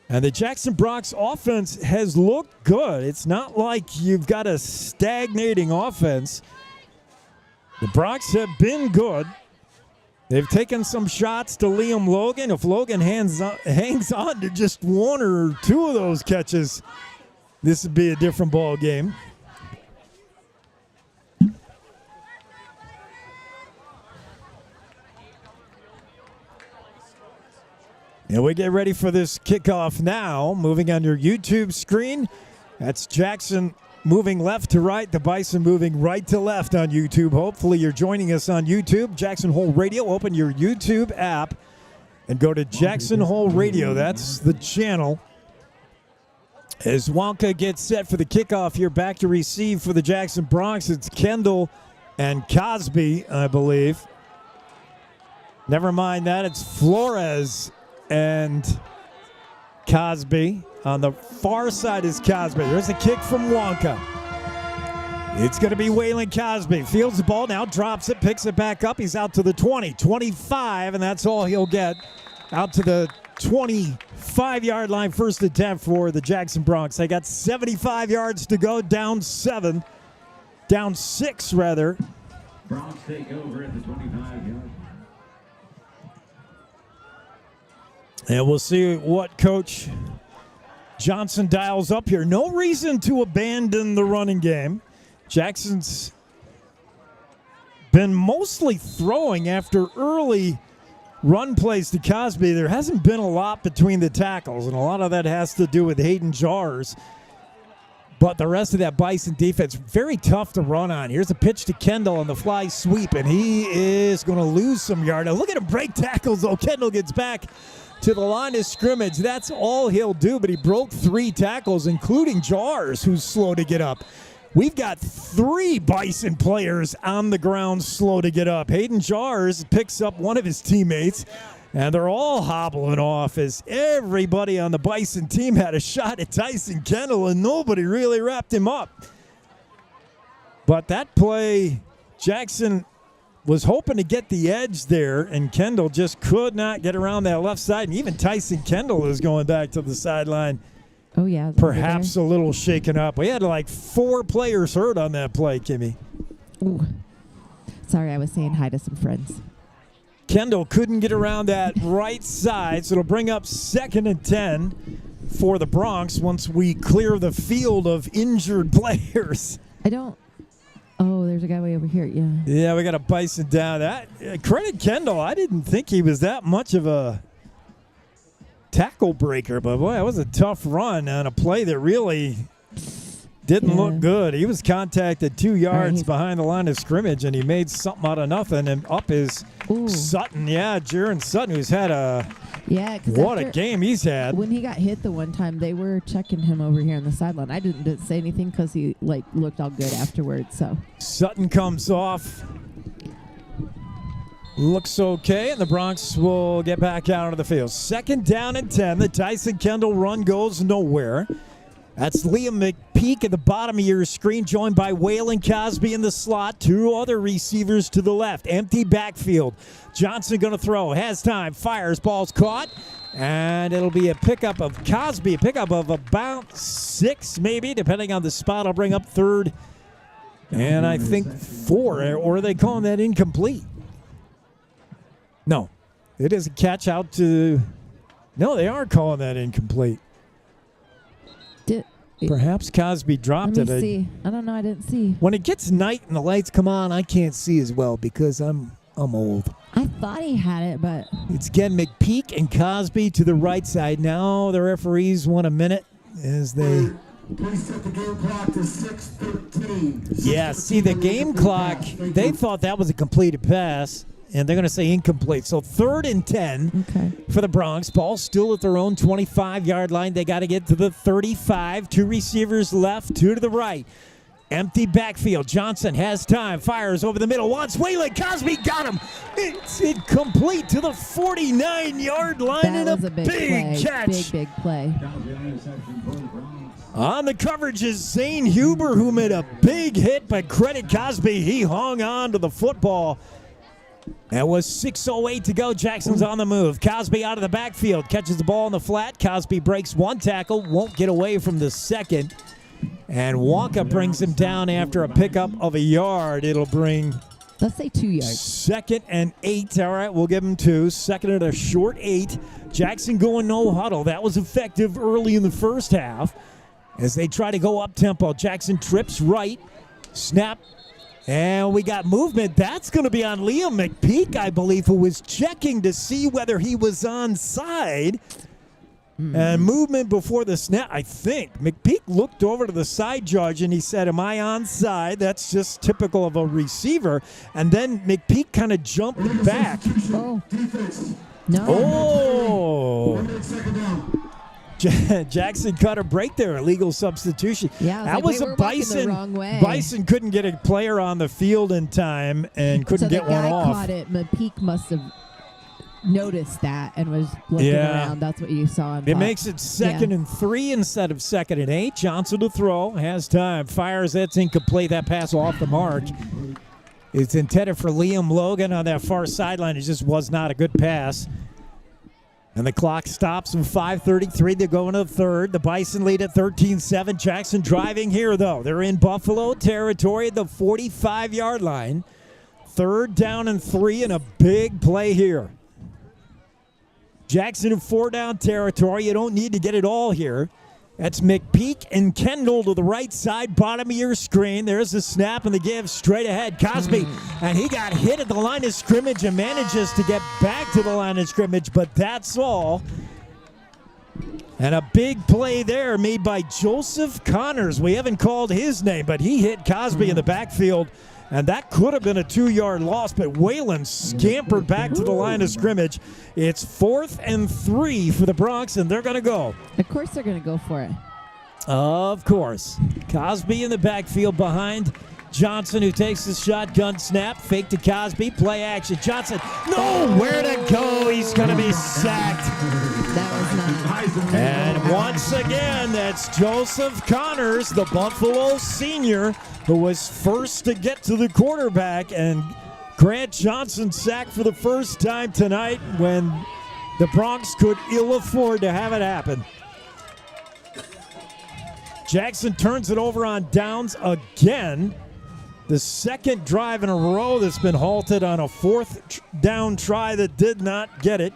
And the Jackson Broncs offense has looked good. It's not like you've got a stagnating offense. The Broncs have been good. They've taken some shots to Liam Logan. If Logan hangs on to just 1 or 2 of those catches, this would be a different ball game. And we get ready for this kickoff now. Moving on your YouTube screen, that's Jackson moving left to right, the Bison moving right to left on YouTube. Hopefully you're joining us on YouTube. Jackson Hole Radio, open your YouTube app and go to Jackson Hole Radio. That's the channel. As Wonka gets set for the kickoff here, back to receive for the Jackson Bronx, it's Kendall and Cosby, I believe. Never mind that, it's Flores and Cosby. On the far side is Cosby. There's a kick from Wonka. It's going to be Waylon Cosby. Fields the ball now, drops it, picks it back up. He's out to the 20, 25, and that's all he'll get. Out to the 25-yard line, first attempt for the Jackson Bronx. They got 75 yards to go, down 6 rather. Bronx take over at the 25-yard. And we'll see what Coach Johnson dials up here. No reason to abandon the running game. Jackson's been mostly throwing after early run plays to Cosby. There hasn't been a lot between the tackles, and a lot of that has to do with Hayden Jars. But the rest of that Bison defense, very tough to run on. Here's a pitch to Kendall on the fly sweep, and he is going to lose some yard. Now look at him break tackles, though. Kendall gets back to the line of scrimmage. That's all he'll do, but he broke 3 tackles, including Jars, who's slow to get up. We've got 3 Bison players on the ground slow to get up. Hayden Jars picks up one of his teammates, and they're all hobbling off as everybody on the Bison team had a shot at Tyson Kendall, and nobody really wrapped him up. But that play, Jackson was hoping to get the edge there, and Kendall just could not get around that left side. And even Tyson Kendall is going back to the sideline. Oh, yeah. Perhaps a little shaken up. We had like 4 players hurt on that play, Kimmy. Ooh. Sorry, I was saying hi to some friends. Kendall couldn't get around that right side, so it'll bring up 2nd and 10 for the Bronx once we clear the field of injured players. Oh, there's a guy way over here, yeah. Yeah, we got a Bison down. Credit Kendall. I didn't think he was that much of a tackle breaker, but boy, that was a tough run on a play that really didn't look good. He was contacted 2 yards behind the line of scrimmage, and he made something out of nothing. And up is Sutton. Yeah, Jaron Sutton, who's had what a game he's had. When he got hit the one time, they were checking him over here on the sideline. I didn't say anything because he looked all good afterwards. So Sutton comes off. Looks okay, and the Bronx will get back out onto the field. 2nd down and 10. The Tyson Kendall run goes nowhere. That's Liam McPeak at the bottom of your screen, joined by Waylon Cosby in the slot. 2 other receivers to the left. Empty backfield. Johnson going to throw. Has time. Fires. Ball's caught. And it'll be a pickup of Cosby. A pickup of about 6, maybe, depending on the spot. I'll bring up 3rd and I think 4. Or are they calling that incomplete? No. It is a catch out to... No, they are calling that incomplete. Perhaps Cosby dropped it. Let me see. I don't know. I didn't see. When it gets night and the lights come on, I can't see as well because I'm old. I thought he had it, but... It's again McPeak and Cosby to the right side. Now the referees want a minute as they... Please set the game clock to 6:13. Yeah, see, the game clock, they thought that was a completed pass. And they're going to say incomplete. So 3rd and 10 for the Bronx. Ball still at their own 25-yard line. They got to get to the 35. 2 receivers left, 2 to the right. Empty backfield. Johnson has time. Fires over the middle. Wants Waylon. Cosby got him. It's incomplete to the 49-yard line. That and was a big catch. Big play. On the coverage is Zane Huber, who made a big hit, but credit Cosby. He hung on to the football. That was 6:08 to go. Jackson's on the move. Cosby out of the backfield. Catches the ball in the flat. Cosby breaks 1 tackle. Won't get away from the 2nd. And Wonka brings him down after a pickup of a yard. It'll bring... Let's say 2 yards. 2nd and 8. All right, we'll give him 2. 2nd and a short 8. Jackson going no huddle. That was effective early in the first half. as they try to go up-tempo. Jackson trips right, snap, and we got movement. That's going to be on Liam McPeak, I believe, who was checking to see whether he was onside. And movement before the snap, I think. McPeak looked over to the side judge and he said, am I onside? That's just typical of a receiver. And then McPeak kind of jumped back. Oh. No. Oh. Jackson cut a break there, illegal substitution. Yeah, that was a Bison. The wrong way. Bison couldn't get a player on the field in time and couldn't get one off. So the guy caught it. McPeak must have noticed that and was looking around. That's what you saw. It makes it 2nd and 3 instead of 2nd and 8. Johnson to throw. Has time. Fires. That's incomplete. That pass off the mark. It's intended for Liam Logan on that far sideline. It just was not a good pass. And the clock stops with 5:33 to go into the third. The Bison lead at 13-7. Jackson driving here, though. They're in Buffalo territory at the 45-yard line. 3rd down and 3 and a big play here. Jackson in 4-down territory. You don't need to get it all here. That's McPeak and Kendall to the right side, bottom of your screen. There's the snap and the give straight ahead. Cosby, and he got hit at the line of scrimmage and manages to get back to the line of scrimmage, but that's all. And a big play there made by Joseph Connors. We haven't called his name, but he hit Cosby in the backfield. And that could have been a 2-yard loss, but Whalen scampered back to the line of scrimmage. It's 4th and 3 for the Bronx, and they're going to go. Of course they're going to go for it. Of course. Cosby in the backfield behind Johnson, who takes the shotgun snap. Fake to Cosby. Play action. Johnson, nowhere to go. He's going to be sacked. That was not. And once again, that's Joseph Connors, the Buffalo senior, who was first to get to the quarterback. And Grant Johnson sacked for the first time tonight when the Bronx could ill afford to have it happen. Jackson turns it over on downs again. The second drive in a row that's been halted on a 4th down try that did not get it.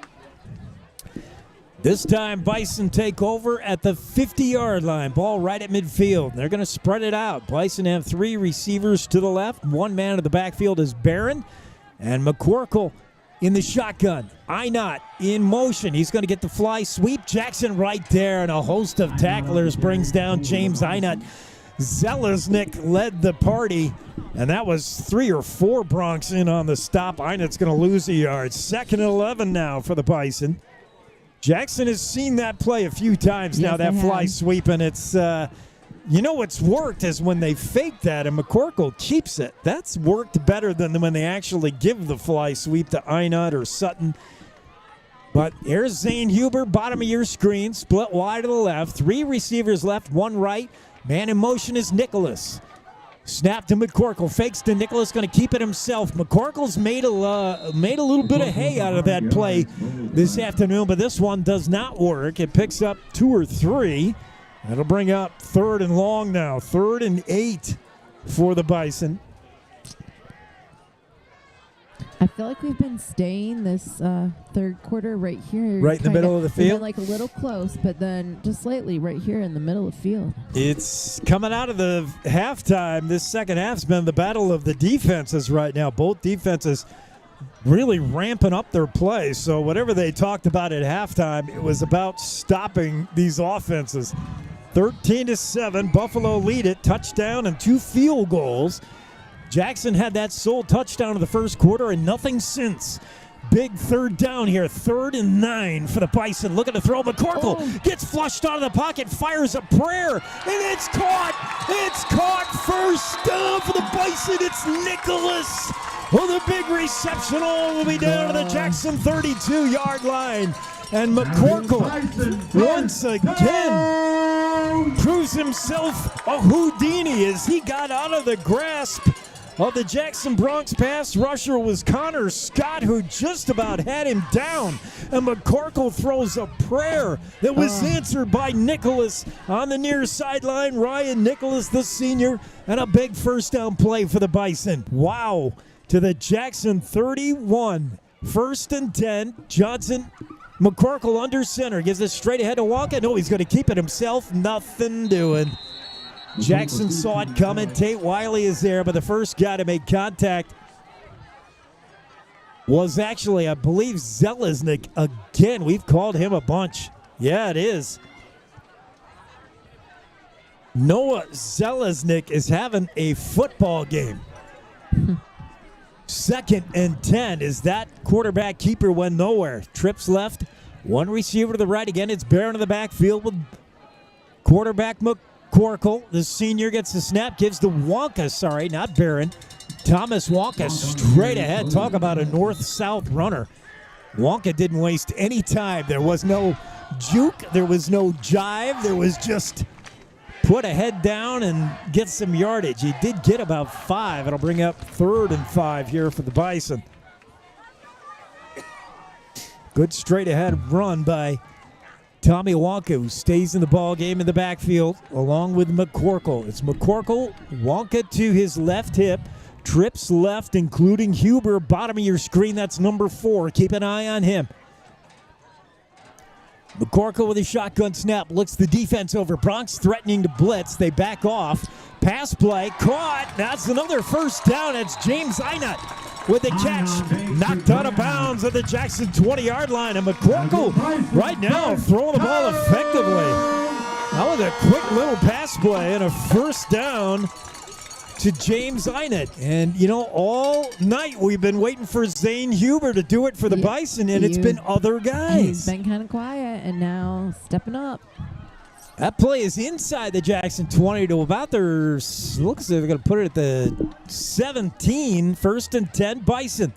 This time, Bison take over at the 50-yard line. Ball right at midfield. They're going to spread it out. Bison have 3 receivers to the left. 1 man in the backfield is Barron. And McCorkle in the shotgun. Inot in motion. He's going to get the fly sweep. Jackson right there, and a host of tacklers brings down James Inot. Zelaznik led the party, and that was 3 or 4 Bronx in on the stop. Inot's going to lose a yard. 2nd and 11 now for the Bison. Jackson has seen that play a few times now, that fly sweep, and it's, what's worked is when they fake that and McCorkle keeps it. That's worked better than when they actually give the fly sweep to Inot or Sutton. But here's Zane Huber, bottom of your screen, split wide to the left. 3 receivers left, 1 right. Man in motion is Nicholas. Snap to McCorkle. Fakes to Nicholas. Going to keep it himself. McCorkle's made a little bit of hay out of that play this afternoon, but this one does not work. It picks up 2 or 3. That'll bring up 3rd and long now. 3rd and 8 for the Bison. I feel like we've been staying this third quarter right here. Right in the middle of the field? Like a little close, but then just slightly right here in the middle of the field. It's coming out of the halftime. This second half's been the battle of the defenses right now. Both defenses really ramping up their play. So whatever they talked about at halftime, it was about stopping these offenses. 13-7, Buffalo lead it. Touchdown and 2 field goals. Jackson had that sole touchdown in the first quarter and nothing since. Big 3rd down here, 3rd and 9 for the Bison. Looking to throw. McCorkle gets flushed out of the pocket, fires a prayer, and it's caught. It's caught. First down for the Bison. It's Nicholas. Well, the big reception all will be down to the Jackson 32-yard line. And McCorkle once again proves himself a Houdini as he got out of the grasp of the Jackson Bronx pass rusher. Was Connor Scott, who just about had him down. And McCorkle throws a prayer that was answered by Nicholas on the near sideline. Ryan Nicholas, the senior, and a big first down play for the Bison. Wow. To the Jackson 31. 1st and 10. Johnson McCorkle under center. Gives it straight ahead to Wonka. No, he's going to keep it himself. Nothing doing. Jackson saw it coming. Tate Wiley is there, but the first guy to make contact was actually, I believe, Zelaznik again. We've called him a bunch. Yeah, it is. Noah Zelaznik is having a football game. 2nd and 10 is that quarterback keeper went nowhere. Trips left, one receiver to the right. Again, it's Barron in the backfield with quarterback McCorkle. The senior gets the snap, gives to Wonka, sorry, not Barron. Thomas Wonka straight ahead. Talk about a north-south runner. Wonka didn't waste any time. There was no juke. There was no jive. There was just put a head down and get some yardage. He did get about 5. It'll bring up 3rd and 5 here for the Bison. Good straight-ahead run by Tommy Wonka, who stays in the ball game in the backfield along with McCorkle. It's McCorkle, Wonka to his left hip. Trips left, including Huber. Bottom of your screen, that's number 4. Keep an eye on him. McCorkle with a shotgun snap. Looks the defense over. Bronx threatening to blitz. They back off. Pass play. Caught. That's another first down. It's James Einut with the catch. Knocked out of bounds at the Jackson 20-yard line. And McCorkle right now throwing the ball effectively. That was a quick little pass play and a first down to James Einut. And, you know, all night we've been waiting for Zane Huber to do it for the Bison, and it's been other guys. He's been kind of quiet, and now stepping up. That play is inside the Jackson 20 to about their, looks like they're going to put it at the 17, 1st and 10, Bison.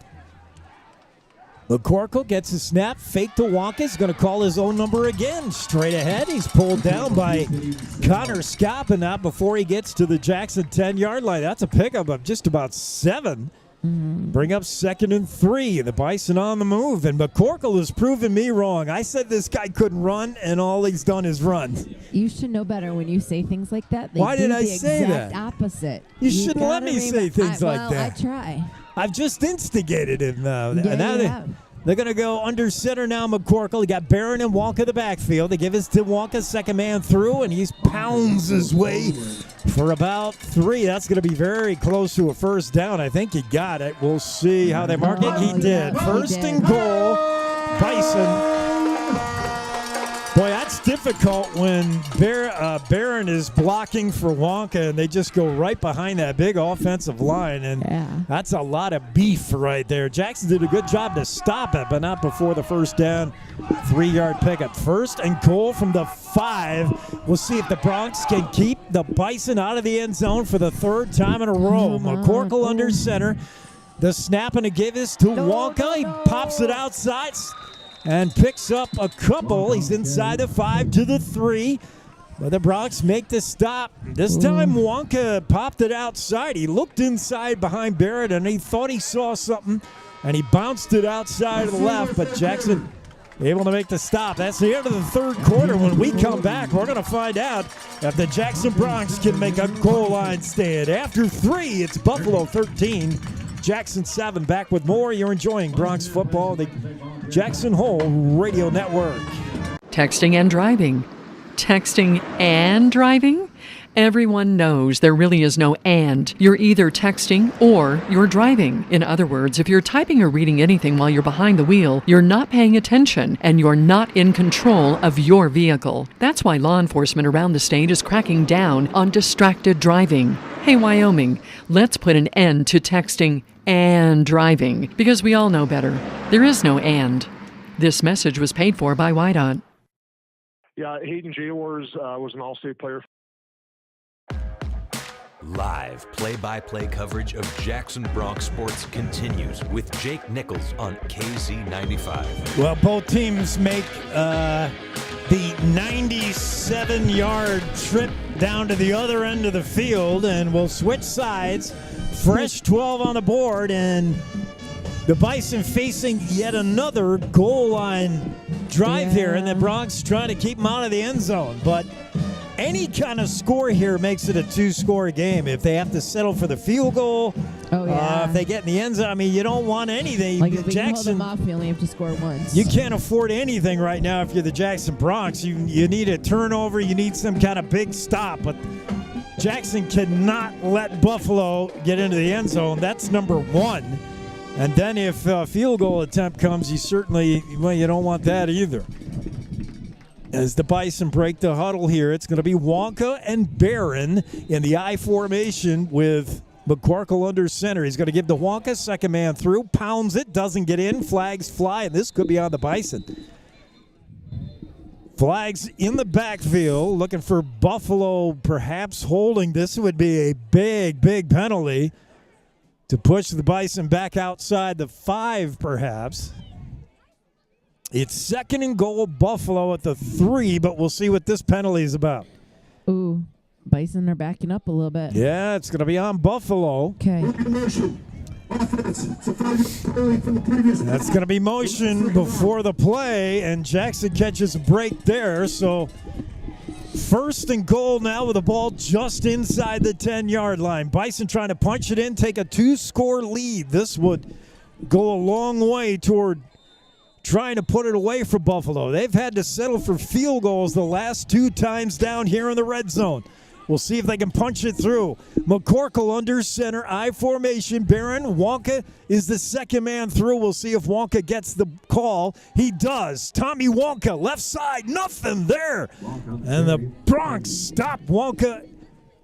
McCorkle gets a snap, fake to Wonka. He's going to call his own number again. Straight ahead, he's pulled down by Connor Skopinot before he gets to the Jackson 10-yard line. That's a pickup of just about 7. Bring up 2nd and 3. The Bison on the move, and McCorkle has proven me wrong. I said this guy couldn't run, and all he's done is run. You should know better when you say things like that. Why did I say that? The exact opposite. You shouldn't let me say things like that. I try. I've just instigated him, though. Yeah, Now they're going to go under center now, McCorkle. He got Barron and Wonka the backfield. They give it to Wonka, second man through, and he pounds his way for about 3. That's going to be very close to a first down. I think he got it. We'll see how they mark it. He did. First and goal, Bison. Boy, that's difficult when Barron is blocking for Wonka, and they just go right behind that big offensive line, and that's a lot of beef right there. Jackson did a good job to stop it, but not before the first down. 3-yard pickup. First and goal from the 5. We'll see if the Bronx can keep the Bison out of the end zone for the 3rd time in a row. McCorkle under center. The snap and a give is to Wonka. He pops it outside and picks up a couple. He's inside the 5 to the 3. But the Bronx make the stop. This time Wonka popped it outside. He looked inside behind Barrett, and he thought he saw something, and he bounced it outside to the left. But Jackson able to make the stop. That's the end of the 3rd quarter. When we come back, we're going to find out if the Jackson Bronx can make a goal line stand. After 3, it's Buffalo 13. Jackson 7. Back with more. You're enjoying Bronx football, the Jackson Hole Radio Network. Texting and driving. Texting and driving? Everyone knows there really is no and. You're either texting or you're driving. In other words, if you're typing or reading anything while you're behind the wheel, you're not paying attention and you're not in control of your vehicle. That's why law enforcement around the state is cracking down on distracted driving. Hey, Wyoming, let's put an end to texting and driving, because we all know better. There is no and. This message was paid for by WYDOT. Yeah, Hayden Jaworth was an all-state player. Live play-by-play coverage of Jackson Bronx sports continues with Jake Nichols on KZ95. Well, both teams make the 97-yard trip down to the other end of the field, and we'll switch sides. Fresh 12 on the board, and the Bison facing yet another goal line drive here, and the Bronx trying to keep them out of the end zone. But any kind of score here makes it a 2-score game. If they have to settle for the field goal, Oh, yeah. If they get in the end zone, I mean, you don't want anything. Like, if we can hold Jackson, them off, we only have to score once. you can't afford anything right now if you're the Jackson Bronx. You need a turnover. You need some kind of big stop. But Jackson cannot let Buffalo get into the end zone. That's number one. And then if a field goal attempt comes, you don't want that either. As the Bison break the huddle here, it's going to be Wonka and Barron in the I formation with McCorkle under center. He's going to give the Wonka, second man through, pounds it, doesn't get in, flags fly, and this could be on the Bison. Flags in the backfield, looking for Buffalo perhaps holding. This would be a big, big penalty to push the Bison back outside the 5, perhaps. It's second and goal, Buffalo at the 3, but we'll see what this penalty is about. Ooh, Bison are backing up a little bit. Yeah, it's going to be on Buffalo. Okay. That's going to be motion before the play, and Jackson catches a break there. So first and goal now with the ball just inside the 10-yard line. Bison trying to punch it in, take a 2-score lead. This would go a long way toward trying to put it away for Buffalo. They've had to settle for field goals the last 2 times down here in the red zone. We'll see if they can punch it through. McCorkle under center, I formation. Barron, Wonka is the second man through. We'll see if Wonka gets the call. He does. Tommy Wonka, left side, nothing there. And the Bronx stop Wonka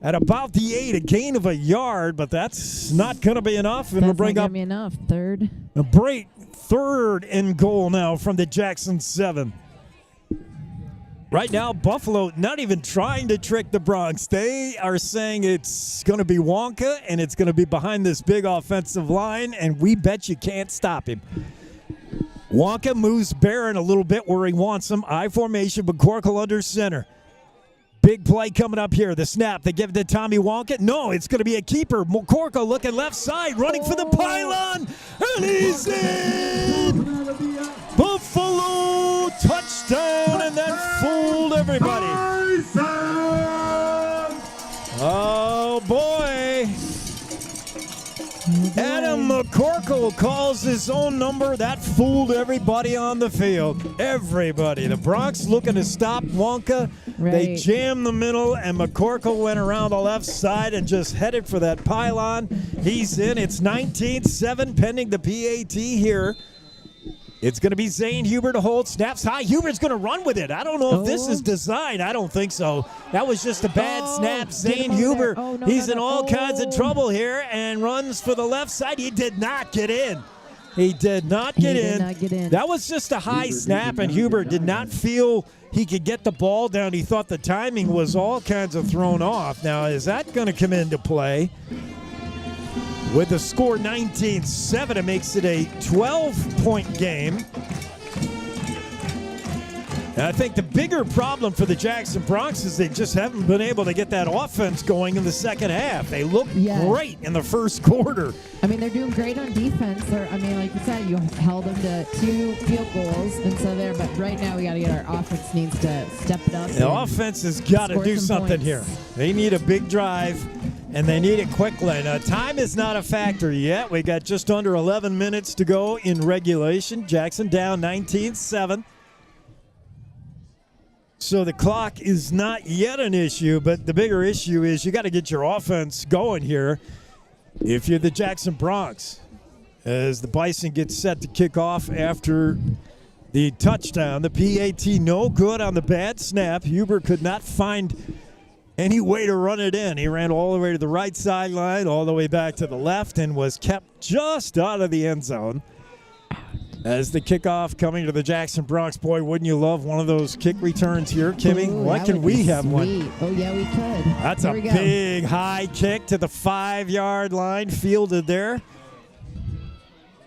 at about the 8, a gain of a yard, but that's not going to be enough. And That's we'll bring not up gonna be enough. Third. a break. Third and goal now from the Jackson 7. Right now, Buffalo not even trying to trick the Bronx. They are saying it's going to be Wonka, and it's going to be behind this big offensive line, and we bet you can't stop him. Wonka moves Barron a little bit where he wants him. I formation, but McCorkle under center. Big play coming up here. The snap. They give it to Tommy Wonka. No, it's going to be a keeper. McCorkle looking left side, running for the pylon, and he's in! Buffalo touchdown, and that fooled everybody. Oh, boy. Adam McCorkle calls his own number. That fooled everybody on the field. Everybody. The Bronx looking to stop Wonka. Right. They jammed the middle, and McCorkle went around the left side and just headed for that pylon. He's in. It's 19-7 pending the PAT here. It's going to be Zane Huber to hold. Snaps high. Huber's going to run with it. I don't know if this is designed. I don't think so. That was just a bad snap. Zane Huber, he's in all kinds of trouble here and runs for the left side. He did not get in. He did not get in. That was just a high snap, and Huber did not feel he could get the ball down. He thought the timing was all kinds of thrown off. Now, is that going to come into play? With the score 19-7, it makes it a 12-point game. And I think the bigger problem for the Jackson Bronx is they just haven't been able to get that offense going in the second half. They look great in the first quarter. I mean, they're doing great on defense. Like you said, you held them to 2 field goals, and so there. But right now, we got to get our offense needs to step it up. The offense has got to do something here. They need a big drive, and they need it quickly. Now, time is not a factor yet. We got just under 11 minutes to go in regulation. Jackson down 19-7. So the clock is not yet an issue, but the bigger issue is you got to get your offense going here if you're the Jackson Bronx. As the Bison get set to kick off after the touchdown. The PAT no good on the bad snap. Huber could not find any way to run it in. He ran all the way to the right sideline, all the way back to the left, and was kept just out of the end zone. As the kickoff coming to the Jackson Bronx. Boy, wouldn't you love one of those kick returns here, Kimmy? Why can we have one? Oh, yeah, we could. That's a big high kick to the 5-yard line, fielded there.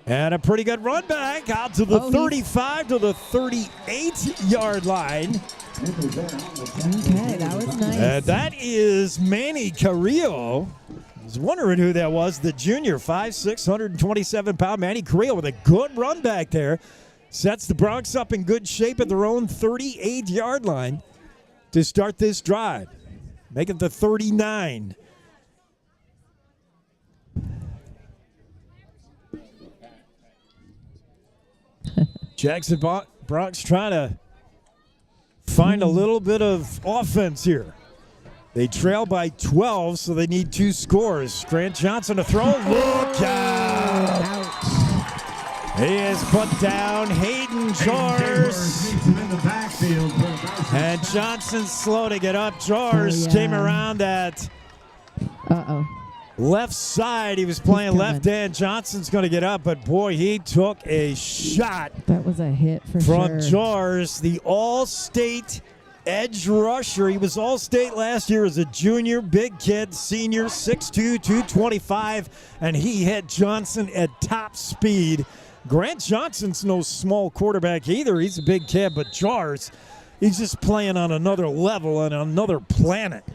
And a pretty good run back out to the 35 to the 38-yard line. Okay, that was nice. That is Manny Carrillo. I was wondering who that was. The junior, 5'6", 127-pound Manny Carrillo with a good run back there. Sets the Bronx up in good shape at their own 38-yard line to start this drive. Make it the 39. Jackson Bronx trying to find a little bit of offense here. They trail by 12, so they need 2 scores. Grant Johnson to throw. Look out! He is put down. Hayden Jars. And Johnson's slow to get up. Jars came around that left side. He was playing left hand. Johnson's going to get up, but boy, he took a shot. That was a hit for from sure. Jars, the all-state edge rusher. He was all-state last year as a junior, big kid, senior, 6'2", 225, and he hit Johnson at top speed. Grant Johnson's no small quarterback either. He's a big kid, but Jars, he's just playing on another level and another planet.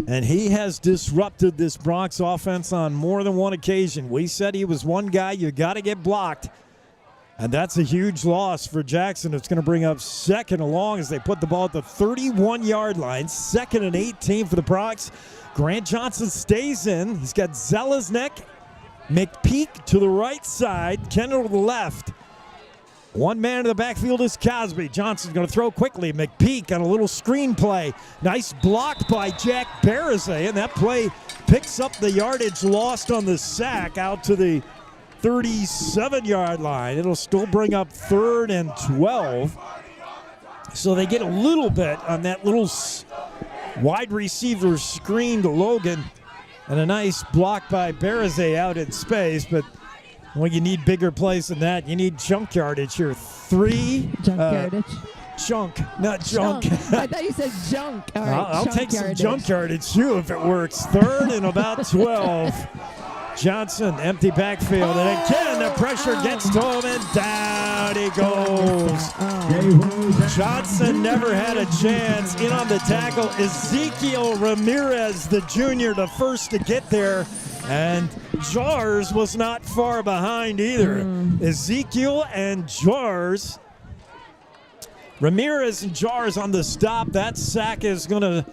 And he has disrupted this Bronx offense on more than one occasion. We said he was one guy you got to get blocked. And that's a huge loss for Jackson. It's going to bring up 2nd and long as they put the ball at the 31-yard line. 2nd and 18 for the Bronx. Grant Johnson stays in. He's got Zelaznik, McPeak to the right side, Kendall to the left. One man in the backfield is Cosby. Johnson's going to throw quickly. McPeak on a little screen play. Nice block by Jack Barazay, and that play picks up the yardage lost on the sack out to the 37-yard line. It'll still bring up 3rd and 12. So they get a little bit on that little wide receiver screen to Logan, and a nice block by Barazay out in space, but well, you need bigger plays than that. You need chunk yardage here. 3 junk yardage. Chunk, not junk. I thought you said junk. All right, I'll take some junk yardage too if it works. 3rd and about 12. Johnson, empty backfield, and again the pressure gets to him, and down he goes. Johnson never had a chance. In on the tackle, Ezekiel Ramirez, the junior, the first to get there. And Jars was not far behind either. Ezekiel and Jars. Ramirez and Jars on the stop. That sack is going to...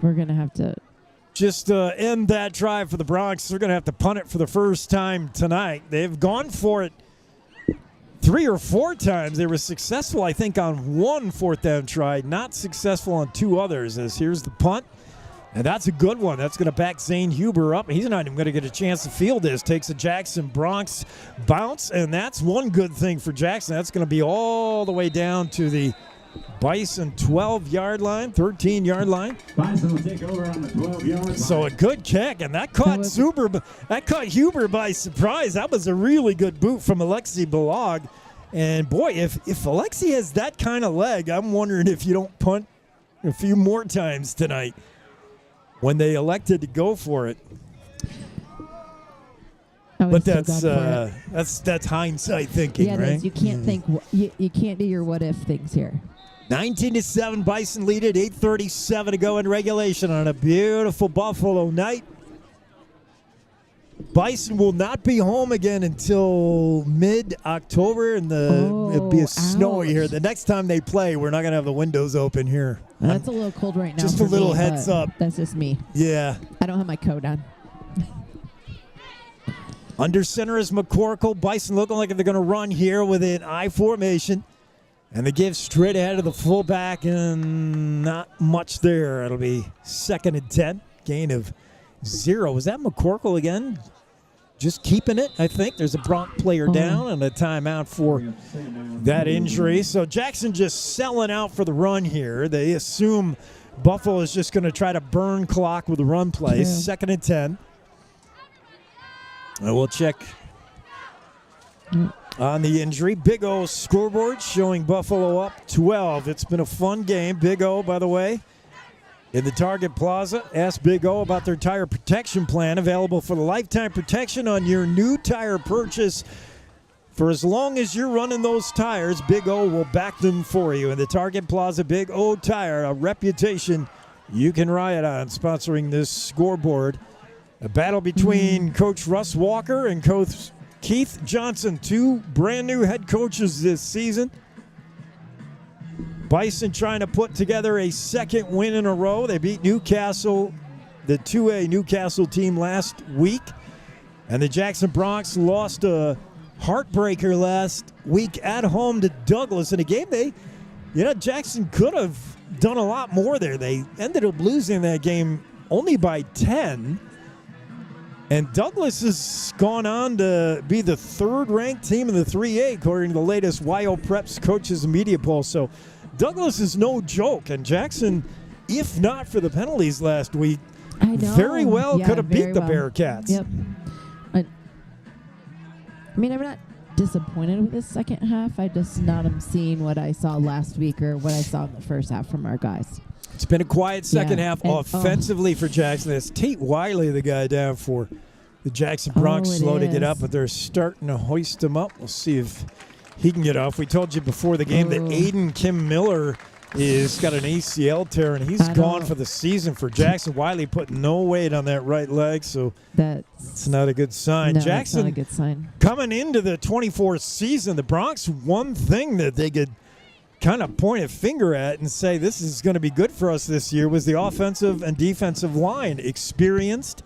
We're going to have to... just end that drive for the Bronx. They're going to have to punt it for the first time tonight. They've gone for it 3 or 4 times. They were successful, I think, on 1 4th down try. Not successful on 2 others. As here's the punt. And that's a good one. That's going to back Zane Huber up. He's not even going to get a chance to field this. Takes a Jackson Bronx bounce, and that's one good thing for Jackson. That's going to be all the way down to the Bison 12-yard line, 13-yard line. Bison will take over on the 12-yard line. So a good kick, and that caught Huber by surprise. That was a really good boot from Alexi Balog. And boy, if Alexi has that kind of leg, I'm wondering if you don't punt a few more times tonight when they elected to go for it. But that's hindsight thinking, right? Yeah, it is. You can't think. You can't do your what if things here. 19-7, Bison lead it. 8:37 to go in regulation on a beautiful Buffalo night. Bison will not be home again until mid-October, and it'll be snowy here. The next time they play, we're not going to have the windows open here. That's a little cold right now. Just a little heads up. That's just me. Yeah. I don't have my coat on. Under center is McCorkle. Bison looking like they're going to run here with an I formation. And they give straight ahead of the fullback, and not much there. It'll be 2nd and 10. Gain of 0. Was that McCorkle again? Just keeping it, I think. There's a Bronx player down and a timeout for that injury. So Jackson just selling out for the run here. They assume Buffalo is just going to try to burn clock with the run play. 2nd and 10. And we'll check on the injury. Big O scoreboard showing Buffalo up 12. It's been a fun game. Big O, by the way, in the Target Plaza. Ask Big O about their tire protection plan, available for the lifetime protection on your new tire purchase. For as long as you're running those tires, Big O will back them for you. In the Target Plaza, Big O Tire, a reputation you can ride on, sponsoring this scoreboard. A battle between Coach Russ Walker and Coach Keith Johnson, 2 brand new head coaches this season. Bison trying to put together a 2nd win in a row. They beat Newcastle, the 2A Newcastle team, last week. And the Jackson Bronx lost a heartbreaker last week at home to Douglas in a game Jackson could have done a lot more there. They ended up losing that game only by 10. And Douglas has gone on to be the third-ranked team in the 3A, according to the latest YO Preps coaches and media poll. So Douglas is no joke. And Jackson, if not for the penalties last week, very well could have beat the Bearcats. Yep. I mean, I'm not disappointed with the second half. I just not am seeing what I saw last week or what I saw in the first half from our guys. It's been a quiet second half offensively for Jackson. It's Tate Wiley, the guy down for the Jackson Bronx, slow to get up, but they're starting to hoist him up. We'll see if he can get off. We told you before the game that Aiden Kim Miller is got an ACL tear, and he's gone for the season for Jackson. Wiley put no weight on that right leg, so that's not a good sign. No, Jackson, that's not a good sign. Coming into the 24th season, the Bronx, one thing that they could kind of point a finger at and say this is going to be good for us this year was the offensive and defensive line. Experienced,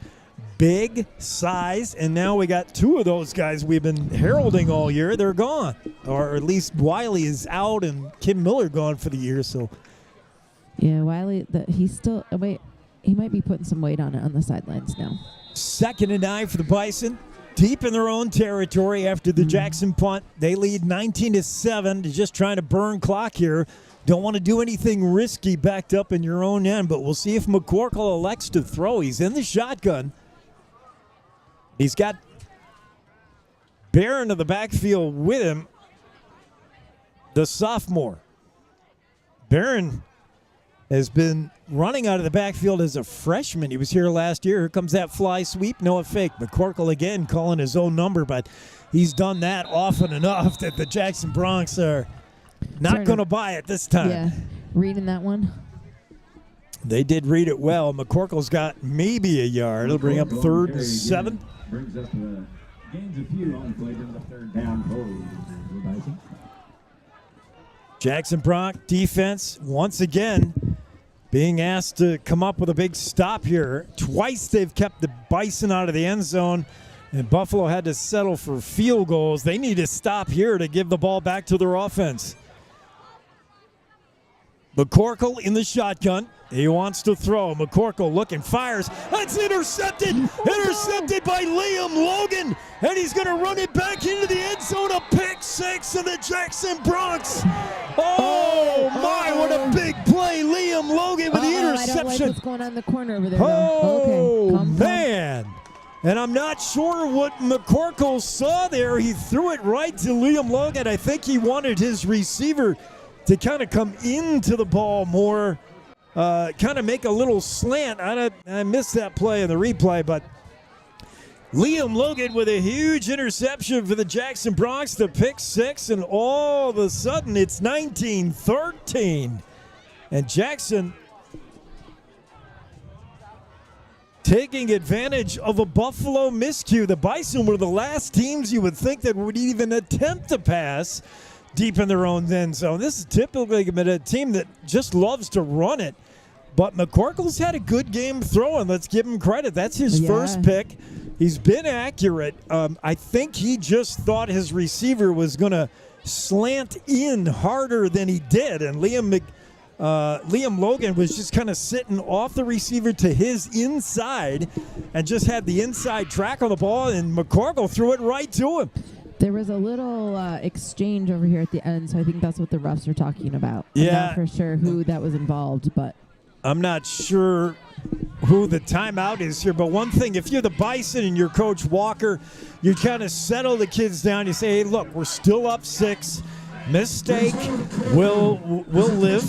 big, size, and now we got two of those guys we've been heralding all year. They're gone, or at least Wiley is out and Kim Miller gone for the year. So, yeah, Wiley, he's still he might be putting some weight on it on the sidelines now. 2nd and 9 for the Bison, deep in their own territory after the Jackson punt. They lead 19-7. They're just trying to burn clock here. Don't want to do anything risky backed up in your own end, but we'll see if McCorkle elects to throw. He's in the shotgun. He's got Barron of the backfield with him, the sophomore. Barron has been running out of the backfield as a freshman. He was here last year. Here comes that fly sweep. No fake. McCorkle again calling his own number, but he's done that often enough that the Jackson Bronx are not going to buy it this time. Yeah, reading that one. They did read it well. McCorkle's got maybe a yard. It'll bring up 3rd and 7. Brings up gains a few on the play, brings up 3rd down forward. Jackson Bronx defense once again being asked to come up with a big stop here. Twice they've kept the Bison out of the end zone, and Buffalo had to settle for field goals. They need to stop here to give the ball back to their offense. McCorkle in the shotgun. He wants to throw. McCorkle looking, fires. That's intercepted. Intercepted by Liam Logan. And he's going to run it back into the end zone. A pick 6 of the Jackson Bronx. Oh, my, what a big play. Liam Logan with the interception. I don't like what's going on in the corner over there. Oh, okay. Man. And I'm not sure what McCorkle saw there. He threw it right to Liam Logan. I think he wanted his receiver to kind of come into the ball more, kind of make a little slant. I missed that play in the replay, but Liam Logan with a huge interception for the Jackson Bronx, the pick 6, and all of a sudden it's 19-13. And Jackson taking advantage of a Buffalo miscue. The Bison were the last teams you would think that would even attempt to pass deep in their own end zone. This is typically a team that just loves to run it. But McCorkle's had a good game throwing. Let's give him credit. That's his first pick. He's been accurate. I think he just thought his receiver was going to slant in harder than he did. And Liam Logan was just kind of sitting off the receiver to his inside and just had the inside track on the ball, and McCorkle threw it right to him. There was a little exchange over here at the end, so I think that's what the refs are talking about. Yeah. I'm not for sure who that was involved, but I'm not sure who the timeout is here, but one thing, if you're the Bison and you're Coach Walker, you kind of settle the kids down. You say, hey, look, we're still up 6. Mistake will live.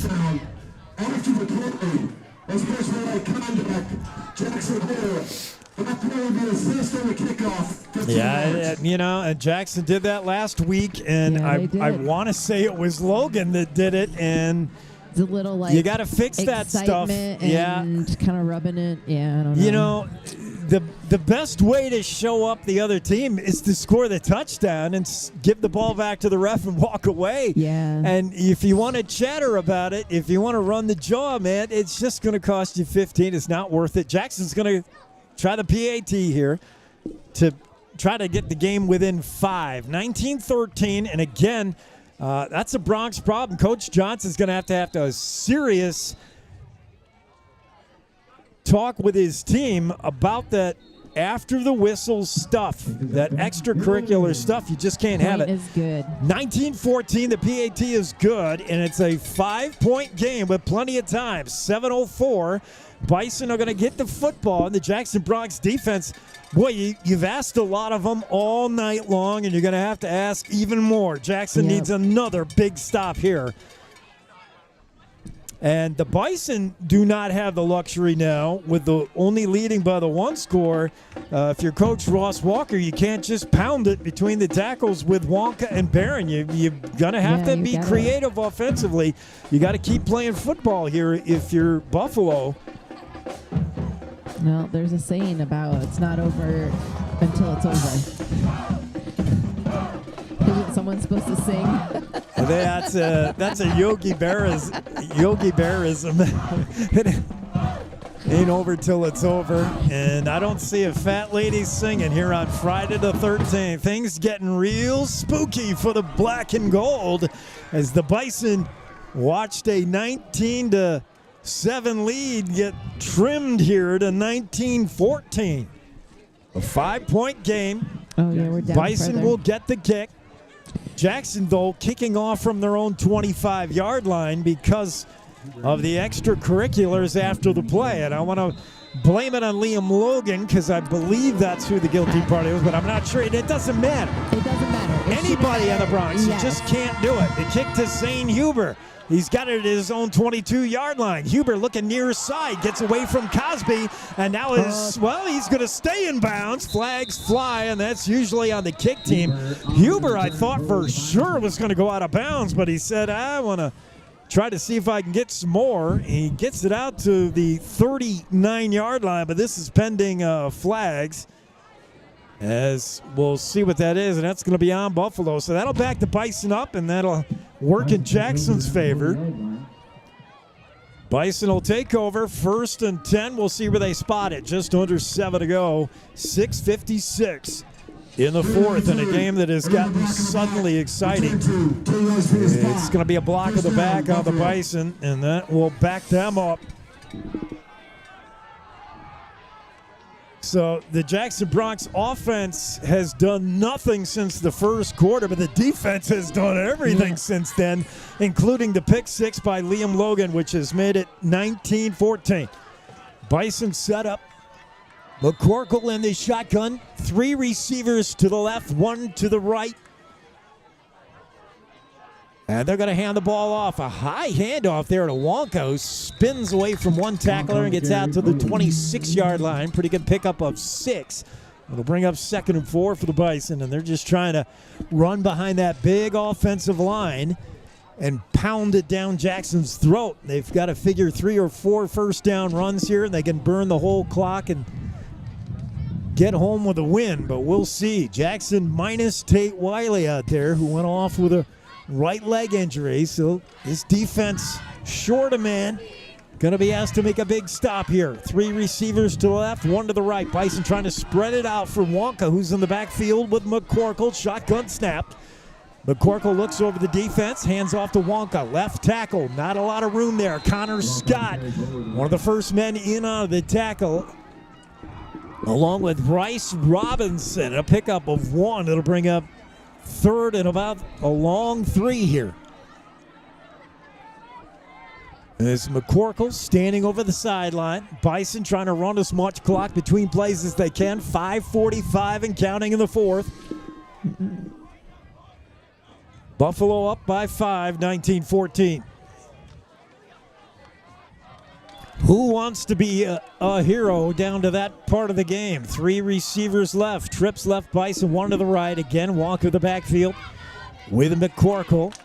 Yeah, and Jackson did that last week, and I want to say it was Logan that did it, and it's a little you got to fix that stuff. And kind of rubbing it. Yeah, I don't know. You know, the best way to show up the other team is to score the touchdown and give the ball back to the ref and walk away. Yeah. And if you want to chatter about it, if you want to run the jaw, man, it's just going to cost you 15. It's not worth it. Jackson's going to try the PAT here to try to get the game within 5. 19-13, and again, that's a Bronx problem. Coach Johnson's going to have a serious talk with his team about that after the whistle stuff, that extracurricular stuff. You just can't have it. Is good. 19-14, the PAT is good, and it's a 5-point game with plenty of time. 7:04. Bison are going to get the football, and the Jackson Bronx defense, boy, you've asked a lot of them all night long, and you're going to have to ask even more. Jackson needs another big stop here. And the Bison do not have the luxury now, with the only leading by the 1 score. If you're Coach Ross Walker, you can't just pound it between the tackles with Wonka and Barron. You're going to have to be creative offensively. You got to keep playing football here if you're Buffalo. No, there's a saying about it's not over until it's over. Isn't someone supposed to sing? That's a Yogi Berraism. It ain't over till it's over. And I don't see a fat lady singing here on Friday the 13th. Things getting real spooky for the black and gold as the Bison watched a 19-7 lead get trimmed here to 19-14. A 5-point game. Oh, yeah, we're down Bison further. will get the kick. Jackson, though, kicking off from their own 25-yard line because of the extracurriculars after the play. And I want to blame it on Liam Logan because I believe that's who the guilty party was, but I'm not sure. It doesn't matter. It doesn't matter. Anybody in the Bronx, you just can't do it. The kick to Zane Huber. He's got it at his own 22-yard line. Huber looking near side, gets away from Cosby, and now he's going to stay in bounds. Flags fly, and that's usually on the kick team. Huber, I thought for sure was going to go out of bounds, but he said, I want to try to see if I can get some more. He gets it out to the 39-yard line, but this is pending flags. As we'll see what that is, and that's going to be on Buffalo. So that'll back the Bison up, and that'll work in Jackson's favor. Bison will take over. 1st and 10. We'll see where they spot it. Just under 7 to go. 6:56 in the 4th, in a game that has gotten suddenly exciting. It's going to be a block of the back on the Bison, and that will back them up. So the Jackson Bronx offense has done nothing since the first quarter, but the defense has done everything since then, including the pick 6 by Liam Logan, which has made it 19-14. Bison set up. McCorkle in the shotgun. 3 receivers to the left, 1 to the right. And they're going to hand the ball off. A high handoff there to Wonka, who spins away from one tackler and gets out to the 26-yard line. Pretty good pickup of 6. It'll bring up 2nd and 4 for the Bison, and they're just trying to run behind that big offensive line and pound it down Jackson's throat. They've got to figure 3 or 4 first down runs here, and they can burn the whole clock and get home with a win, but we'll see. Jackson minus Tate Wiley out there, who went off with a right leg injury, so this defense short a man. Going to be asked to make a big stop here. 3 receivers to the left, 1 to the right. Bison trying to spread it out for Wonka, who's in the backfield with McCorkle. Shotgun snapped. McCorkle looks over the defense, hands off to Wonka. Left tackle, not a lot of room there. Connor Scott, one of the first men in on the tackle, along with Bryce Robinson. A pickup of 1. It'll bring up 3rd and about a long 3 here. There's McCorkle standing over the sideline. Bison trying to run as much clock between plays as they can. 5:45 and counting in the 4th. Buffalo up by 5, 19-14. Who wants to be a hero down to that part of the game? 3 receivers left. Trips left Bison, 1 to the right. Again, Walker the backfield with McCorkle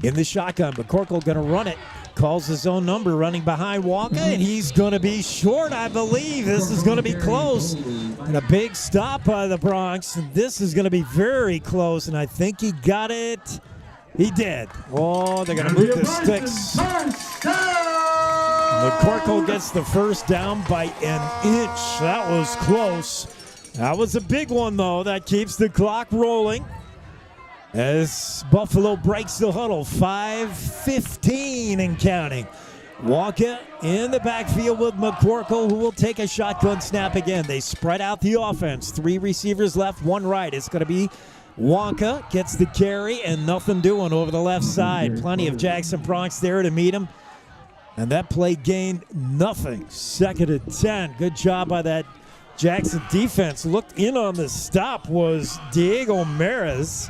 in the shotgun. McCorkle going to run it. Calls his own number, running behind Wonka, and he's going to be short, I believe. This is going to be close. And a big stop by the Bronx. And this is going to be very close, and I think he got it. He did. Oh, they're going to move the sticks. McCorkle gets the first down by an inch. That was close. That was a big one, though. That keeps the clock rolling as Buffalo breaks the huddle. 5:15 and counting. Wonka in the backfield with McCorkle, who will take a shotgun snap again. They spread out the offense. 3 receivers left, 1 right. It's going to be Wonka, gets the carry, and nothing doing over the left side. Plenty of Jackson Bronx there to meet him. And that play gained nothing. 2nd and 10. Good job by that Jackson defense. Looked in on the stop was Diego Maris.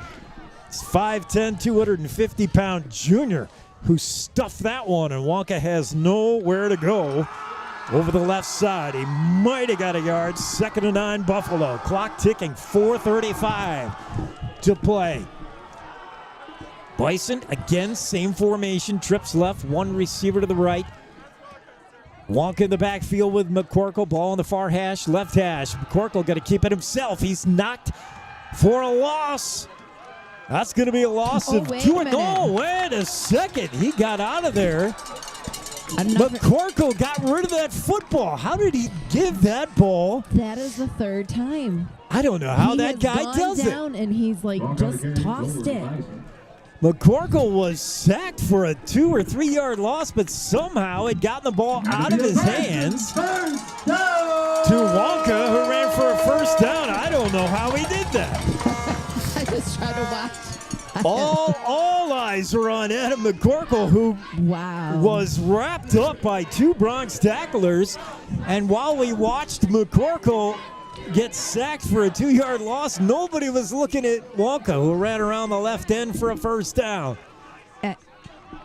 It's 5'10", 250-pound junior who stuffed that one, and Wonka has nowhere to go over the left side. He might have got a yard. 2nd and 9, Buffalo. Clock ticking, 4:35 to play. Bison, again, same formation. Trips left, 1 receiver to the right. Wonka in the backfield with McCorkle. Ball on the far hash, left hash. McCorkle got to keep it himself. He's knocked for a loss. That's going to be a loss of 2. Oh, wait a second. He got out of there. McCorkle got rid of that football. How did he give that ball? That is the 3rd time. I don't know how that guy does it. He has gone down and he's just tossed it. McCorkle was sacked for a 2 or 3 yard loss, but somehow had gotten the ball out of his hands to Wonka, who ran for a first down. I don't know how he did that. I just tried to watch. All eyes are on Adam McCorkle, who was wrapped up by 2 Bronx tacklers. And while we watched McCorkle get sacked for a 2 yard loss, nobody was looking at Wonka, who ran around the left end for a first down.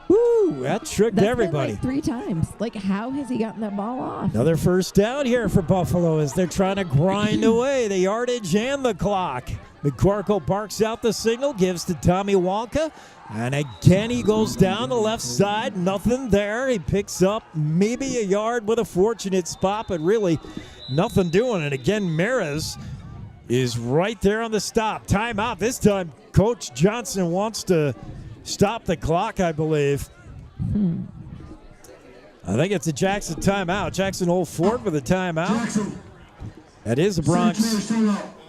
Woo, that tricked everybody. Been 3 times. How has he gotten that ball off? Another first down here for Buffalo as they're trying to grind away the yardage and the clock. McCorkle barks out the signal, gives to Tommy Wonka, and again he goes down the left side. Nothing there. He picks up maybe a yard with a fortunate spot, but really nothing doing. And again, Maris is right there on the stop. Timeout. This time, Coach Johnson wants to stop the clock, I believe. I think it's a Jackson timeout. Jackson Hole Ford with a timeout. That is a Bronx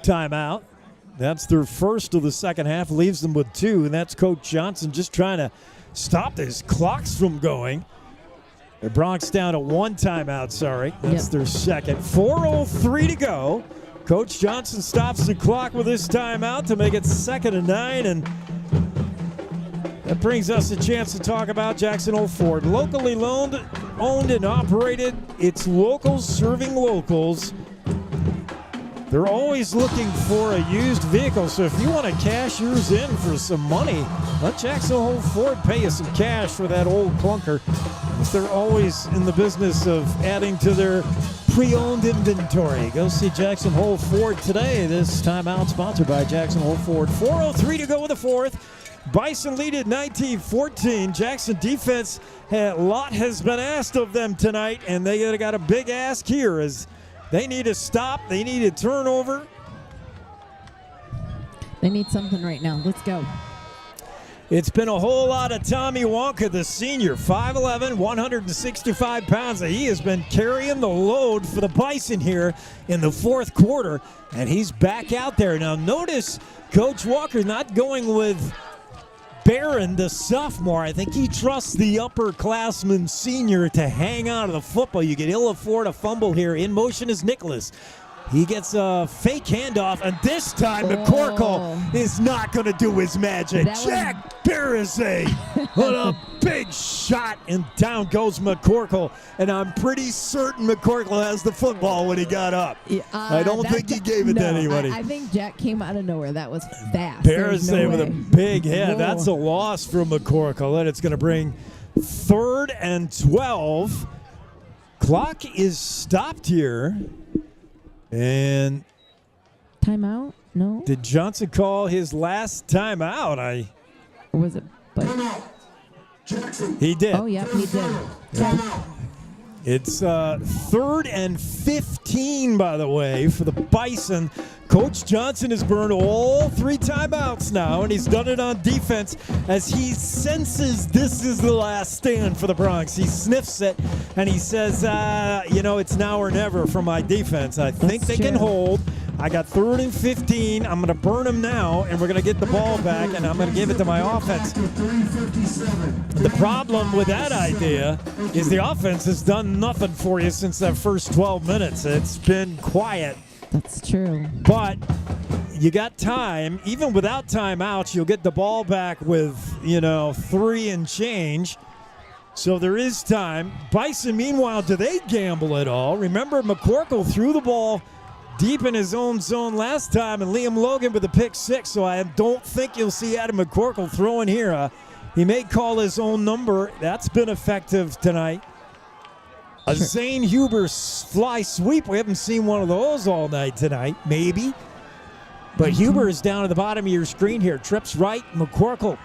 timeout. That's their first of the second half, leaves them with 2, and that's Coach Johnson just trying to stop these clocks from going. The Bronx down to 1 timeout, sorry. That's their second. 4:03 to go. Coach Johnson stops the clock with this timeout to make it 2nd and 9, and that brings us a chance to talk about Jackson Hole Ford. Locally owned and operated. It's locals serving locals. They're always looking for a used vehicle, so if you want to cash yours in for some money, let Jackson Hole Ford pay you some cash for that old clunker. They're always in the business of adding to their pre-owned inventory. Go see Jackson Hole Ford today. This timeout sponsored by Jackson Hole Ford. 4:03 to go with the 4th. Bison lead at 19-14. Jackson defense, a lot has been asked of them tonight, and they got a big ask here as they need a stop. They need a turnover. They need something right now. Let's go. It's been a whole lot of Tommy Wonka, the senior, 5'11", 165 pounds. He has been carrying the load for the Bison here in the 4th quarter, and he's back out there. Now notice Coach Walker not going with Barron, the sophomore. I think he trusts the upperclassman senior to hang on to the football. You can ill afford a fumble here. In motion is Nicholas. He gets a fake handoff, and this time McCorkle is not going to do his magic. Jack Barazay with a big shot, and down goes McCorkle. And I'm pretty certain McCorkle has the football when he got up. I don't think he gave it to anybody. I think Jack came out of nowhere. That was fast. Barazay with a big hit. Whoa. That's a loss for McCorkle, and it's going to bring 3rd and 12. Clock is stopped here. And timeout? No. Did Johnson call his last timeout? Or was it? He did. Oh, yeah, he did. It's 3rd and 15, by the way, for the Bison. Coach Johnson has burned all 3 timeouts now, and he's done it on defense as he senses this is the last stand for the Bronx. He sniffs it, and he says, it's now or never for my defense. I think they can hold. I got 3rd and 15. I'm going to burn them now, and we're going to get the ball back, and I'm going to give it to my offense. The problem with that idea is the offense has done nothing for you since that first 12 minutes. It's been quiet. That's true. But you got time. Even without timeouts, you'll get the ball back with, 3 and change. So there is time. Bison, meanwhile, do they gamble at all? Remember, McCorkle threw the ball deep in his own zone last time, and Liam Logan with a pick 6, so I don't think you'll see Adam McCorkle throwing here. He may call his own number. That's been effective tonight. A Zane Huber fly sweep. We haven't seen one of those all night tonight, maybe. But Huber is down at the bottom of your screen here. Trips right, McCorkle.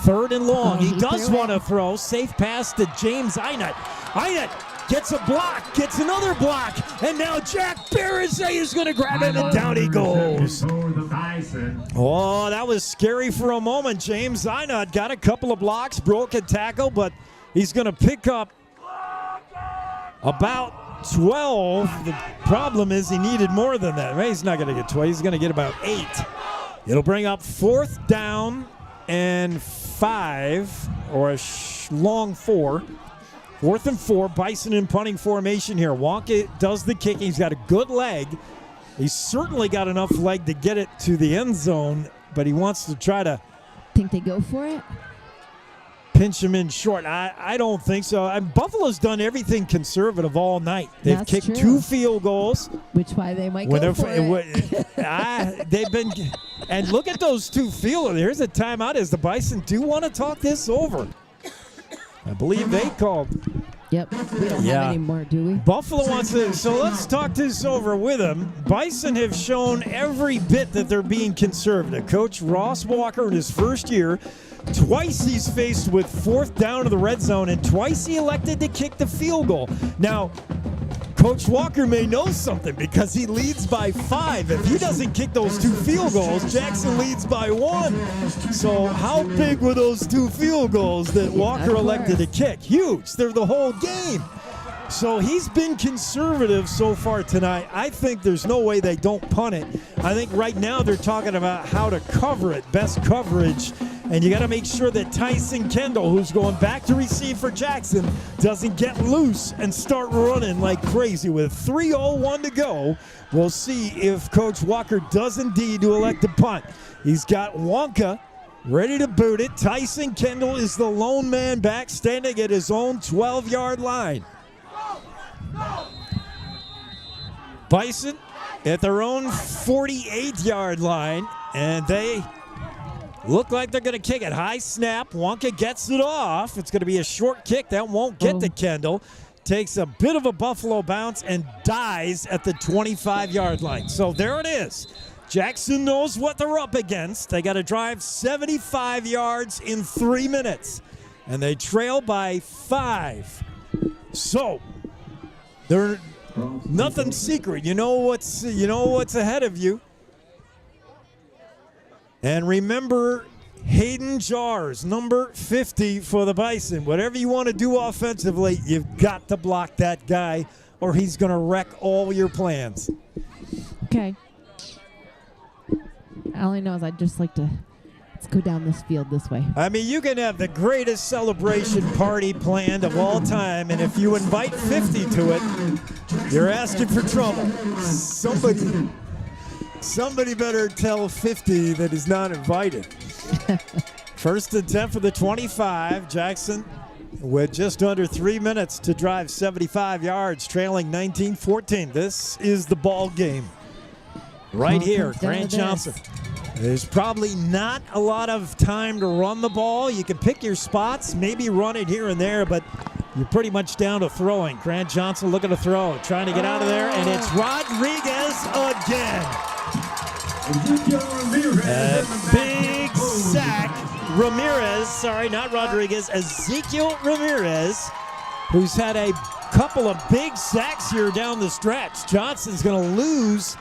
3rd and long. He does want to throw. Safe pass to James Einut. Einut gets a block, gets another block, and now Jack Barazay is going to grab him, and down he goes. Oh, that was scary for a moment. James Einut got a couple of blocks, broke a tackle, but he's going to pick up about 12. The problem is he needed more than that. He's not going to get 12. He's going to get about 8. It'll bring up 4th down and 5, or a long 4. 4th and 4, Bison in punting formation here. Wonka does the kicking. He's got a good leg. He's certainly got enough leg to get it to the end zone, but he wants to try to... Think they go for it? Pinch him in short. I don't think so. Buffalo's done everything conservative all night. They've kicked 2 field goals. Which why they might go for it. They've been... And look at those 2 field. Here's a timeout as the Bison do want to talk this over. I believe they called. Yep. We don't have any more, do we? Buffalo wants to. So let's talk this over with them. Bison have shown every bit that they're being conservative. Coach Ross Walker in his first year, twice he's faced with 4th down to the red zone, and twice he elected to kick the field goal. Now, Coach Walker may know something because he leads by 5. If he doesn't kick those 2 field goals, Jackson leads by 1. So how big were those 2 field goals that Walker elected to kick? Huge. They're the whole game. So he's been conservative so far tonight. I think there's no way they don't punt it. I think right now they're talking about how to cover it, best coverage. And you got to make sure that Tyson Kendall, who's going back to receive for Jackson, doesn't get loose and start running like crazy. With 3:01 to go, we'll see if Coach Walker does indeed to elect to punt. He's got Wonka ready to boot it. Tyson Kendall is the lone man back, standing at his own 12-yard line. Bison at their own 48-yard line, and they look like they're going to kick it. High snap. Wonka gets it off. It's going to be a short kick. That won't get to Kendall. Takes a bit of a Buffalo bounce and dies at the 25-yard line. So there it is. Jackson knows what they're up against. They got to drive 75 yards in 3 minutes. And they trail by 5. So they're nothing secret. You know what's ahead of you. And remember, Hayden Jars, number 50 for the Bison. Whatever you want to do offensively, you've got to block that guy or he's going to wreck all your plans. Okay. All I know is I'd just like to let's go down this field this way. I mean, you can have the greatest celebration party planned of all time, and if you invite 50 to it, you're asking for trouble. Somebody better tell 50 that he's not invited. 1st and 10 for the 25. Jackson with just under 3 minutes to drive 75 yards, trailing 19-14. This is the ball game. Right here, Grant Johnson. There's probably not a lot of time to run the ball. You can pick your spots, maybe run it here and there, but you're pretty much down to throwing. Grant Johnson looking to throw, trying to get out of there, and it's Rodriguez again. Big sack. Not Rodriguez, Ezekiel Ramirez, who's had a couple of big sacks here down the stretch. Johnson's going to lose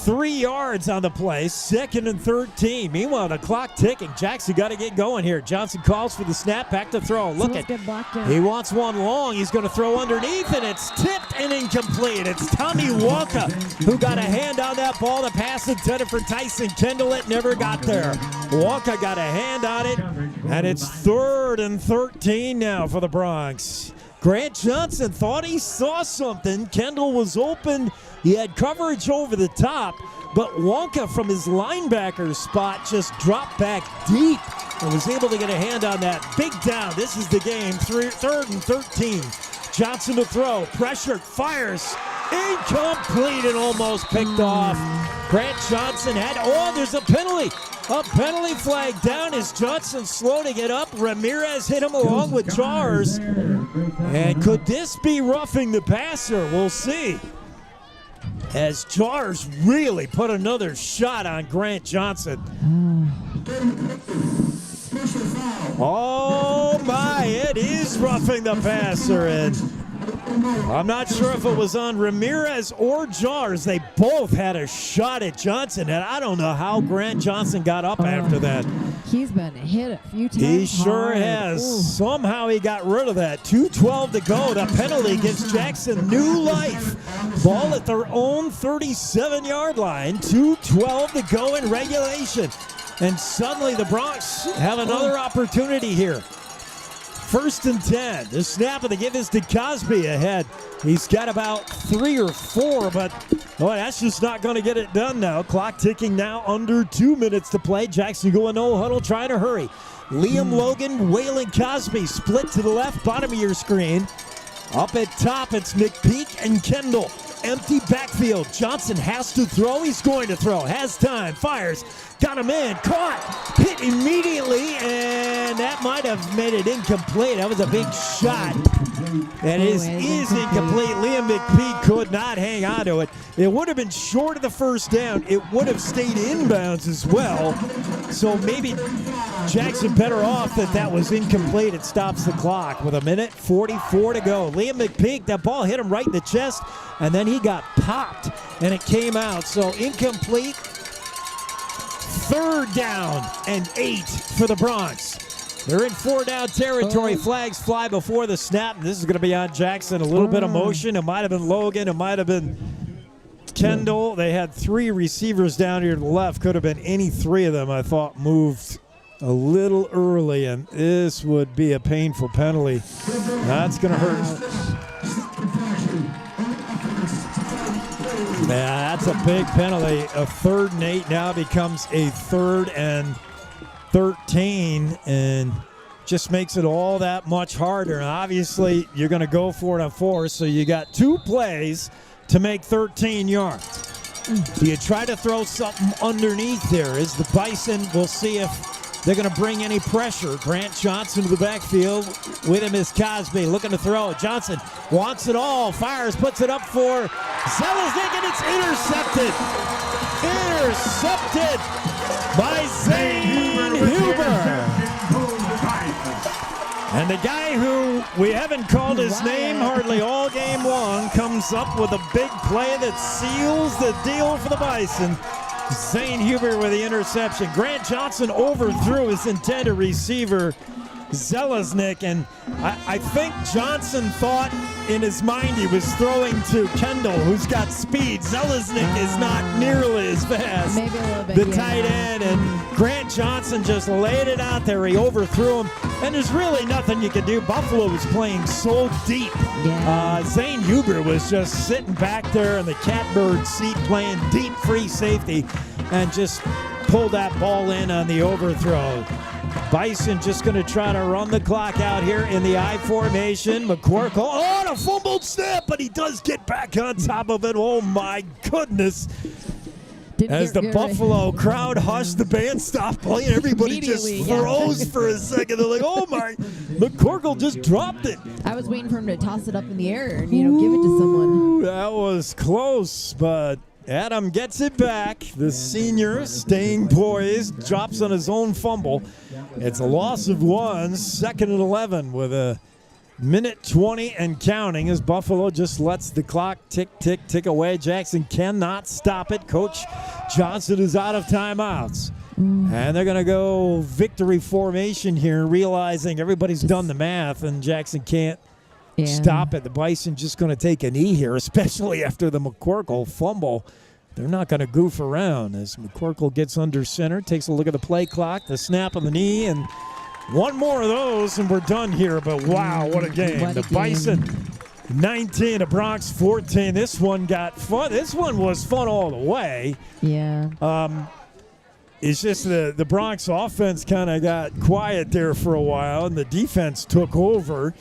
3 yards on the play, 2nd and 13. Meanwhile, the clock ticking. Jackson got to get going here. Johnson calls for the snap, back to throw. Look at he wants one long. He's going to throw underneath, and it's tipped and incomplete. It's Tommy Walker who got a hand on that ball. The pass intended for Tyson Kendall. It never got there. Walker got a hand on it, and it's 3rd and 13 now for the Bronx. Grant Johnson thought he saw something. Kendall was open. He had coverage over the top, but Wonka from his linebacker spot just dropped back deep and was able to get a hand on that. Big down. This is the game. 3rd and 13. Johnson to throw. Pressure. Fires. Incomplete and almost picked off. Grant Johnson had, there's a penalty. A penalty flag down as Johnson slow to get up. Ramirez hit him along with Jars. And could this be roughing the passer? We'll see. As Jars really put another shot on Grant Johnson. Oh my, it is roughing the passer. And I'm not sure if it was on Ramirez or Jars. They both had a shot at Johnson, and I don't know how Grant Johnson got up after that. He's been hit a few times. He sure hard. has. Ooh. Somehow he got rid of that. 2:12 to go. The penalty gives Jackson new life. Ball at their own 37-yard line. 2:12 to go in regulation. And suddenly the Bronx have another opportunity here. 1st and 10. The snap, and the give is to Cosby ahead. He's got about 3 or 4, but that's just not going to get it done now. Clock ticking now, under 2 minutes to play. Jackson going no huddle, trying to hurry. Liam Logan, Waylon Cosby split to the left, bottom of your screen. Up at top, it's McPeak and Kendall. Empty backfield. Johnson has to throw. He's going to throw. Has time. Fires. Got him in. Caught. Hit immediately. And that might have made it incomplete. That was a big shot. And it is incomplete. Liam McPeak could not hang on to it. It would have been short of the first down. It would have stayed inbounds as well. So maybe Jackson better off that was incomplete. It stops the clock with 1:44 to go. Liam McPeak, that ball hit him right in the chest, and then he got popped, and it came out. So incomplete. 3rd down and 8 for the Bronx. They're in 4-down territory. Flags fly before the snap. This is going to be on Jackson. A little bit of motion. It might have been Logan. It might have been Kendall. They had 3 receivers down here to the left. Could have been any 3 of them, I thought, moved a little early, and this would be a painful penalty. That's going to hurt. Yeah, that's a big penalty. A 3rd and 8 now becomes a 3rd and 13, and just makes it all that much harder. And obviously, you're going to go for it on 4, so you got 2 plays to make 13 yards. Do you try to throw something underneath there? Is the Bison, we'll see if they're going to bring any pressure. Grant Johnson to the backfield. With him is Cosby looking to throw. Johnson wants it all. Fires, puts it up for Zelaznik, and it's intercepted. Intercepted by Zane Huber. And the guy who we haven't called his name hardly all game long comes up with a big play that seals the deal for the Bison. Zane Huber with the interception. Grant Johnson overthrew his intended receiver, Zelaznik, and I think Johnson thought in his mind he was throwing to Kendall, who's got speed. Zelaznik is not nearly as fast. Maybe a little bit. The tight end, and Grant Johnson just laid it out there. He overthrew him, and there's really nothing you can do. Buffalo was playing so deep. Yeah. Zane Huber was just sitting back there in the catbird seat playing deep free safety and just pulled that ball in on the overthrow. Bison just going to try to run the clock out here in the I formation. McCorkle, and a fumbled snap, but he does get back on top of it. Oh, my goodness. As the Buffalo crowd hushed, the band stopped playing. Everybody just froze for a second. They're like, oh, my. McCorkle just dropped it. I was waiting for him to toss it up in the air and, give it to someone. That was close, but Adam gets it back. The senior staying poised, drops on his own fumble. It's a loss of 1, 2nd and 11 with a Minute 20 and counting as Buffalo just lets the clock tick, tick, tick away. Jackson cannot stop it. Coach Johnson is out of timeouts. And they're going to go victory formation here, realizing everybody's done the math and Jackson can't stop it. The Bison just going to take a knee here, especially after the McCorkle fumble. They're not going to goof around as McCorkle gets under center, takes a look at the play clock, the snap on the knee, and one more of those, and we're done here. But wow, what a game. The Bison 19, the Bronx 14. This one got fun. This one was fun all the way. Yeah. It's just the Bronx offense kind of got quiet there for a while, and the defense took over.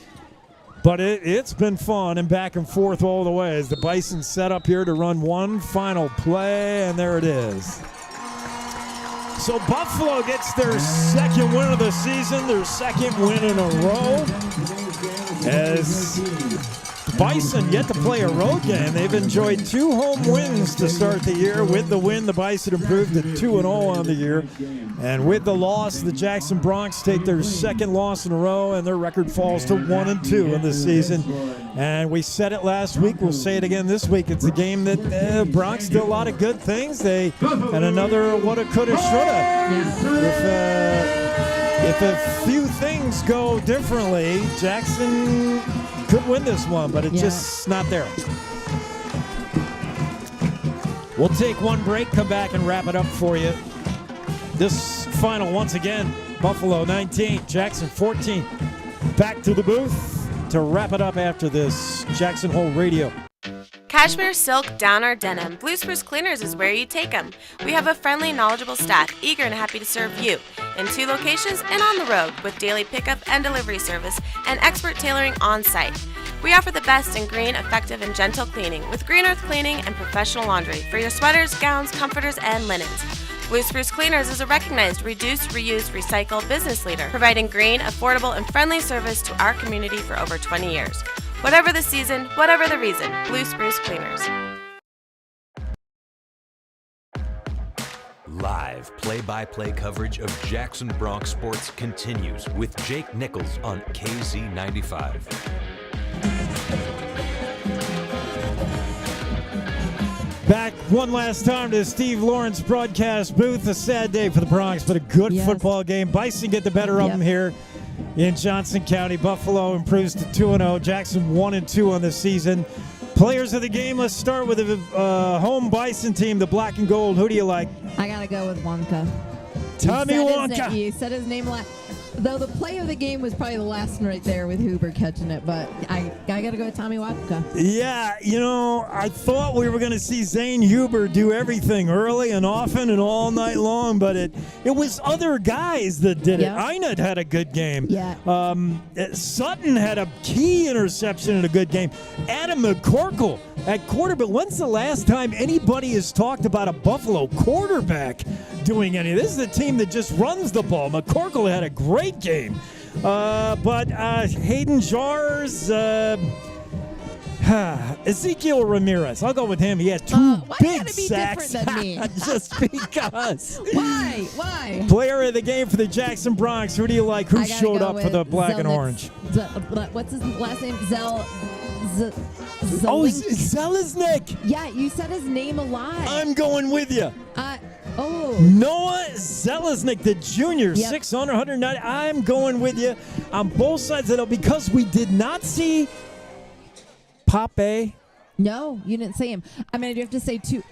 But it's been fun and back and forth all the way as the Bison set up here to run one final play, and there it is. So Buffalo gets their second win of the season, their second win in a row. As the Bison yet to play a road game. They've enjoyed 2 home wins to start the year. With the win, the Bison improved to 2-0 on the year. And with the loss, the Jackson Bronx take their second loss in a row, and their record falls to 1-2 in the season. And we said it last week. We'll say it again this week. It's a game that Bronx did a lot of good things. They had another woulda, coulda, shoulda. If a few things go differently, Jackson could win this one, but it's just not there. We'll take one break, come back and wrap it up for you. This final, once again, Buffalo 19, Jackson 14. Back to the booth to wrap it up after this. Jackson Hole Radio. Cashmere, silk, down, or denim, Blue Spruce Cleaners is where you take them. We have a friendly, knowledgeable staff eager and happy to serve you in 2 locations and on the road with daily pickup and delivery service and expert tailoring on site. We offer the best in green, effective, and gentle cleaning with Green Earth Cleaning and professional laundry for your sweaters, gowns, comforters, and linens. Blue Spruce Cleaners is a recognized reduce, reuse, recycle business leader, providing green, affordable, and friendly service to our community for over 20 years. Whatever the season, whatever the reason, Blue Spruce Cleaners. Live play-by-play coverage of Jackson Bronx sports continues with Jake Nichols on KZ95. Back one last time to Steve Lawrence broadcast booth. A sad day for the Bronx, but a good football game. Bison get the better of them here in Johnson County. Buffalo improves to 2-0. Jackson 1-2 on the season. Players of the game, let's start with the home Bison team, the black and gold. Who do you like? I got to go with Wonka. Tommy Wonka. You said his name last. Though the play of the game was probably the last one right there with Huber catching it, but I got to go with Tommy Wonka. Yeah, I thought we were going to see Zane Huber do everything early and often and all night long, but it was other guys that did it. Einat had a good game. Yeah. Sutton had a key interception in a good game. Adam McCorkle at quarterback. When's the last time anybody has talked about a Buffalo quarterback doing any? This is a team that just runs the ball. McCorkle had a great game. But Hayden Jars, Ezekiel Ramirez. I'll go with him. He had 2 big sacks. Just because. Why? Player of the game for the Jackson Bronx. Who do you like? Who showed up for the black and orange? What's his last name? Zeliznik. Yeah, you said his name a lot. I'm going with you. Noah Zeliznik, the junior, 600, 190. I'm going with you on both sides of it because we did not see Pape. No, you didn't say him. I mean, I do have to say, too,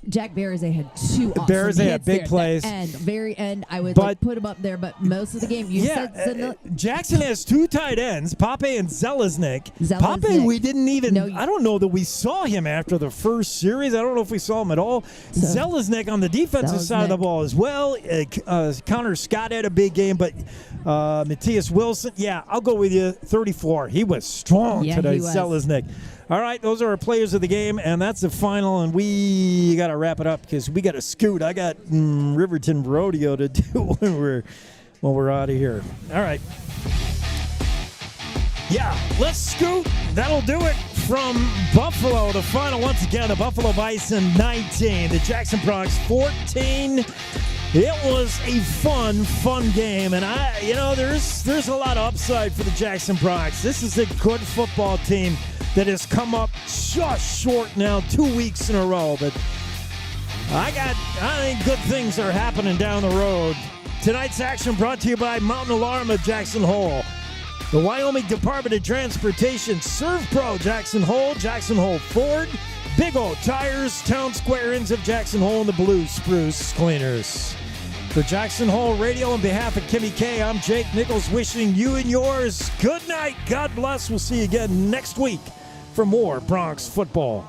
Jack Berzay had 2 awesome Berzay had hits big there. plays. Very end, I would put him up there, but most of the game, you said Jackson has 2 tight ends, Pape and Zeliznik. Pape, we didn't even, I don't know that we saw him after the first series. I don't know if we saw him at all. Zeliznik on the defensive side of the ball as well. Connor Scott had a big game, but Matthias Wilson, I'll go with you, 34. He was strong today, Zeliznik. All right, those are our players of the game, and that's the final, and we got to wrap it up because we got to scoot. I got Riverton Rodeo to do when we're out of here. All right. Yeah, let's scoot. That'll do it from Buffalo. The final, once again, the Buffalo Bison 19, the Jackson Bronx 14. It was a fun game, and there's a lot of upside for the Jackson Bronx. This is a good football team that has come up just short now, 2 weeks in a row. But I think good things are happening down the road. Tonight's action brought to you by Mountain Alarm of Jackson Hole, the Wyoming Department of Transportation, ServPro Jackson Hole Ford, Big O Tires, Town Square Inns of Jackson Hole, and the Blue Spruce Cleaners. For Jackson Hole Radio, on behalf of Kimmy K, I'm Jake Nichols, wishing you and yours good night. God bless. We'll see you again next week for more Bronx football.